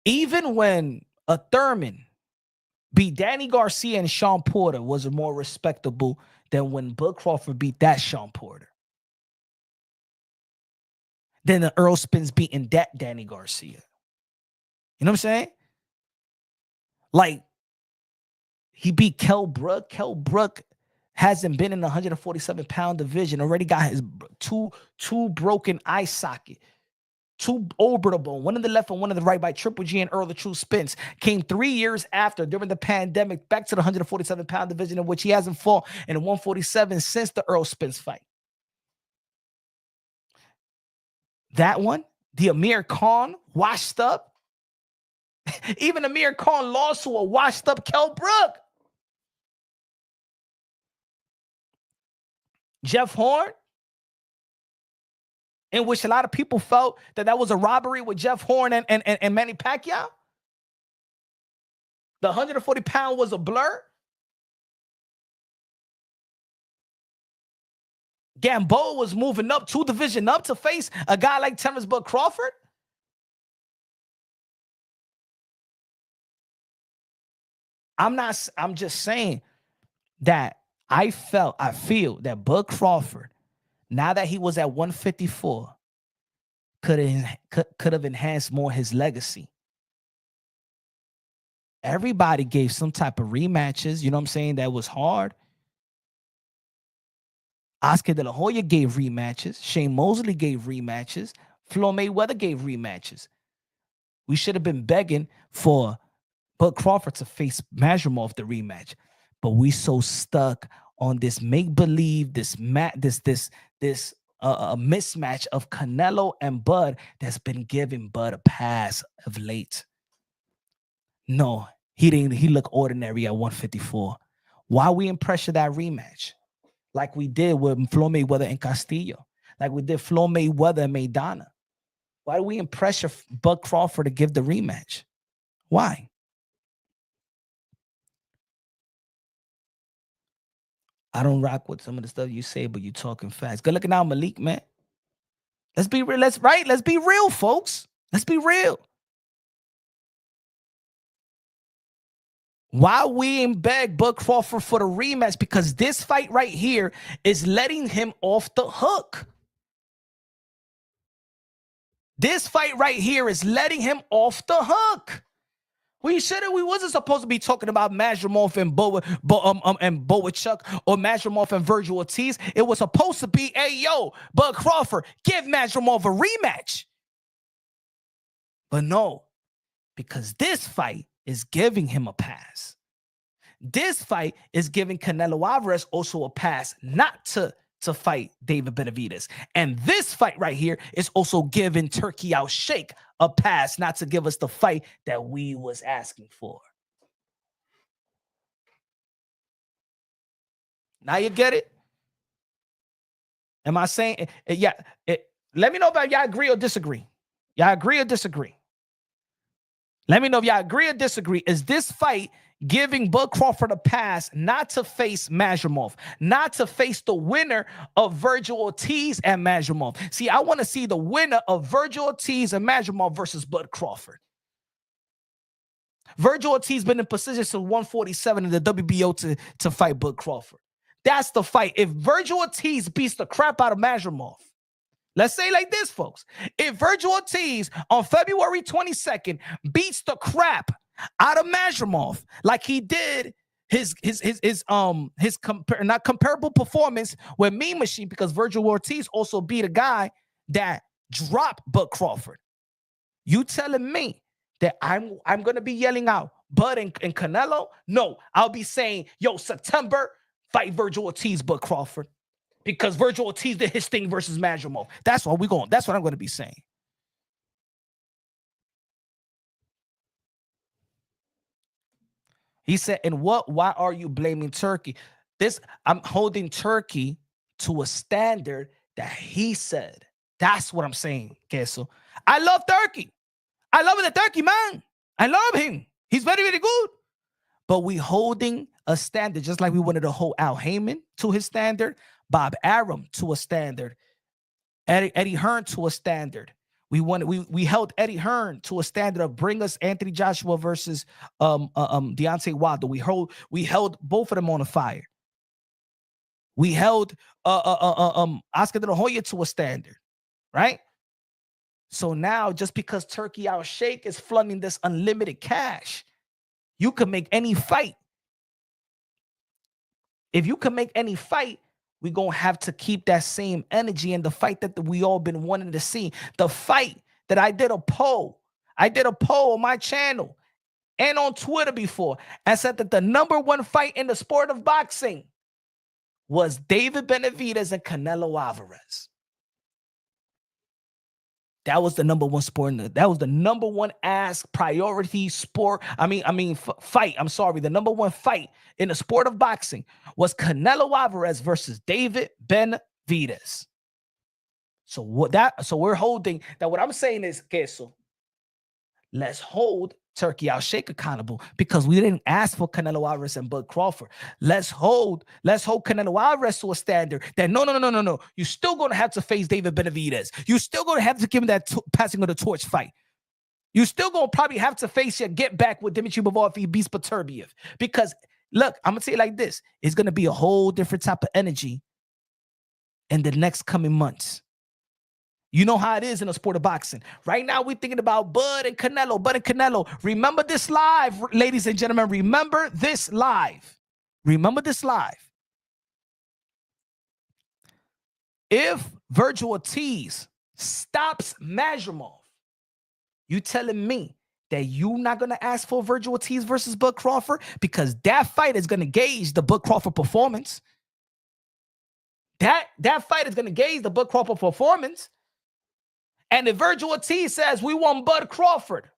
Speaker 1: Even when a Thurman beat Danny Garcia and Sean Porter was more respectable than when Bud Crawford beat that Sean Porter. Then the Earl Spence beating that Danny Garcia. You know what I'm saying? Like, he beat Kell Brook. Kell Brook hasn't been in the 147-pound division. Already got his two broken eye socket, 2 orbital bone, one in the left and one in the right by Triple G and Earl the True Spence. Came 3 years after, during the pandemic, back to the 147-pound division, in which he hasn't fought in the 147 since the Earl Spence fight. That one, the Amir Khan, washed up. Even Amir Khan lost to a washed up Kell Brook. Jeff Horn, in which a lot of people felt that was a robbery with Jeff Horn and Manny Pacquiao. The 140-pound was a blur. Gamboa was moving up 2 division up to face a guy like Terence Bud Crawford. I'm just saying that I feel that Bud Crawford, now that he was at 154, could have enhanced more his legacy. Everybody gave some type of rematches, you know what I'm saying, that was hard. Oscar De La Hoya gave rematches. Shane Mosley gave rematches. Floyd Mayweather gave rematches. We should have been begging for Bud Crawford to face Masvidal the rematch, but we so stuck on this make-believe, this mismatch of Canelo and Bud that's been giving Bud a pass of late. No, he didn't. He looked ordinary at 154. Why we in pressure that rematch? Like we did with Floyd Mayweather and Castillo. Like we did Floyd Mayweather and Maidana. Why do we in pressure Bud Crawford to give the rematch? Why? I don't rock with some of the stuff you say, but you talking fast. Good looking out, Malik, man. Let's be real. Let's be real, folks. Let's be real. Why we ain't beg Bud Crawford for the rematch? Because this fight right here is letting him off the hook. This fight right here is letting him off the hook. We wasn't supposed to be talking about Masvidal and Boachuk or Masvidal and Virgil Ortiz. It was supposed to be, hey, yo, Bud Crawford, give Masvidal a rematch. But no, because this fight is giving him a pass. This fight is giving Canelo Alvarez also a pass not to fight David Benavidez. And this fight right here is also giving Turki Alalshikh a pass not to give us the fight that we was asking for. Now you get it? Am I saying, yeah, let me know if y'all agree or disagree. Y'all agree or disagree? Let me know if y'all agree or disagree. Is this fight giving Bud Crawford a pass not to face Masvidal, not to face the winner of Virgil Ortiz and Masvidal? See, I want to see the winner of Virgil Ortiz and Masvidal versus Bud Crawford. Virgil Ortiz been in position since 147 in the WBO to fight Bud Crawford. That's the fight. If Virgil Ortiz beats the crap out of Masvidal, let's say like this, folks. If Virgil Ortiz on February 22nd beats the crap out of Masvidal like he did his not comparable performance with Mean Machine, because Virgil Ortiz also beat a guy that dropped Bud Crawford. You telling me that I'm gonna be yelling out Bud and Canelo? No, I'll be saying, yo, September, fight Virgil Ortiz, Bud Crawford. Because Virgil Ortiz did his thing versus Masvidal. That's what I'm going to be saying. He said, why are you blaming Turkey? I'm holding Turkey to a standard that he said. That's what I'm saying, Queso. I love Turkey. I love the Turkey, man. I love him. He's very, very good. But we holding a standard, just like we wanted to hold Al Heyman to his standard, Bob Arum to a standard, Eddie Hearn to a standard. We held Eddie Hearn to a standard of bring us Anthony Joshua versus Deontay Wilder. We held both of them on a fire. We held Oscar De La Hoya to a standard, right? So now, just because Turki Alalshikh is flooding this unlimited cash, you can make any fight. If you can make any fight, we're going to have to keep that same energy in the fight that we all been wanting to see. The fight that I did a poll. I did a poll on my channel and on Twitter before. I said that the number one fight in the sport of boxing was David Benavidez and Canelo Alvarez. That was the number one sport. That was the number one priority sport. Fight. I'm sorry. The number one fight in the sport of boxing was Canelo Alvarez versus David Benavidez. So we're holding that. What I'm saying is, Queso, let's hold Turki Alalshikh accountable, because we didn't ask for Canelo Alvarez and Bud Crawford. Let's hold Canelo Alvarez to a standard that no. You're still going to have to face David Benavidez. You're still going to have to give him that passing of the torch fight. You're still going to probably have to face your get back with Dimitri Bivol if he beats Beterbiev. Because look, I'm going to say it like this. It's going to be a whole different type of energy in the next coming months. You know how it is in the sport of boxing. Right now, we're thinking about Bud and Canelo, Bud and Canelo. Remember this live, ladies and gentlemen. Remember this live. Remember this live. If Virgil Ortiz stops Mazurov, you telling me that you're not going to ask for Virgil Ortiz versus Bud Crawford? Because that fight is going to gauge the Bud Crawford performance. That fight is going to gauge the Bud Crawford performance. And if Virgil Ortiz says, we want Bud Crawford,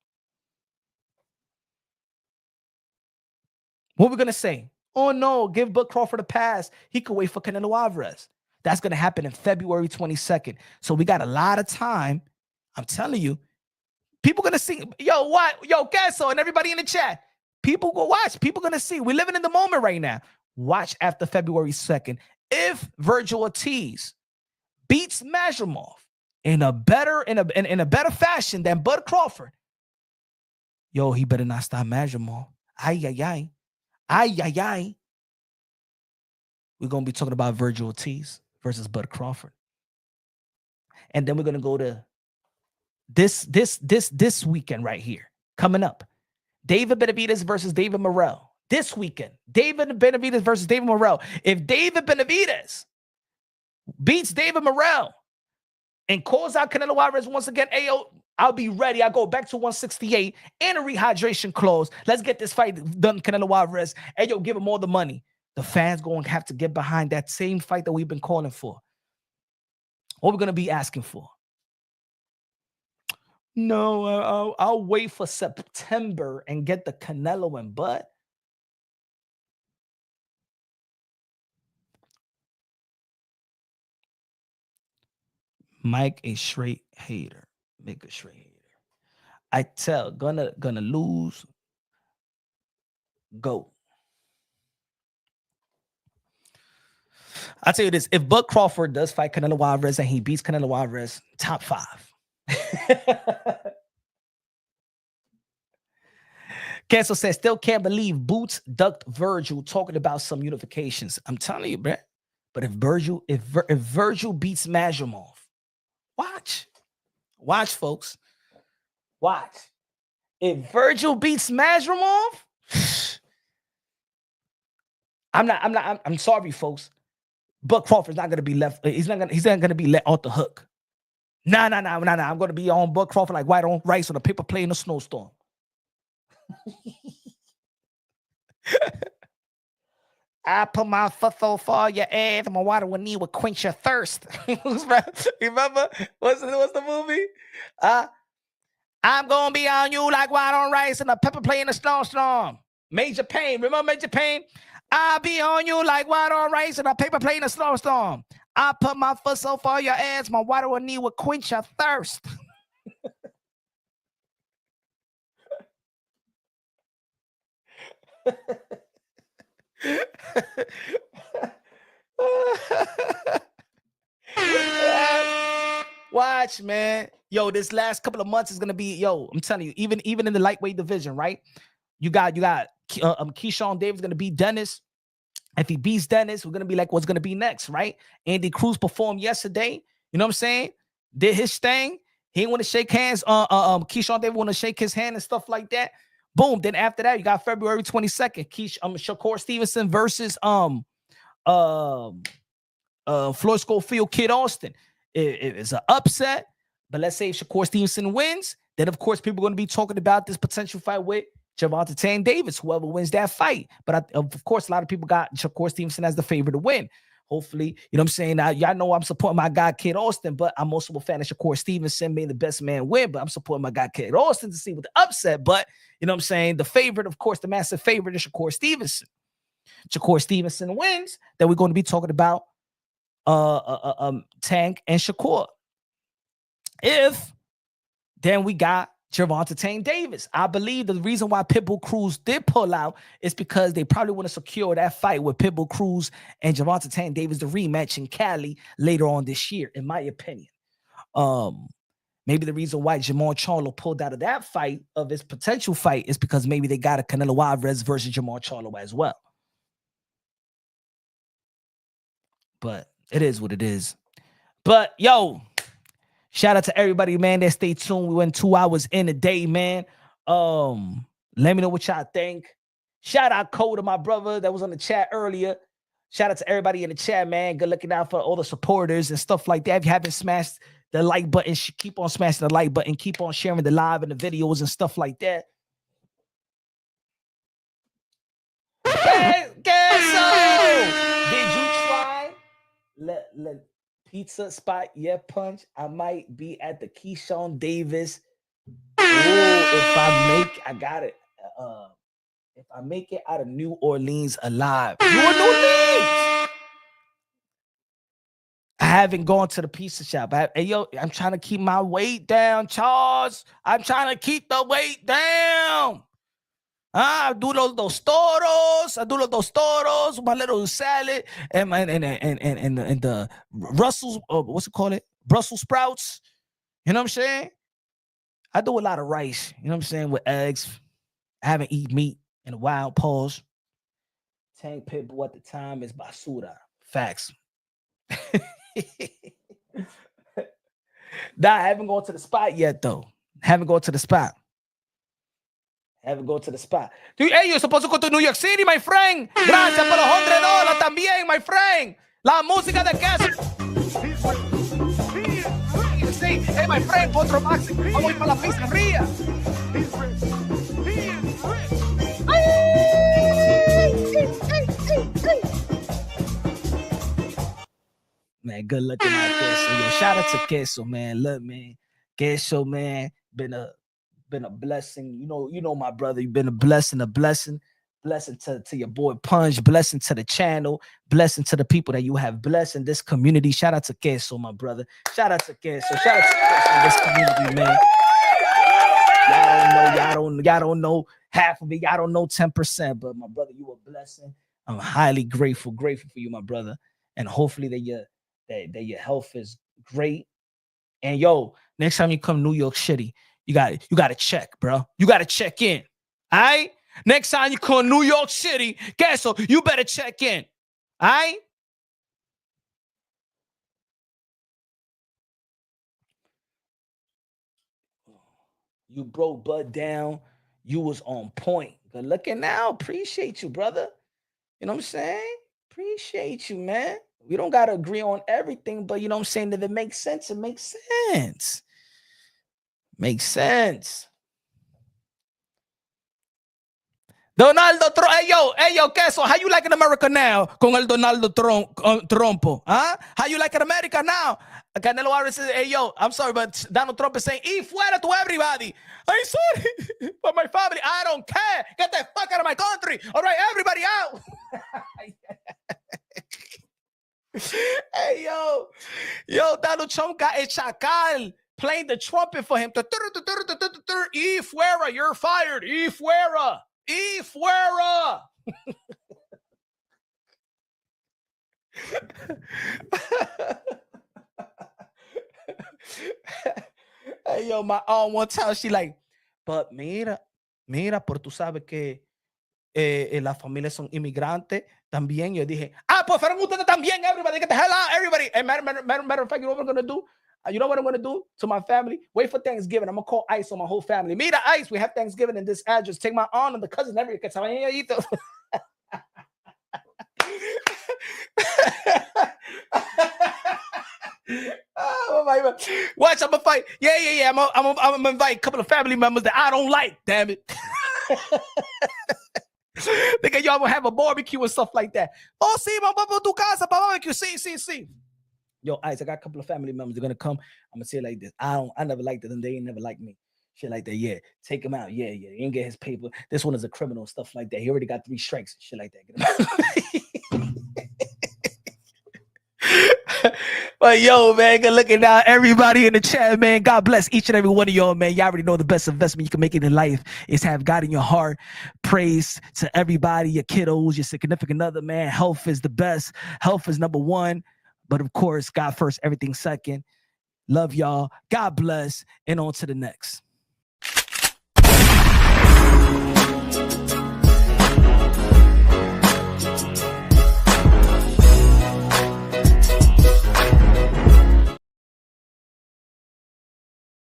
Speaker 1: what we're going to say? Oh, no, give Bud Crawford a pass. He could wait for Canelo Alvarez. That's going to happen in February 22nd. So we got a lot of time. I'm telling you, people going to see. Yo, what? Yo, Gasso and everybody in the chat. People go watch. People going to see. We're living in the moment right now. Watch after February 2nd. If Virgil Ortiz beats Mazurov in a better fashion than Bud Crawford, yo, he better not stop Mazurov. Ay. We're going to be talking about Virgil Ortiz versus Bud Crawford. And then we're going to go to this weekend right here coming up. David Benavidez versus David Morrell. This weekend, David Benavidez versus David Morrell. If David Benavidez beats David Morrell and calls out Canelo Alvarez once again, ayo, I'll be ready. I go back to 168 and a rehydration clause. Let's get this fight done, Canelo Alvarez. Ayo, give him all the money. The fans going to have to get behind that same fight that we've been calling for. What we're going to be asking for. No, I'll wait for September and get the Canelo and Bud. Mike a straight hater. Make a straight hater. I tell, gonna lose. Go. I'll tell you this. If Bud Crawford does fight Canelo Alvarez and he beats Canelo Alvarez, top 5. Cancel says, still can't believe Boots ducked Virgil talking about some unifications. I'm telling you, bro. But if Virgil beats Mazurov, watch, folks. Watch. If Virgil beats Mazurov, I'm sorry, folks. Bud Crawford's not gonna be left. He's not gonna be let off the hook. Nah. I'm gonna be on Bud Crawford like white on rice on a paper plane in a snowstorm. I put my foot so far your ass, my water with knee will quench your thirst. Remember? What's the movie? I'm gonna be on you like white on rice and a pepper plate in a snowstorm. Major Pain. Remember Major Pain? I'll be on you like white on rice and a paper plate in a snowstorm. I put my foot so far your ass, my water with knee will quench your thirst. Watch, man. Yo, this last couple of months is gonna be, yo, I'm telling you, even in the lightweight division, right? You got Keyshawn Davis gonna beat Dennis. If he beats Dennis, we're gonna be like, what's gonna be next, right? Andy Cruz performed yesterday. You know what I'm saying? Did his thing. He didn't want to shake hands. Keyshawn Davis want to shake his hand and stuff like that. Boom. Then after that, you got February 22nd. Shakur Stevenson versus Floyd Schofield, Kid Austin. It's an upset, but let's say if Shakur Stevenson wins, then of course people are going to be talking about this potential fight with Gervonta Tank Davis, whoever wins that fight. But of course, a lot of people got Shakur Stevenson as the favorite to win. Hopefully, you know what I'm saying? Y'all know I'm supporting my guy, Kid Austin, but I'm also a fan of Shakur Stevenson, being the best man win, but I'm supporting my guy, Kid Austin, to see what the upset. But, you know what I'm saying? The favorite, of course, the massive favorite is Shakur Stevenson. Shakur Stevenson wins, then we're going to be talking about Tank and Shakur. If then we got Gervonta Tank Davis. I believe the reason why Pitbull Cruz did pull out is because they probably want to secure that fight with Pitbull Cruz and Gervonta Tank Davis, the rematch in Cali later on this year, in my opinion. Maybe the reason why Jamal Charlo pulled out of that fight, of his potential fight, is because maybe they got a Canelo Alvarez versus Jamal Charlo as well. But it is what it is. But yo, Shout out to everybody, man, that stay tuned. We went 2 hours in a day, man. Let me know what y'all think. Shout out Cole to my brother that was on the chat earlier. Shout out to everybody in the chat, man. Good looking out for all the supporters and stuff like that. If you haven't smashed the like button, keep on smashing the like button. Keep on sharing the live and the videos and stuff like that. Did you try let pizza spot? Yeah, punch. I might be at the Keyshawn Davis. If I make it out of New Orleans alive. You in New Orleans? I haven't gone to the pizza shop. I'm trying to keep my weight down, Charles. I'm trying to keep the weight down. I do those toros. I do those toros, my little salad and the Russell's, what's it called? Brussels sprouts. You know what I'm saying? I do a lot of rice. You know what I'm saying? With eggs. I haven't eaten meat in a while. Pause. Tank Pitbull at the time is basura. Facts. Nah, I haven't gone to the spot yet, though. Haven't gone to the spot. Dude, hey, you're supposed to go to New York City, my friend. Gracias por los $100 también, my friend. La música de queso. Sí, hey, my friend, Potro Maxi. Vamos a ir para la pizzería. Man, good looking out there. So, yo, shout out to Queso, man. Look, man. Queso, man, been a blessing. You know, my brother, you've been a blessing to your boy Punch, blessing to the channel, blessing to the people that you have blessed in this community. Shout out to Queso, my brother. Shout out to Queso in this community, man. Y'all don't know half of it. Y'all don't know 10%, but my brother, you a blessing. I'm highly grateful for you, my brother. And hopefully that your health is great. And yo, next time you come New York City, you got to check, bro. You got to check in. All right? Next time you come New York City, Queso, you better check in. All right? You broke Bud down. You was on point. Good looking now. Appreciate you, brother. You know what I'm saying? Appreciate you, man. We don't got to agree on everything, but you know what I'm saying? If it makes sense, it makes sense. Makes sense. Donaldo Trump. Hey, yo, Queso, how you like in America now? Con el Donaldo Trumpo. Huh? How you like in America now? Canelo Alvarez says, hey, yo, I'm sorry, but Donald Trump is saying, y fuera to everybody. I'm sorry for my family. I don't care. Get the fuck out of my country. All right, everybody out. Hey, yo, Donald Trump got a chacal playing the trumpet for him. Y fuera, you're fired. Y fuera. Y fuera. Hey, yo, my aunt one time, she like, but mira, por tú sabes que las familias son inmigrantes también. Yo dije, pues fueron ustedes también, everybody, get the hell out, everybody. And matter of fact, you know what I'm going to do? You know what I'm going to do to my family? Wait for Thanksgiving. I'm going to call ICE on my whole family. Mira, ICE, we have Thanksgiving in this address. Take my aunt and the cousin, everything. Watch, I'm going to fight. Yeah. I'm going to invite a couple of family members that I don't like, damn it. Nigga, y'all will have a barbecue and stuff like that. Oh, see, my papa tu casa para barbecue. See. Yo, Ice, I got a couple of family members. They're gonna come. I'm gonna say it like this. I never liked them. They ain't never liked me. Shit like that. Yeah, take him out. Yeah. He ain't get his paper. This one is a criminal, stuff like that. He already got 3 strikes. Shit like that. But yo, man, good looking out. Everybody in the chat, man. God bless each and every one of y'all, man. Y'all already know the best investment you can make in life is have God in your heart. Praise to everybody, your kiddos, your significant other, man. Health is the best. Health is number one. But of course, God first, everything second. Love y'all. God bless. And on to the next.